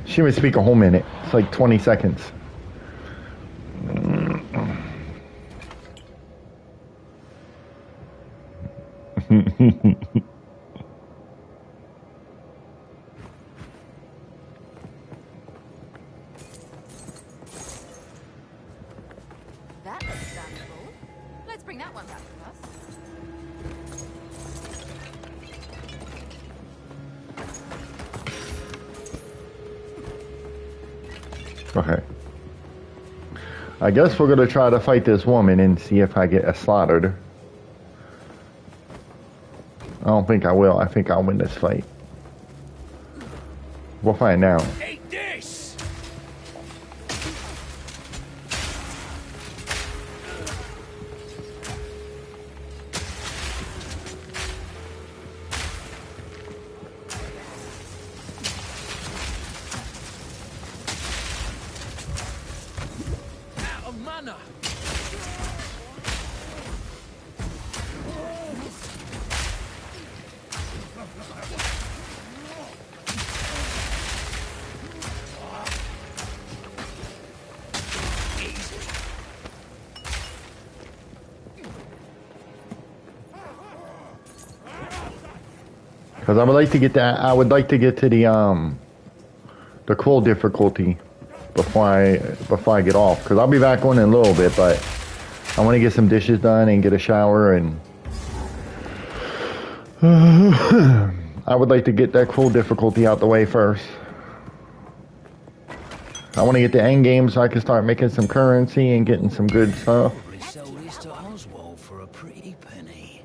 Speaker 1: She would speak a whole minute. It's like 20 seconds.
Speaker 3: That looks valuable. Let's bring that one back with us.
Speaker 1: Okay. I guess we're gonna try to fight this woman and see if I get slaughtered. I don't think I will. I think I'll win this fight. We'll find out.
Speaker 2: Eat this! Out of mana!
Speaker 1: Because I would like to get that. I would like to get to the cool difficulty before I get off. Because I'll be back on in a little bit, but I want to get some dishes done and get a shower and. I would like to get that cool difficulty out the way first. I want to get the end game so I can start making some currency and getting some good stuff.
Speaker 2: Probably sell this to Oswald for a pretty penny.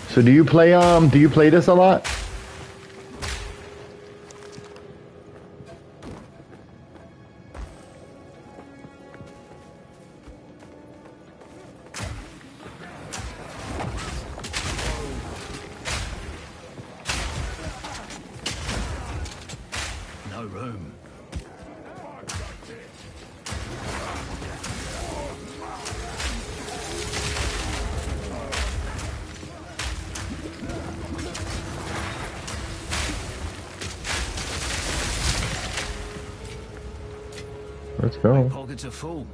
Speaker 1: So do you play this a lot?
Speaker 2: No room.
Speaker 1: Let's go.
Speaker 2: Pockets are full.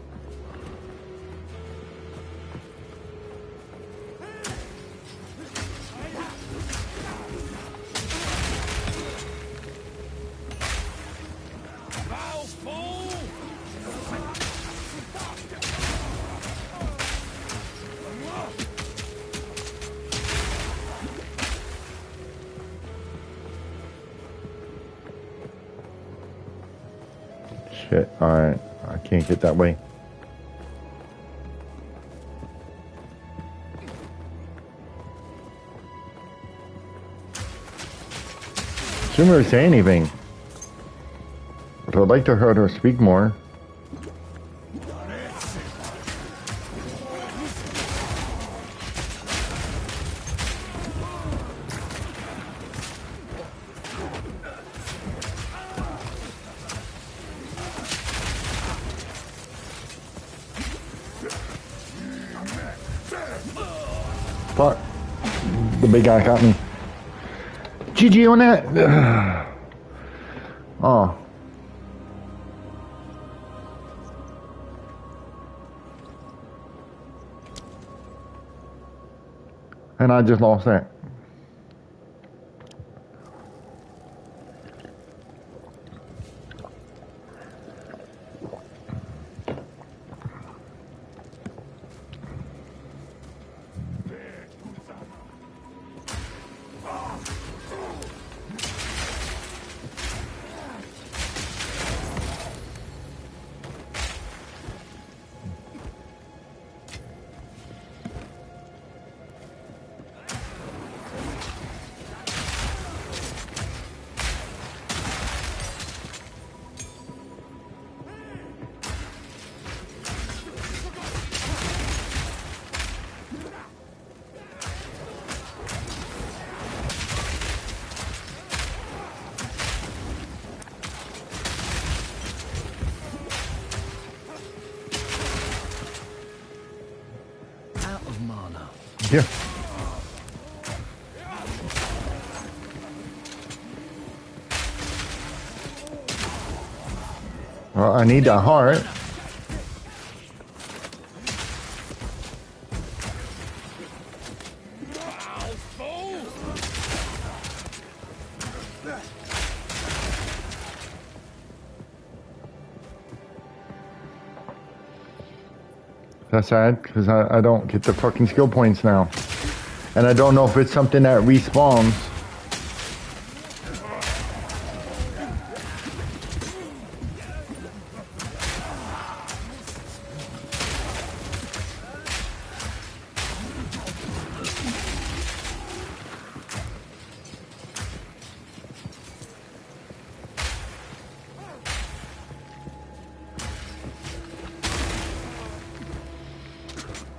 Speaker 2: Barrel's full!
Speaker 1: Shit. Alright. I can't get that way. She didn't really say anything. But I'd like to hear her speak more. Fuck. The big guy got me. GG on that. Oh. And I just lost that. you. Well, I need that heart. That's sad, because I don't get the fucking skill points now. And I don't know if it's something that respawns.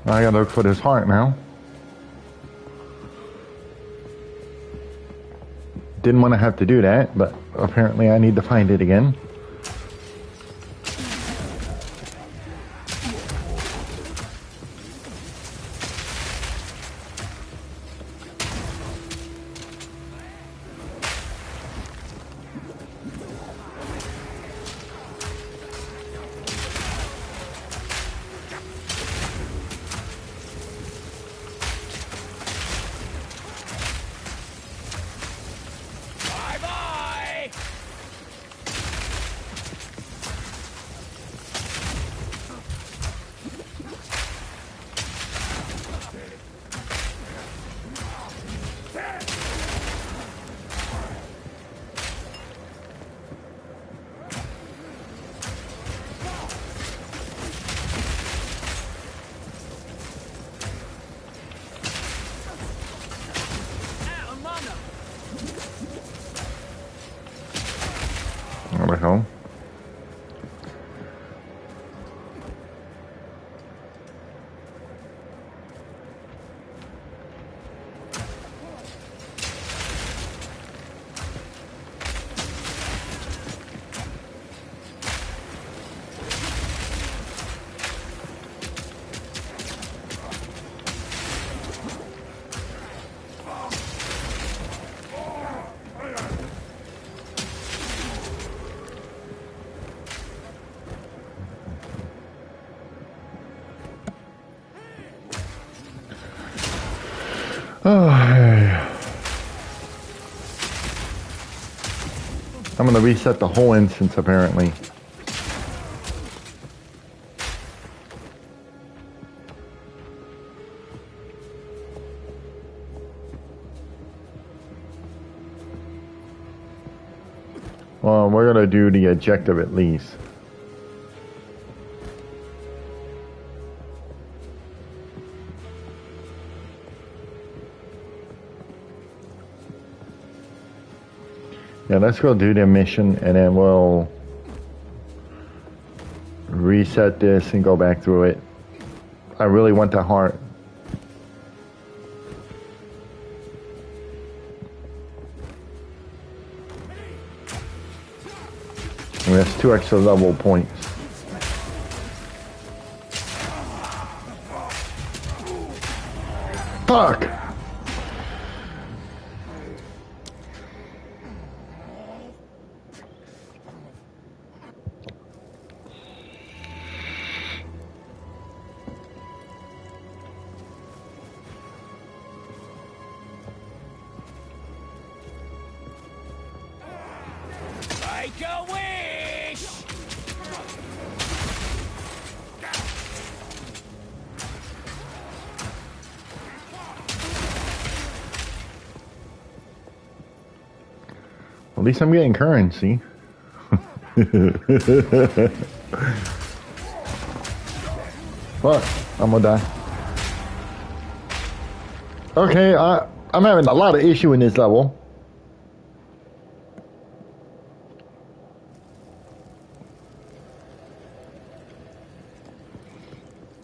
Speaker 1: I gotta look for this heart now. Didn't want to have to do that, but apparently I need to find it again. What the hell? Oh, I'm gonna reset the whole instance apparently. Well, we're gonna do the objective at least. Yeah, let's go do the mission and then we'll reset this and go back through it. I really want the heart. And that's 2 extra level points. Fuck!
Speaker 2: Make a wish!
Speaker 1: At least I'm getting currency. Fuck, I'm gonna die. Okay, I'm having a lot of issue in this level.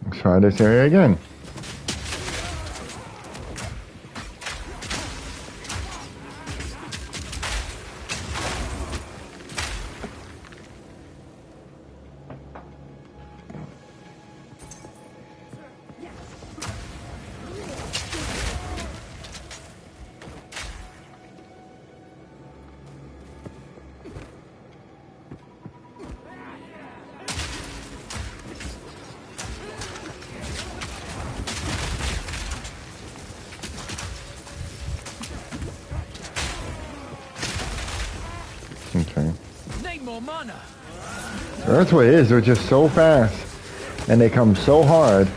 Speaker 1: Let's try this area again.
Speaker 2: more mana.
Speaker 1: That's what it is. They're just so fast. And they come so hard.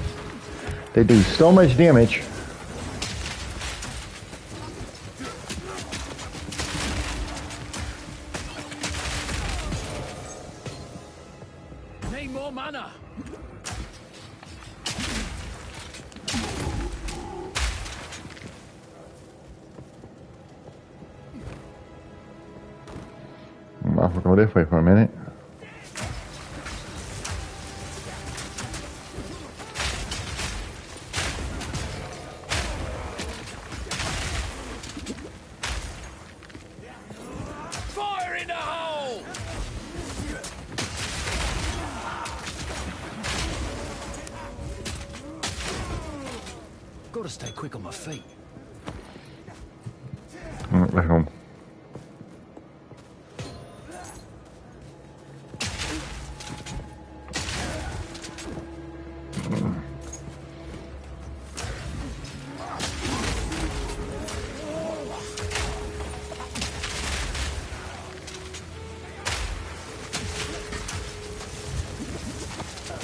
Speaker 1: They do so much damage.
Speaker 2: Need more mana.
Speaker 1: I'll go this way for a minute.
Speaker 2: Fire in the hole! Gotta stay quick on my feet.
Speaker 1: Right home.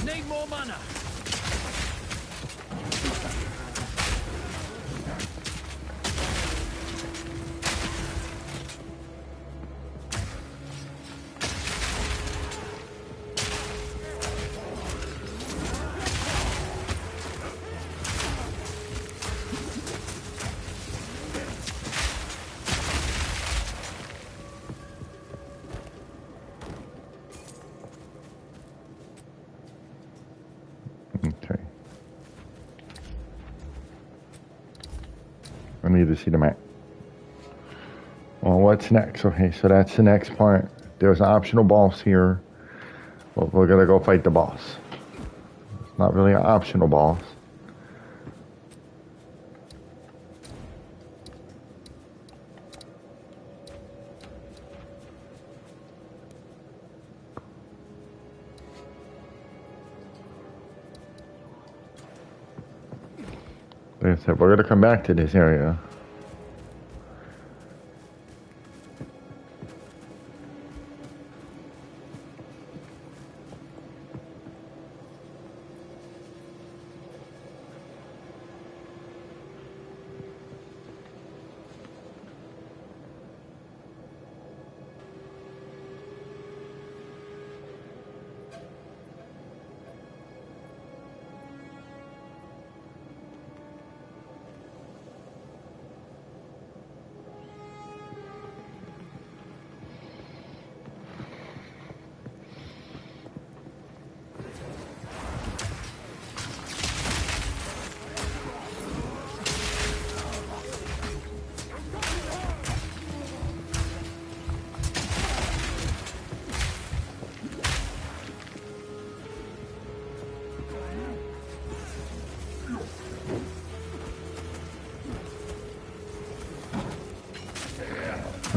Speaker 2: Need more mana.
Speaker 1: Okay. I need to see the map. Well, what's next? Okay, so that's the next part. There's an optional boss here. Well, we're gonna go fight the boss. It's not really an optional boss. Like I said, we're gonna come back to this area.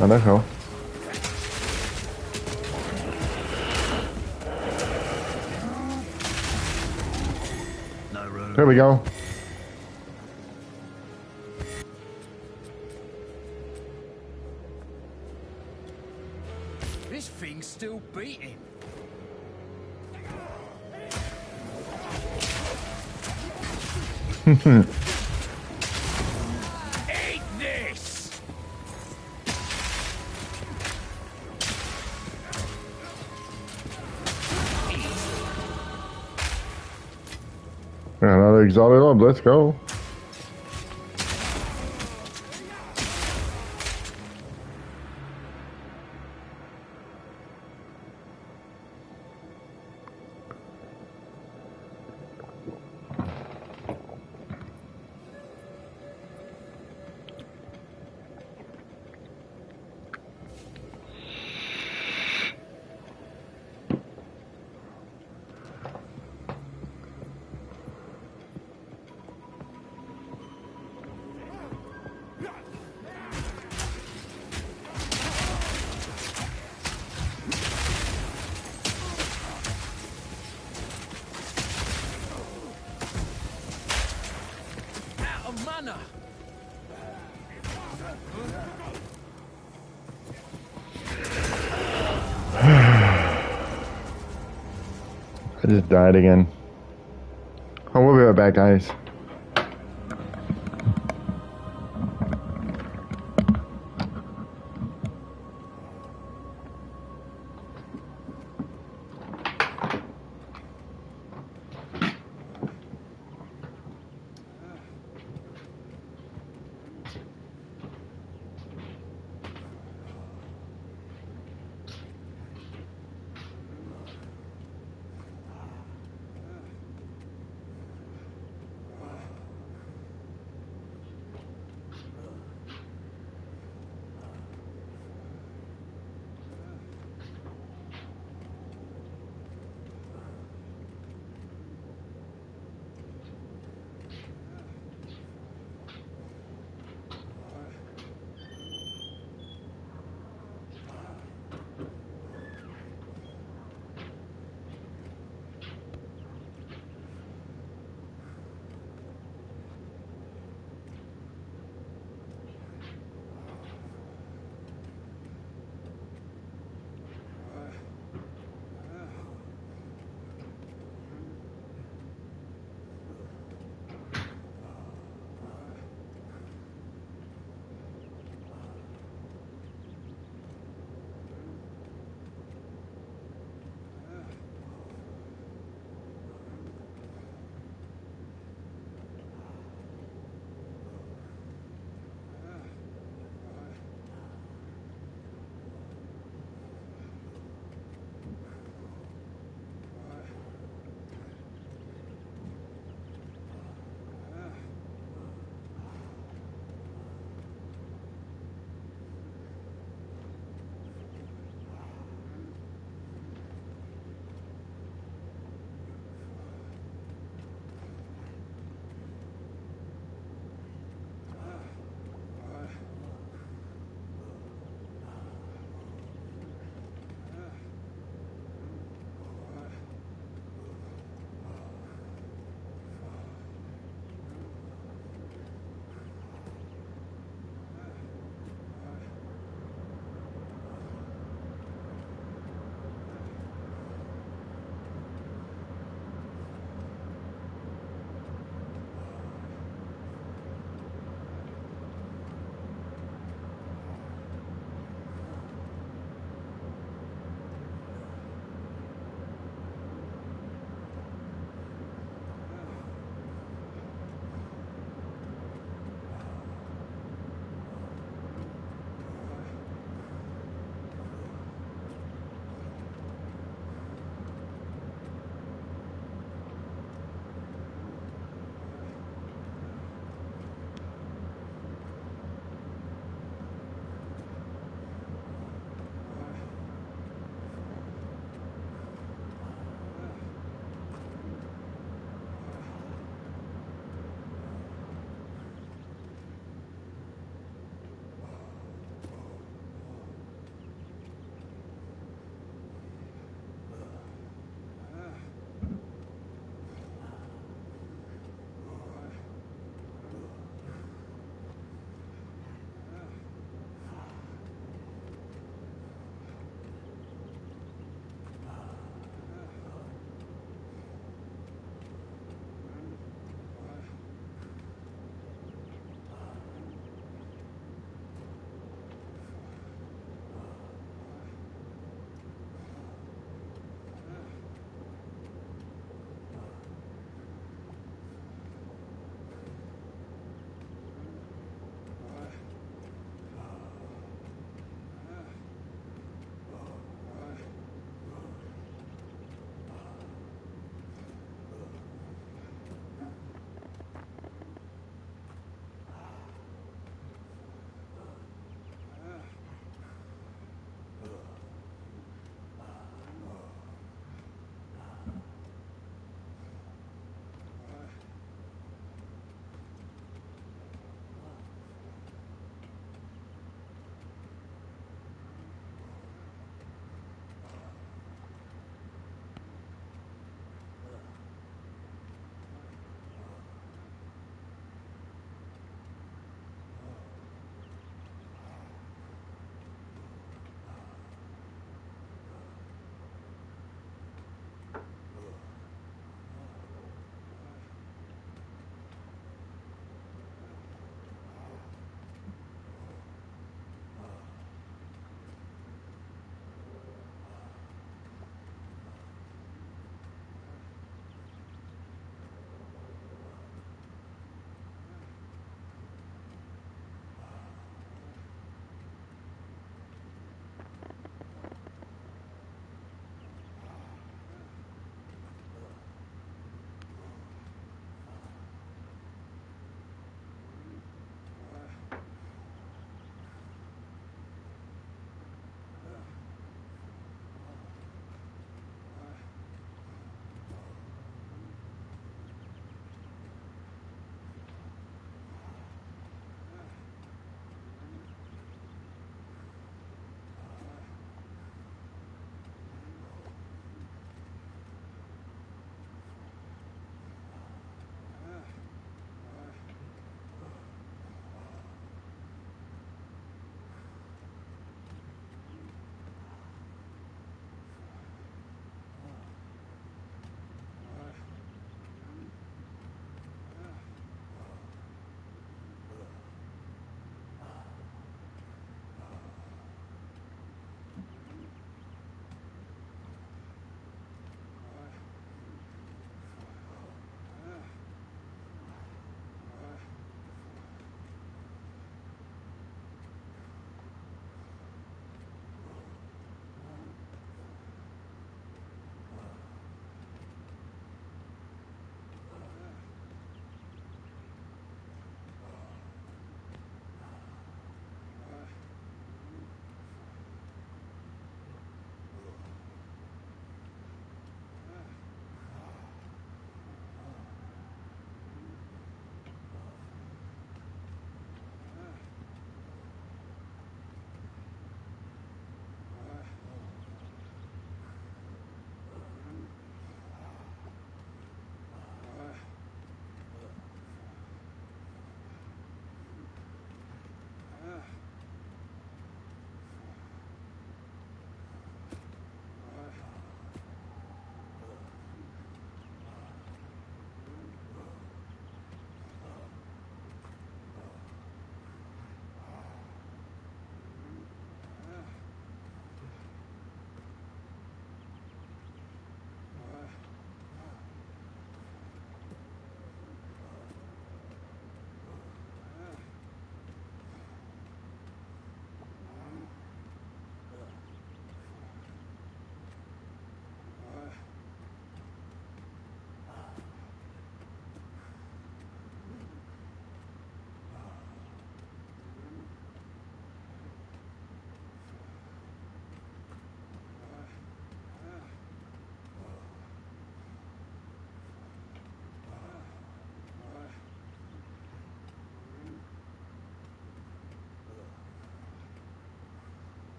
Speaker 1: Oh, that's all.
Speaker 2: No room.
Speaker 1: There we go.
Speaker 2: This thing's still beating. Eat this!
Speaker 1: Another exalted orb. Let's go. I just died again. Oh, we'll be right back, guys.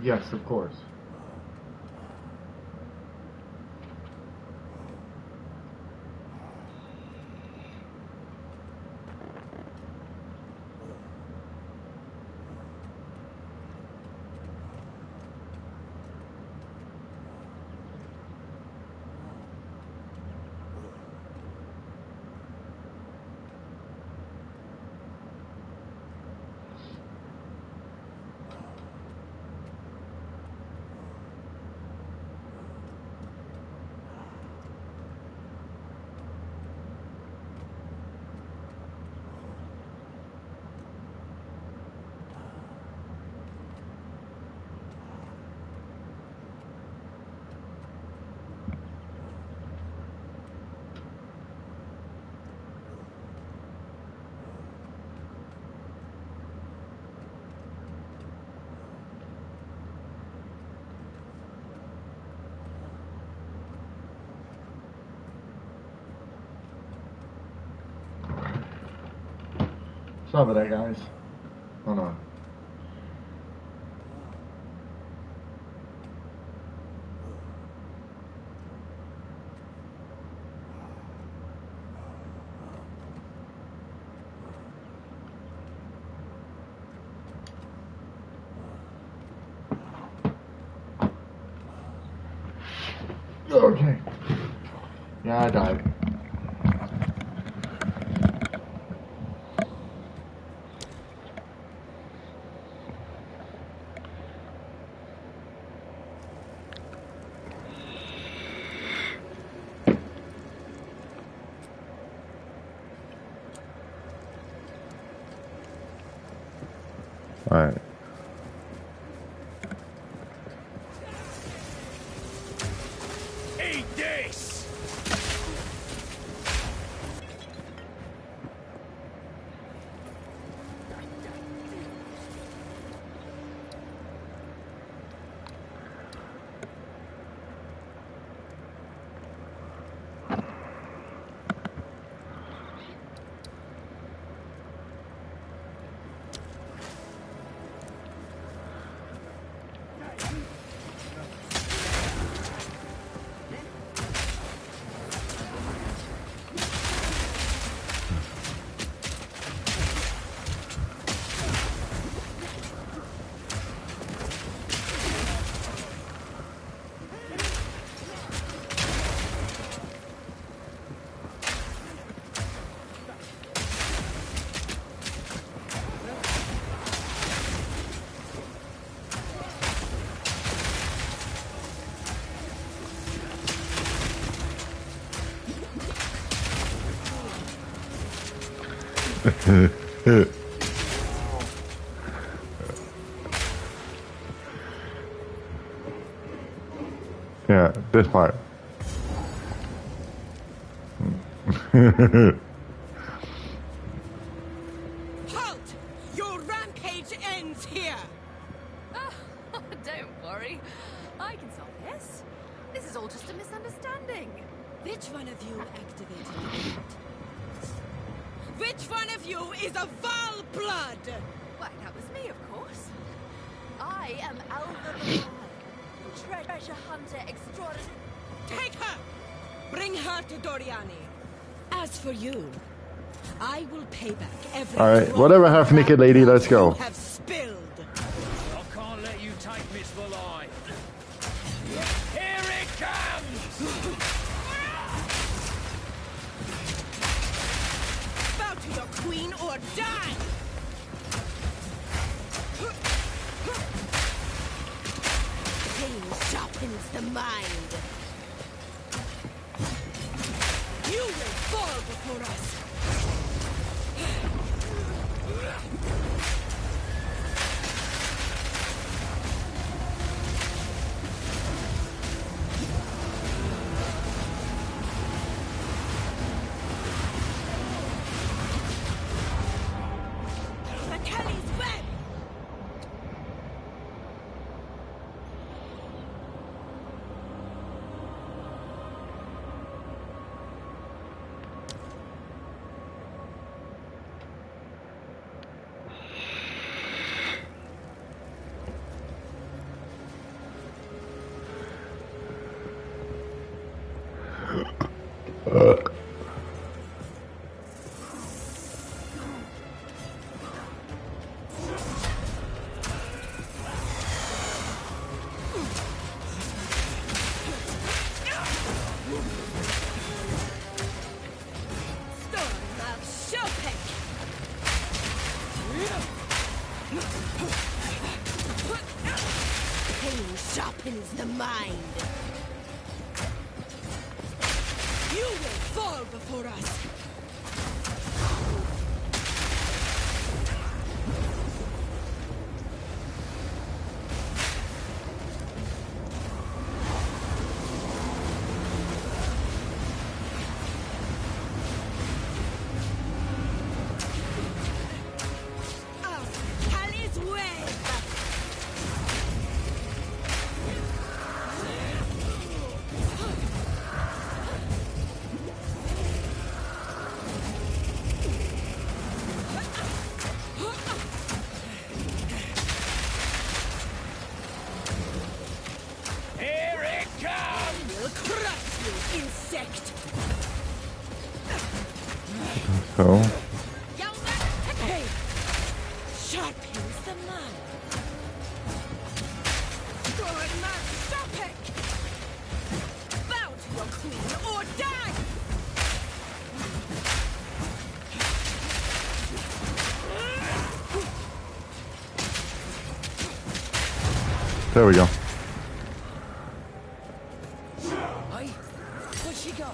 Speaker 1: Yes, of course. Sorry about that, guys. Hold on. Okay. Yeah, I died. Alright.
Speaker 2: Eat this!
Speaker 1: Yeah, this part.
Speaker 9: Halt! Your rampage ends here!
Speaker 3: Don't worry. I can solve this. This is all just a misunderstanding.
Speaker 9: Which one of you activated the gate? Which one of you is a Val blood?
Speaker 3: Why, that was me, of course. I am Alva the Blind, treasure hunter extraordinary.
Speaker 9: Take her! Bring her to Doriani. As for you, I will pay back every
Speaker 1: Alright,
Speaker 9: drop
Speaker 1: whatever,
Speaker 9: of
Speaker 1: half-naked
Speaker 9: that
Speaker 1: lady,
Speaker 9: blood
Speaker 1: let's go.
Speaker 9: you have spilled.
Speaker 2: I can't let you take
Speaker 9: the mind. You will fall before us. Achilles' web! Pain sharpens the mind. You will fall before us.
Speaker 1: So,
Speaker 9: Hey, sharpens the mind. Good man, stop it! Bow to your queen or die!
Speaker 1: there we go.
Speaker 2: Hey, where'd she go?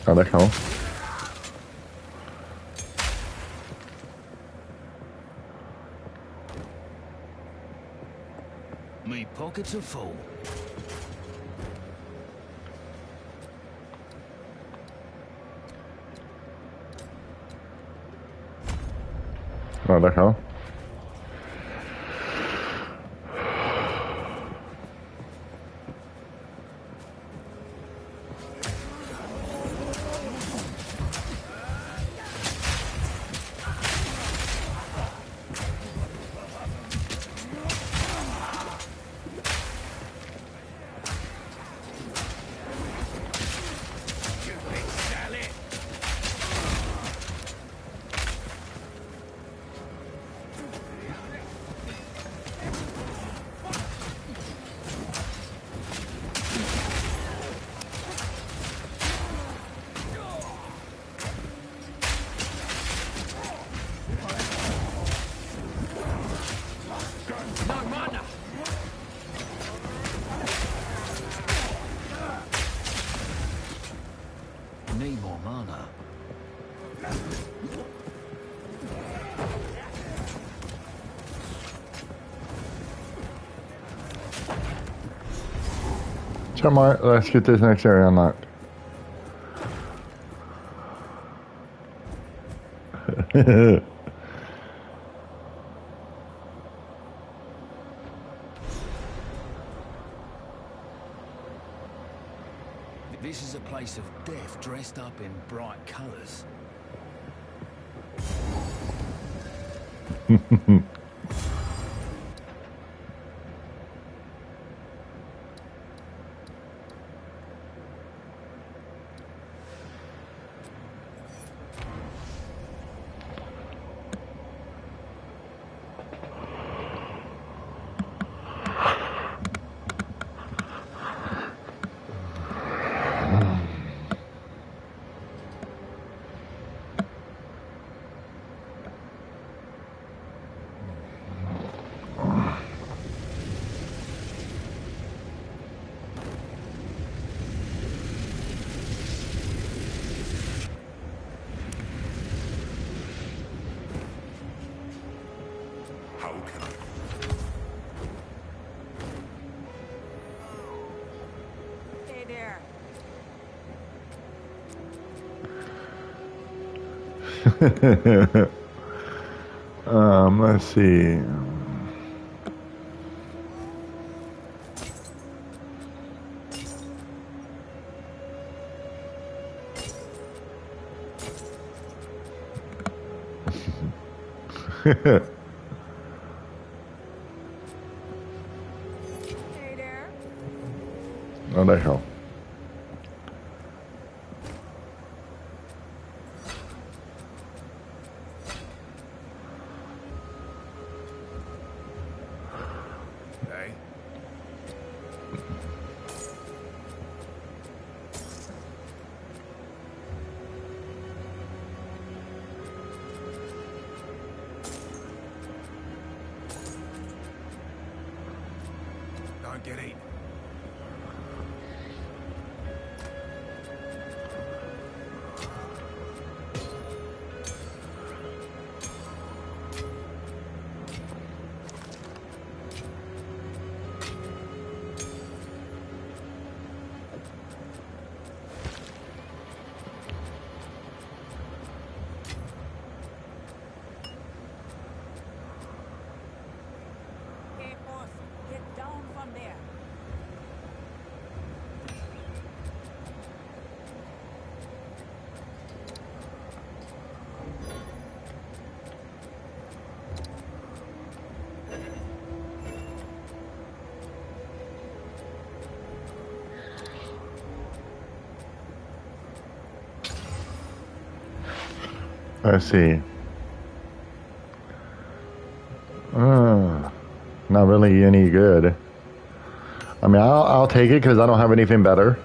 Speaker 1: Oh, d'accord.
Speaker 2: Me pockets are full.
Speaker 1: Oh, d'accord.
Speaker 2: Need more mana.
Speaker 1: Alright, let's get this next area unlocked.
Speaker 2: This is a place of death dressed up in bright colours.
Speaker 1: Let's see.
Speaker 3: Hey there.
Speaker 1: Oh, the hell.
Speaker 2: Hey? Don't get eaten.
Speaker 6: Hey, boss, get down from there.
Speaker 1: Let's see. Not really any good. I mean, I'll take it because I don't have anything better.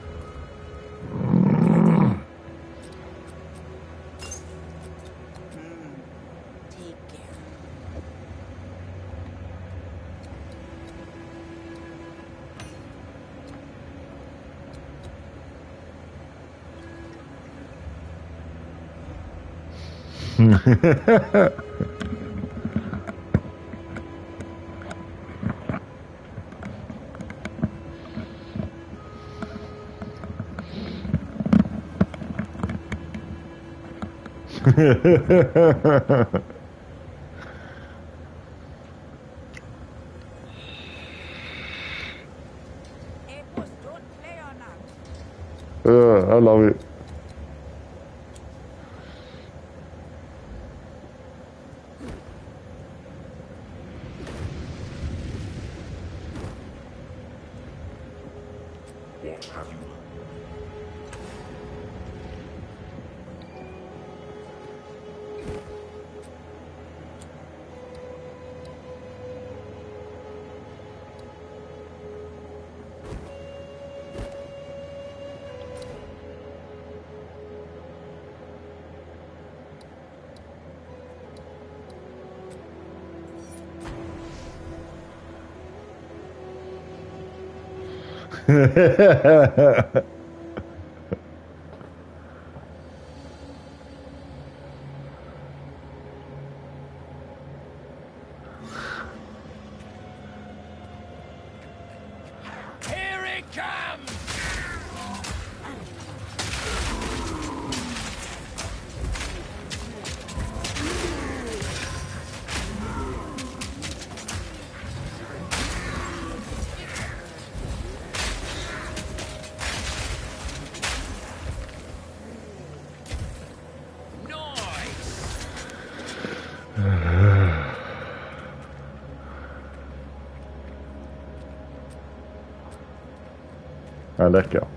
Speaker 6: Take care. Hey, boss, don't play on that.
Speaker 1: I love it.
Speaker 5: What have you?
Speaker 2: Here it comes! Nice!
Speaker 1: All right, let's go.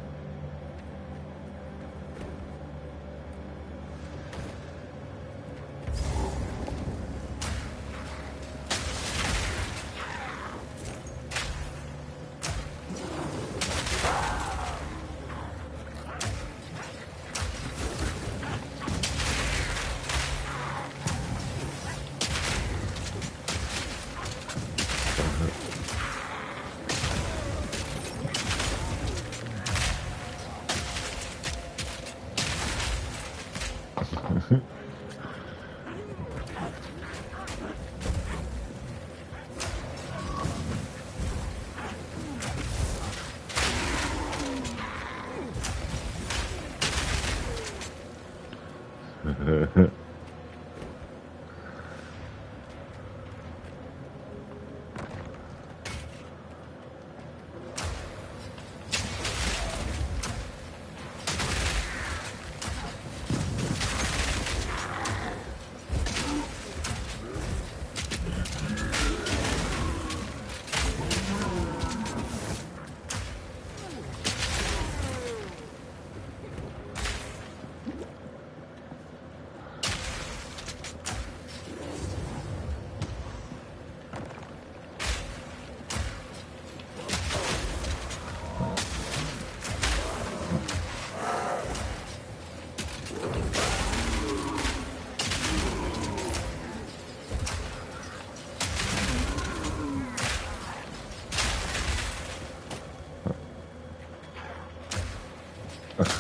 Speaker 2: Vile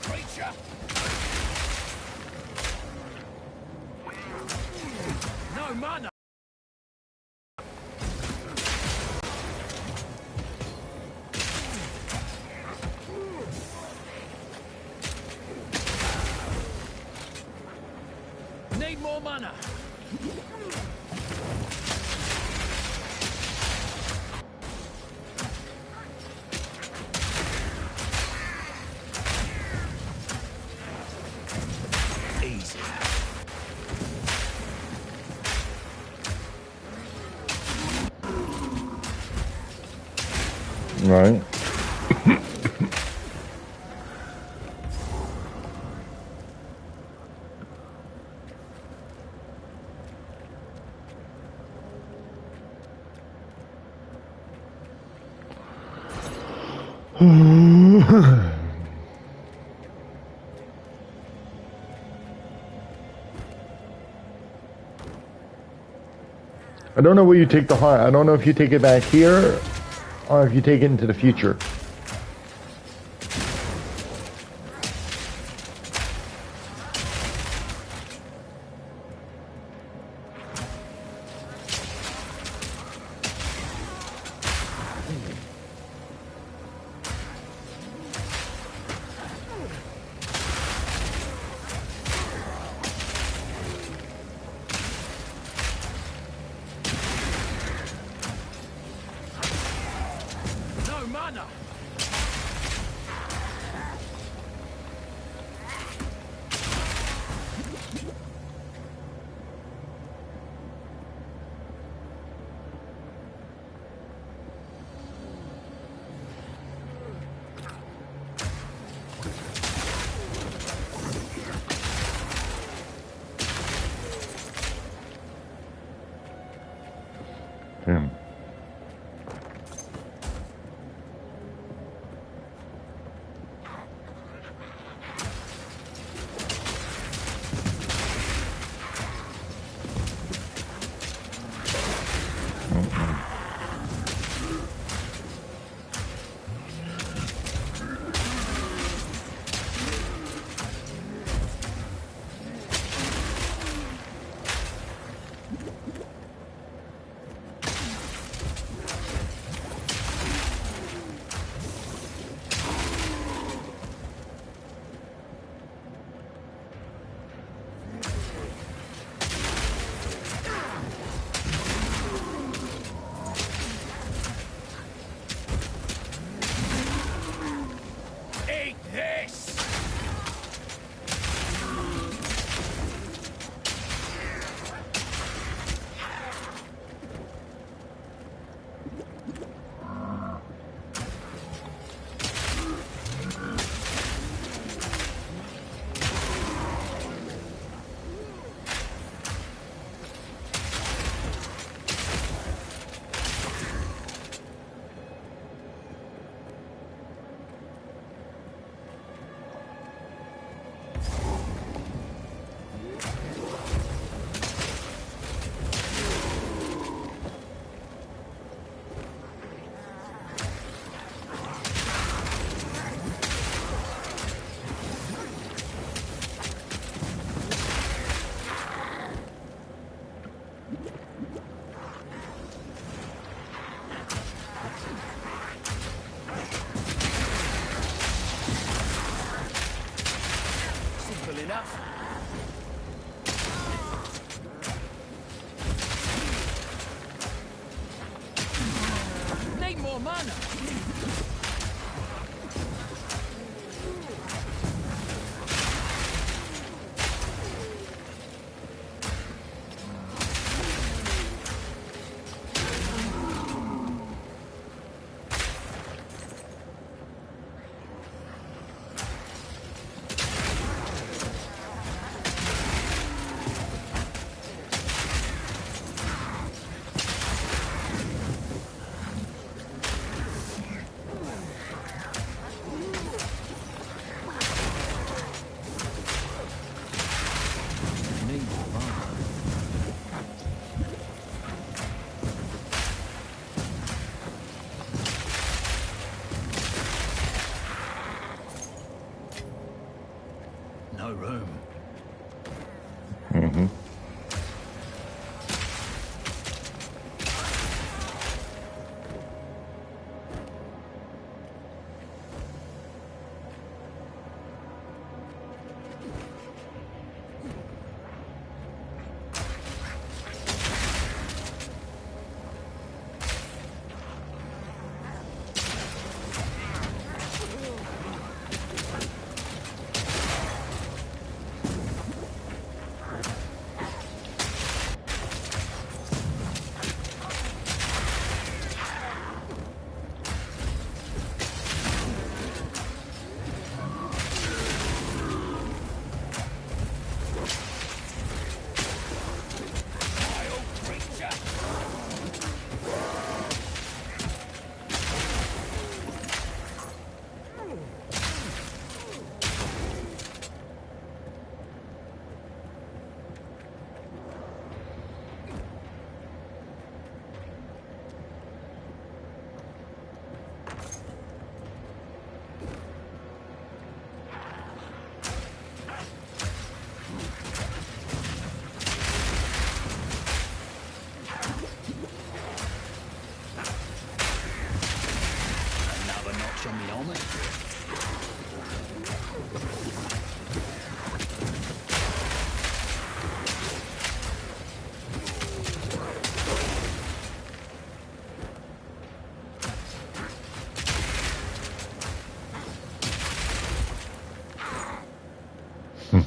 Speaker 2: creature! No mana! Need more mana! Easy.
Speaker 1: Right. I don't know where you take the heart. I don't know if you take it back here or if you take it into the future.
Speaker 2: No mana!
Speaker 1: Damn.
Speaker 2: Eat this! Simple enough. Need more mana!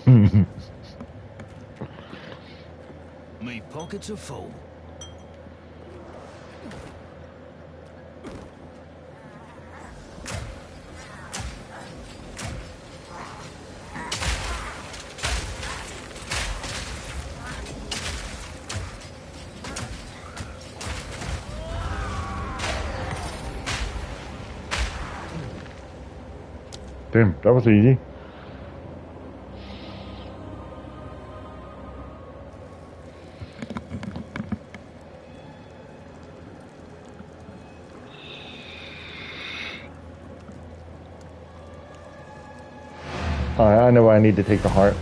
Speaker 2: Me pockets are full.
Speaker 1: Damn, that was easy. I know I need to take the heart.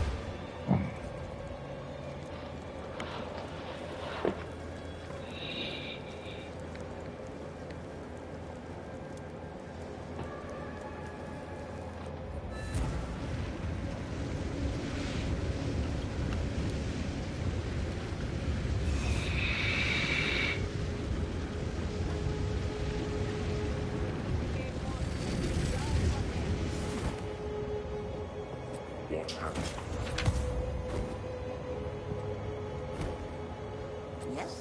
Speaker 5: What happened?
Speaker 6: Yes?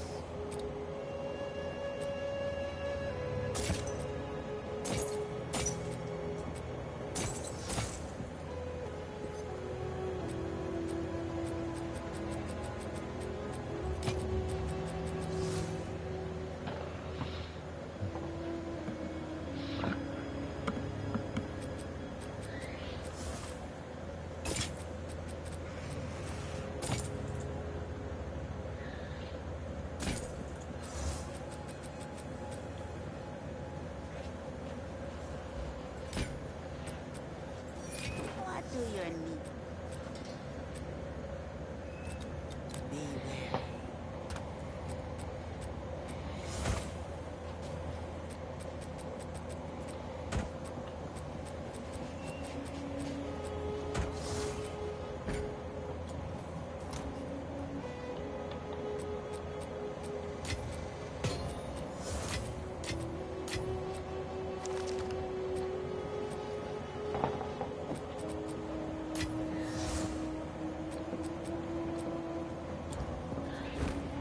Speaker 6: What do you need? Be wary.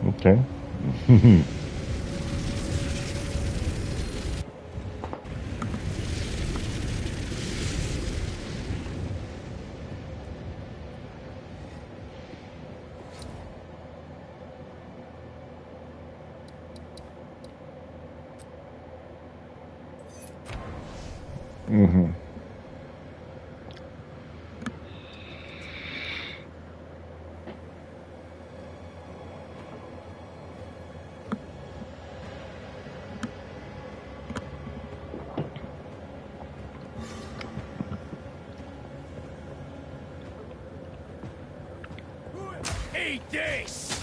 Speaker 1: Okay. Mm-hmm.
Speaker 2: Eat this!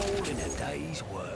Speaker 2: All in a day's work.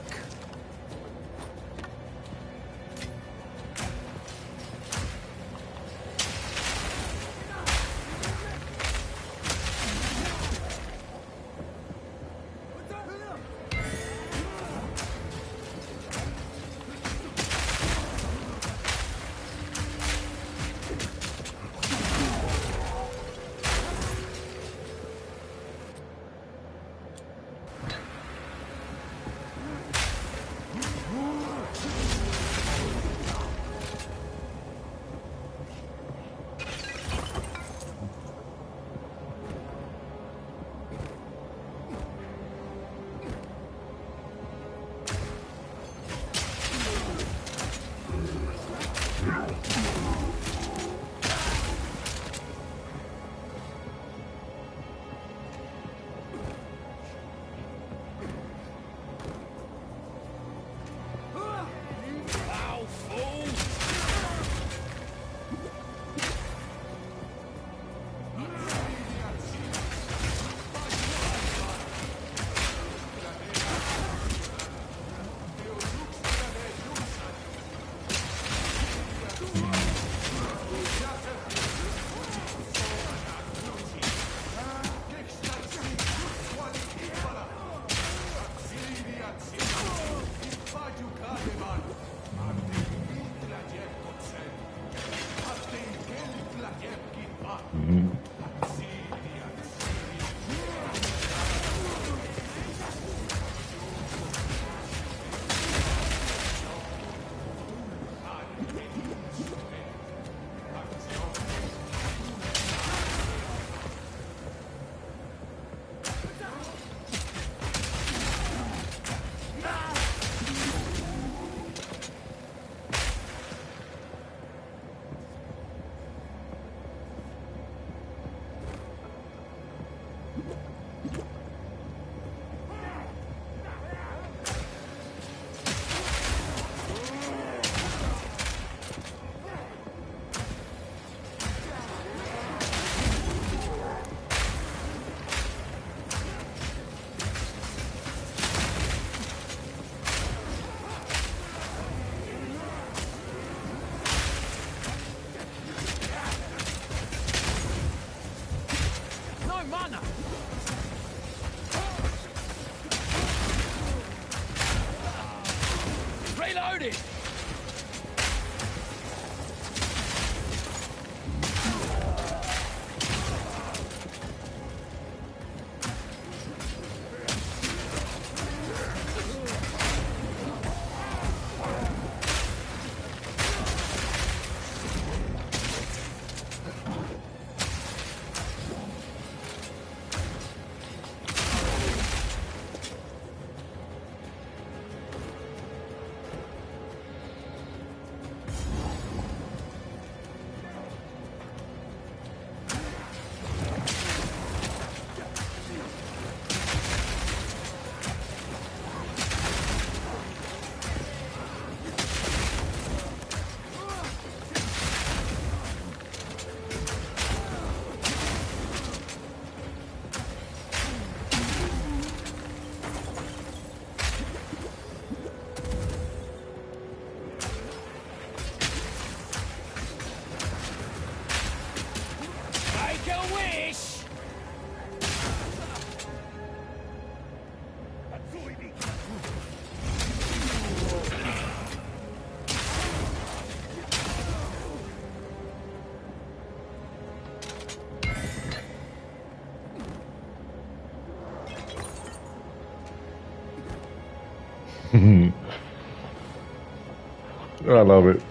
Speaker 1: I love it.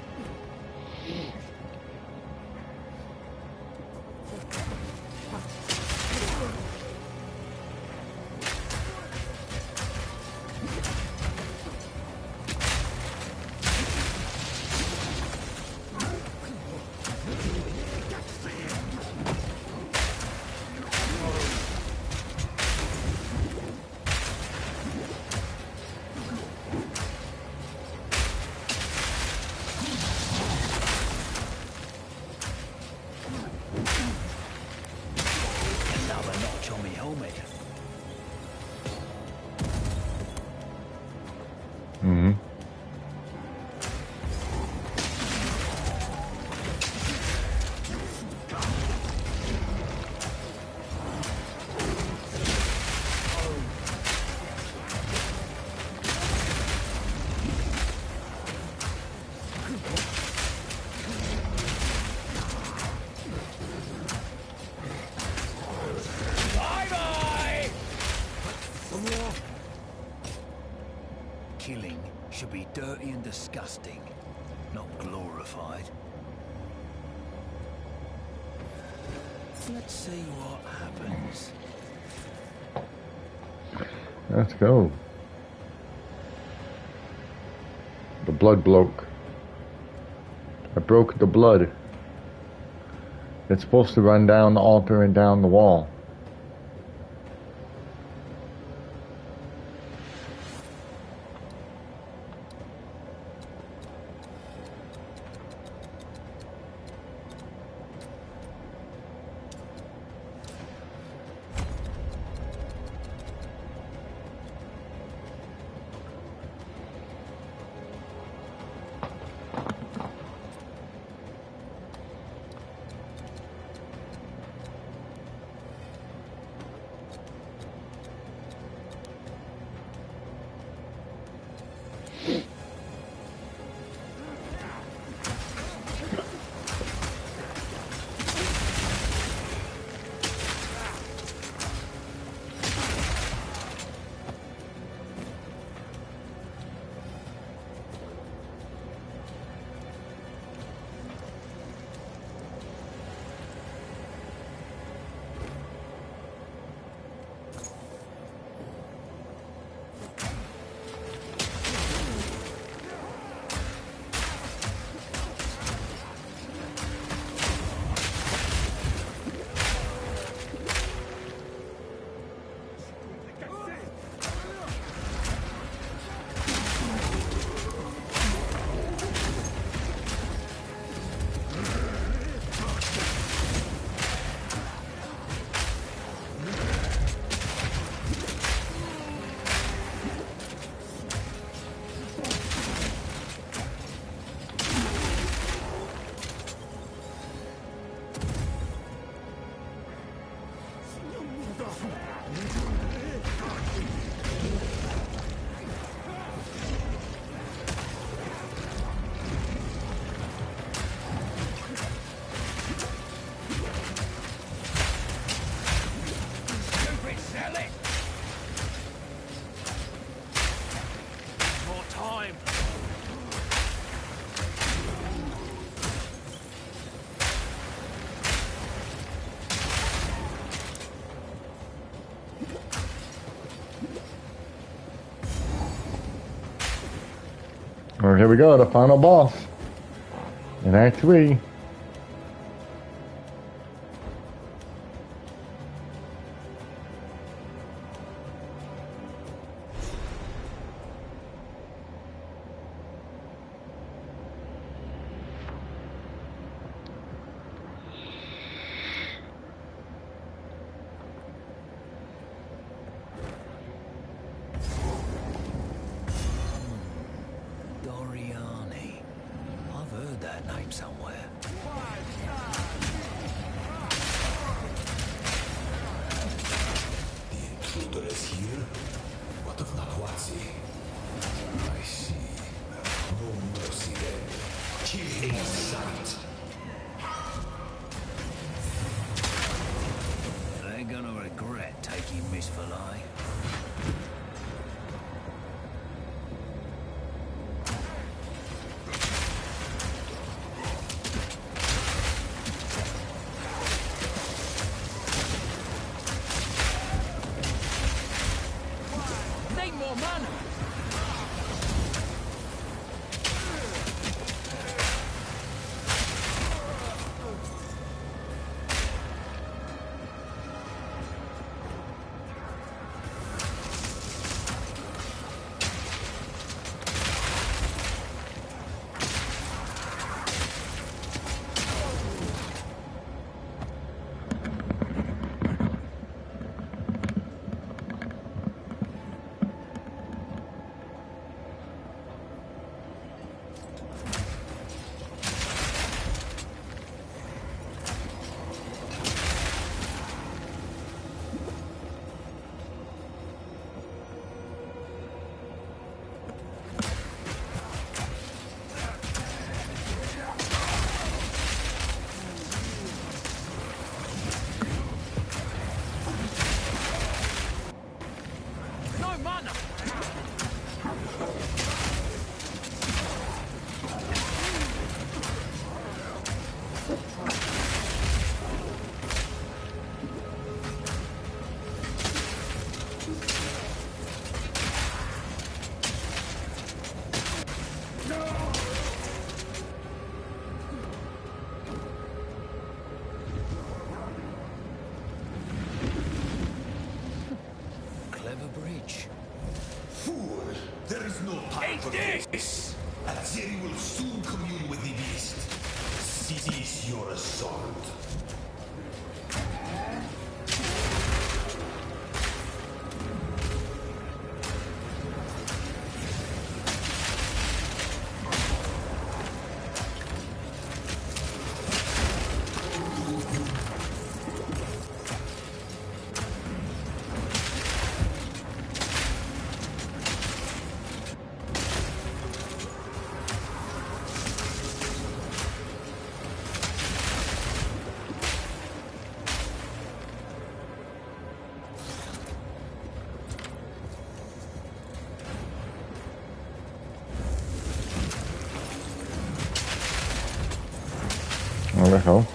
Speaker 2: Another notch on me helmet.
Speaker 1: Mm-hmm.
Speaker 2: Bye-bye! Killing should be dirty and disgusting, not glorified. Let's see what happens.
Speaker 1: Let's go. The blood bloke. I broke the blood. It's supposed to run down the altar and down the wall. Well, here we go, the final boss in Act 3.
Speaker 2: Doriani. I've heard that name somewhere.
Speaker 10: The intruder is here? What of Nahuatzi? I see. No mercy then. Kill him in sight.
Speaker 2: They're gonna regret taking Miss Filet. ain't more mana. No mana. Clever bridge.
Speaker 10: Fool! There is no time for this! Azeri will soon commune with the beast. Cease your assault.
Speaker 1: What the hell?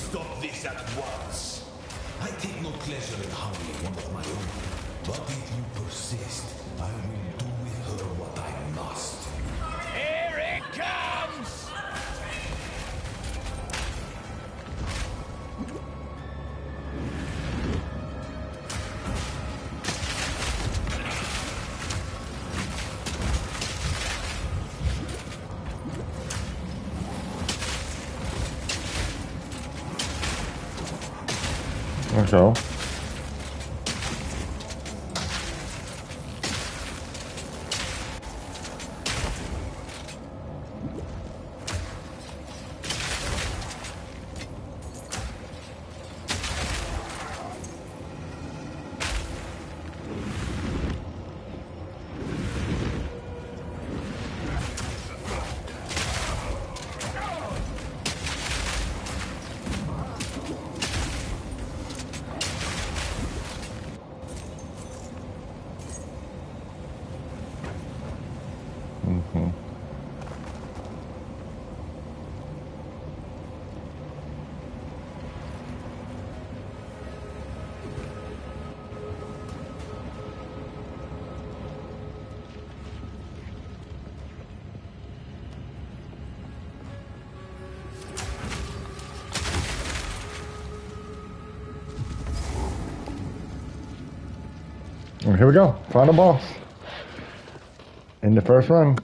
Speaker 10: Stop this at once. I take no pleasure in harming one of my own. But if you persist, I will do with her what I must.
Speaker 2: Here it comes!
Speaker 1: So. Here we go. Final boss. In the first run.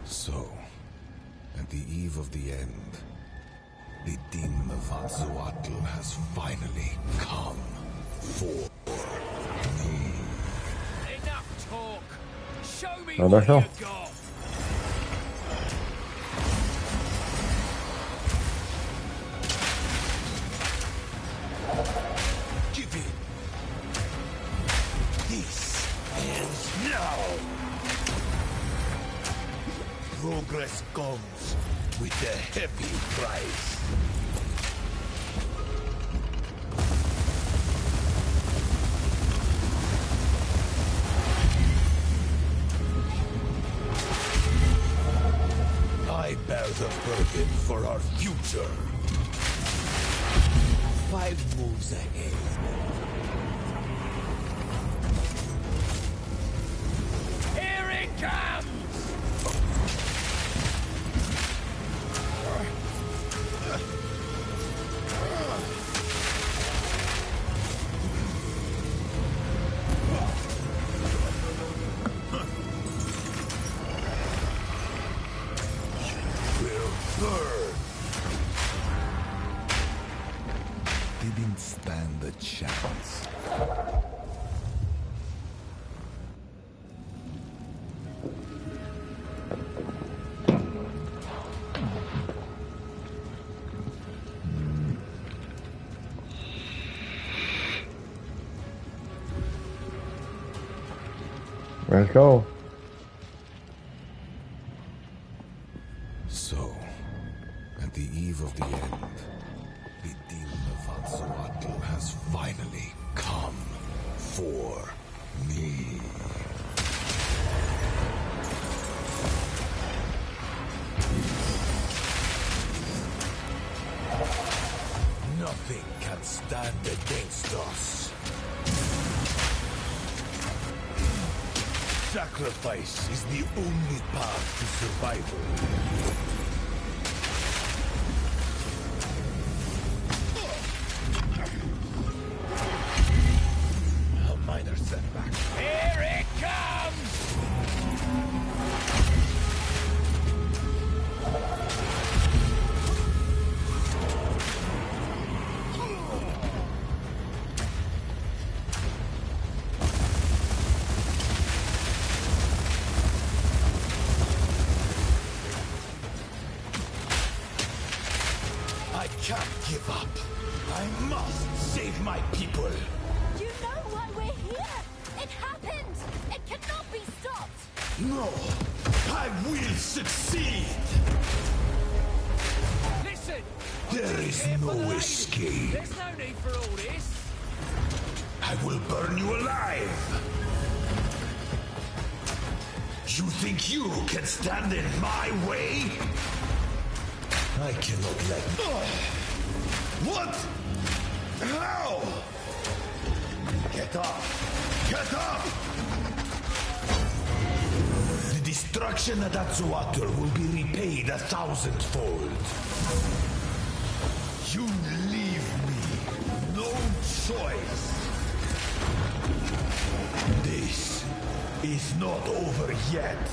Speaker 10: So, at the eve of the end, the Din of Azawatl has finally come for me.
Speaker 2: Enough talk. Show me
Speaker 1: Oh,
Speaker 2: what
Speaker 1: that's all.
Speaker 2: you got.
Speaker 10: Give it. This ends now. Progress comes with a heavy price. I bear the burden for our future. 5 moves ahead.
Speaker 2: Here it comes!
Speaker 10: Will burn. Didn't stand a chance.
Speaker 1: Let's go.
Speaker 10: So, at the eve of the end, the Din of Azawatl has finally come for me. Nothing can stand against us. Sacrifice is the only path to survival. A minor setback.
Speaker 2: Here it comes!
Speaker 10: I can't give up. I must save my people.
Speaker 3: You know why we're here? It happened! It cannot be stopped!
Speaker 10: No, I will succeed.
Speaker 2: Listen!
Speaker 10: There is
Speaker 2: Here for
Speaker 10: no
Speaker 2: the lady.
Speaker 10: escape.
Speaker 2: There's no need for all this.
Speaker 10: I will burn you alive. You think you can stand in my way? I cannot let... What? How? Get up! Get up! The destruction at Azawatl will be repaid 1,000-fold. You leave me no choice. This is not over yet.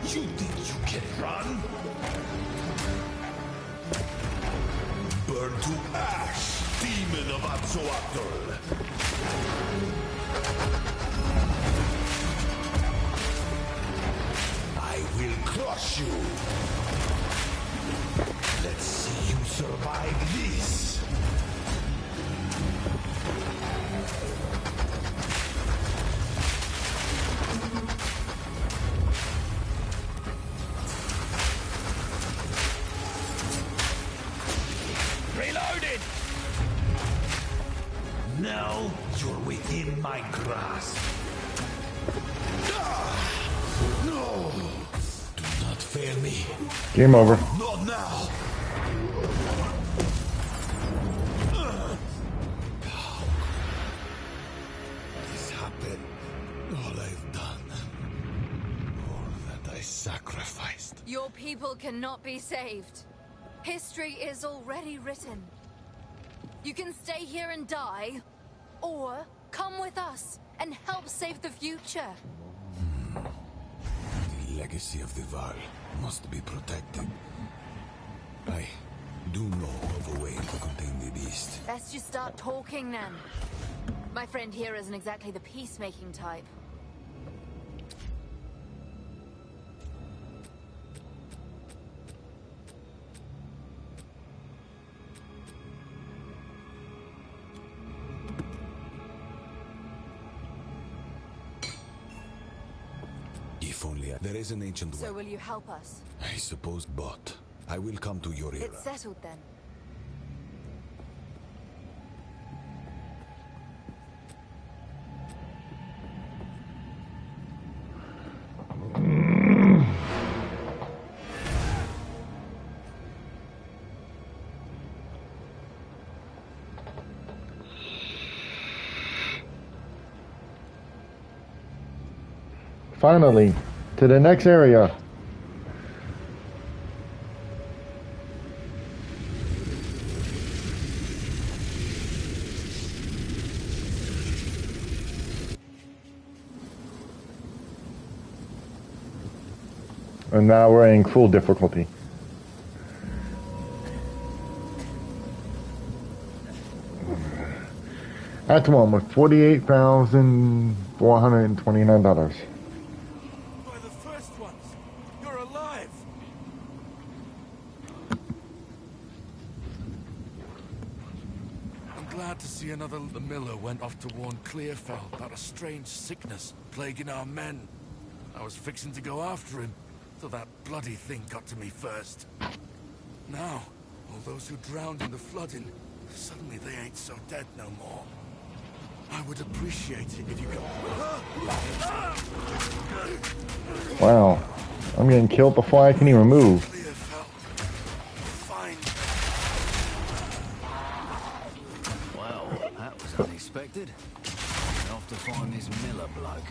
Speaker 10: You think you can run? Burn to ash, demon of Azawatl! I will crush you! Let's see you survive this!
Speaker 2: Reloaded!
Speaker 10: Now you're within my grasp. No! Do not fail me.
Speaker 1: Game over.
Speaker 10: Not now! This happened. All I've done. All that I sacrificed.
Speaker 3: Your people cannot be saved. History is already written. You can stay here and die, or come with us and help save the future.
Speaker 10: The legacy of the Val must be protected. I do know of a way to contain the beast.
Speaker 3: Let's just start talking then. My friend here isn't exactly the peacemaking type.
Speaker 10: If only there is an ancient
Speaker 3: So
Speaker 10: way.
Speaker 3: will you help us?
Speaker 10: I suppose, but I will come to your era.
Speaker 3: It's settled then.
Speaker 1: Finally, to the next area. And now we're in full difficulty. Act 1 with $48,429.
Speaker 11: By the first ones! You're alive! I'm glad to see another. The miller went off to warn Clearfell about a strange sickness plaguing our men. I was fixing to go after him, till that bloody thing got to me first. Now, all those who drowned in the flooding, suddenly they ain't so dead no more. I would appreciate it if you could...
Speaker 1: Wow. I'm getting killed before I can even move.
Speaker 11: Fine.
Speaker 2: Well, that was unexpected. Off to find this miller bloke.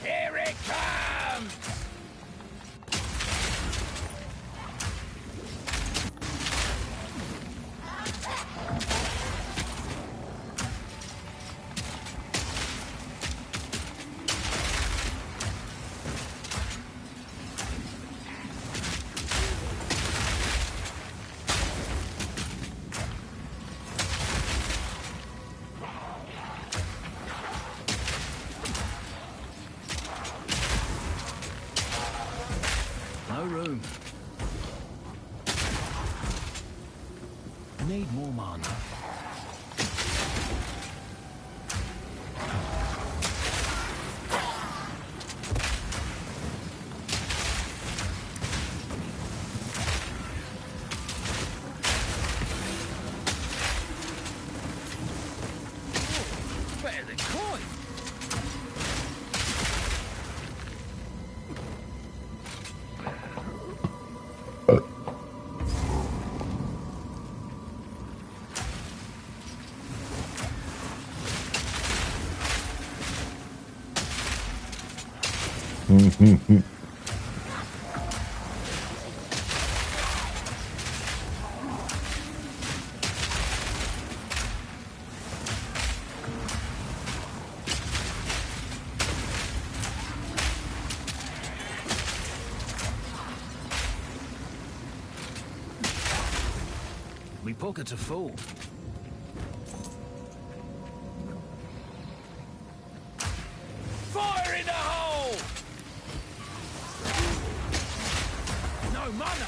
Speaker 11: Here it comes!
Speaker 2: No room. Need more mana.
Speaker 11: Better than coin!
Speaker 2: We pockets are full.
Speaker 11: Fire in the hole! No mana!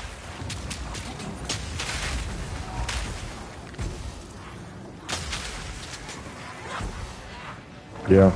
Speaker 1: Yeah.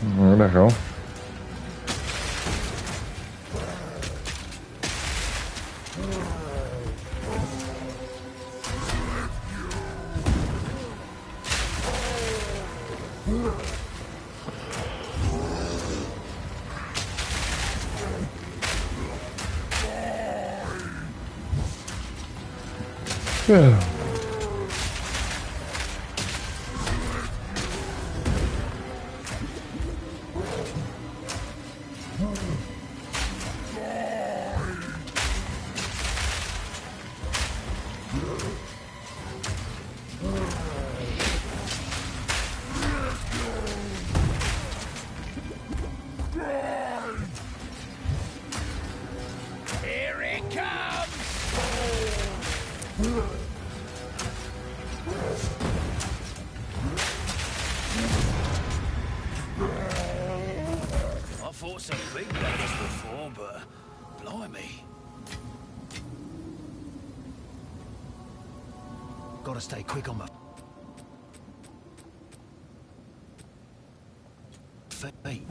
Speaker 1: Where the hell? Yeah.
Speaker 2: Here it comes! I fought some big guys before, but blimey. Gotta stay quick on my feet.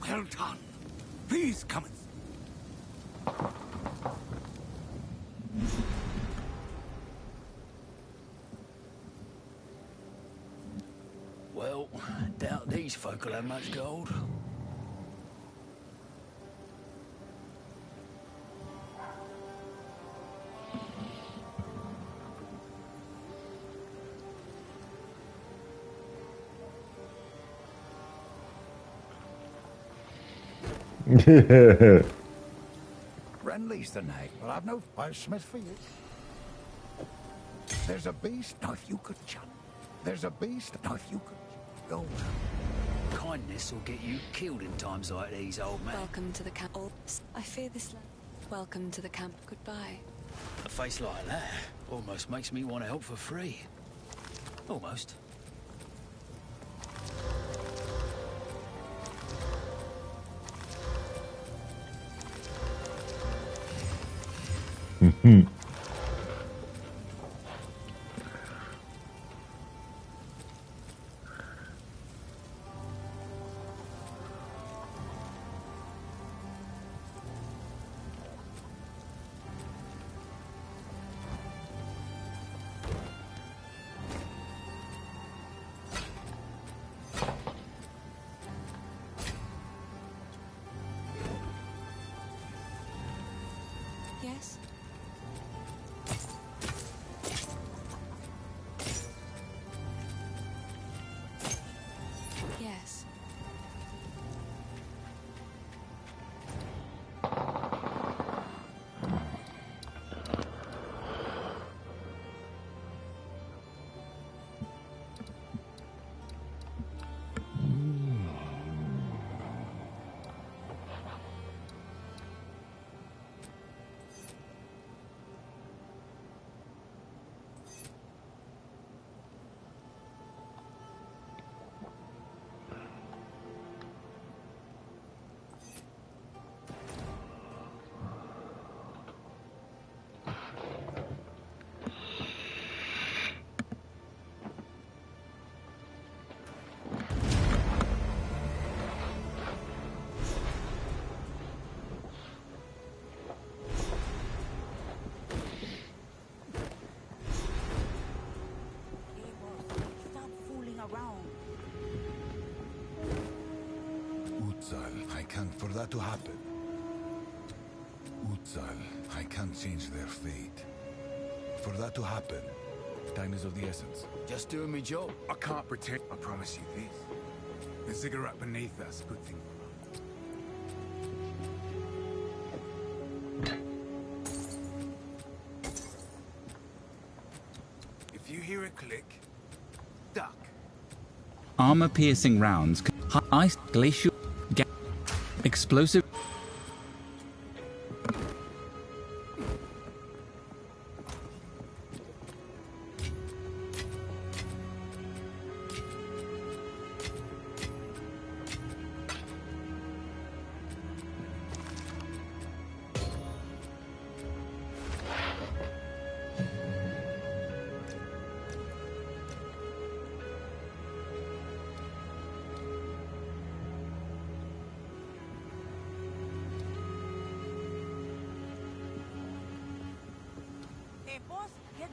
Speaker 11: Well done. Please come and...
Speaker 2: Well, doubt these folk will have much gold.
Speaker 12: Friendly's the night, but I've no smith for you. There's a beast, now if you could chop. There's a beast, now if you could go.
Speaker 2: Kindness will get you killed in times like these, old man.
Speaker 13: Welcome to the camp. I fear this land. Welcome to the camp. Goodbye.
Speaker 2: A face like that almost makes me want to help for free. Almost.
Speaker 1: Mm-hmm.
Speaker 13: Yes? Yes.
Speaker 10: I can't for that to happen. Uzal, I can't change their fate. For that to happen, time is of the essence.
Speaker 11: Just doing me job. I can't pretend. I promise you this. The cigarette beneath us, good thing. If you hear a click, duck.
Speaker 8: Armor-piercing rounds, ice glacial, explosive.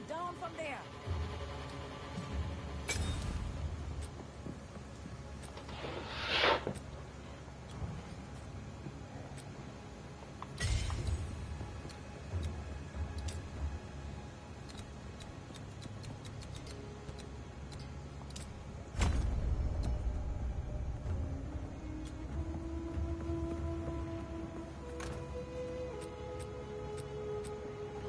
Speaker 6: down from there.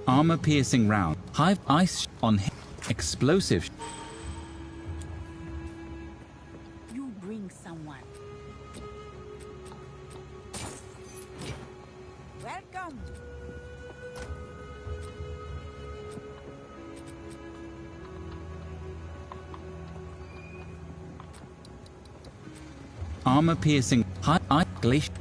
Speaker 8: Armor-piercing round. Hive ice on him. Explosive.
Speaker 6: You bring someone. Welcome.
Speaker 8: Armor-piercing. Hive ice glacier.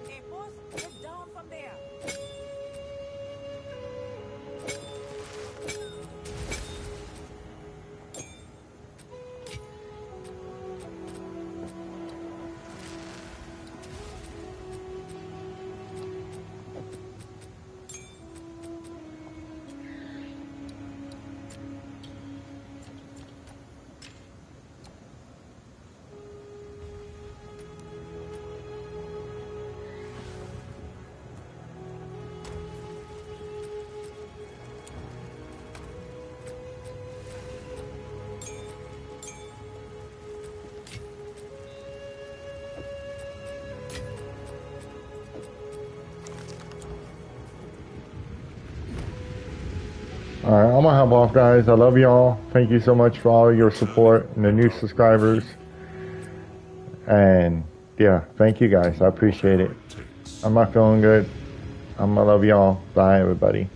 Speaker 6: Hey, boss, get down from there.
Speaker 1: Alright, I'm gonna hop off, guys. I love y'all. Thank you so much for all your support and the new subscribers. And yeah, thank you guys. I appreciate it. I'm not feeling good. I'm gonna love y'all. Bye, everybody.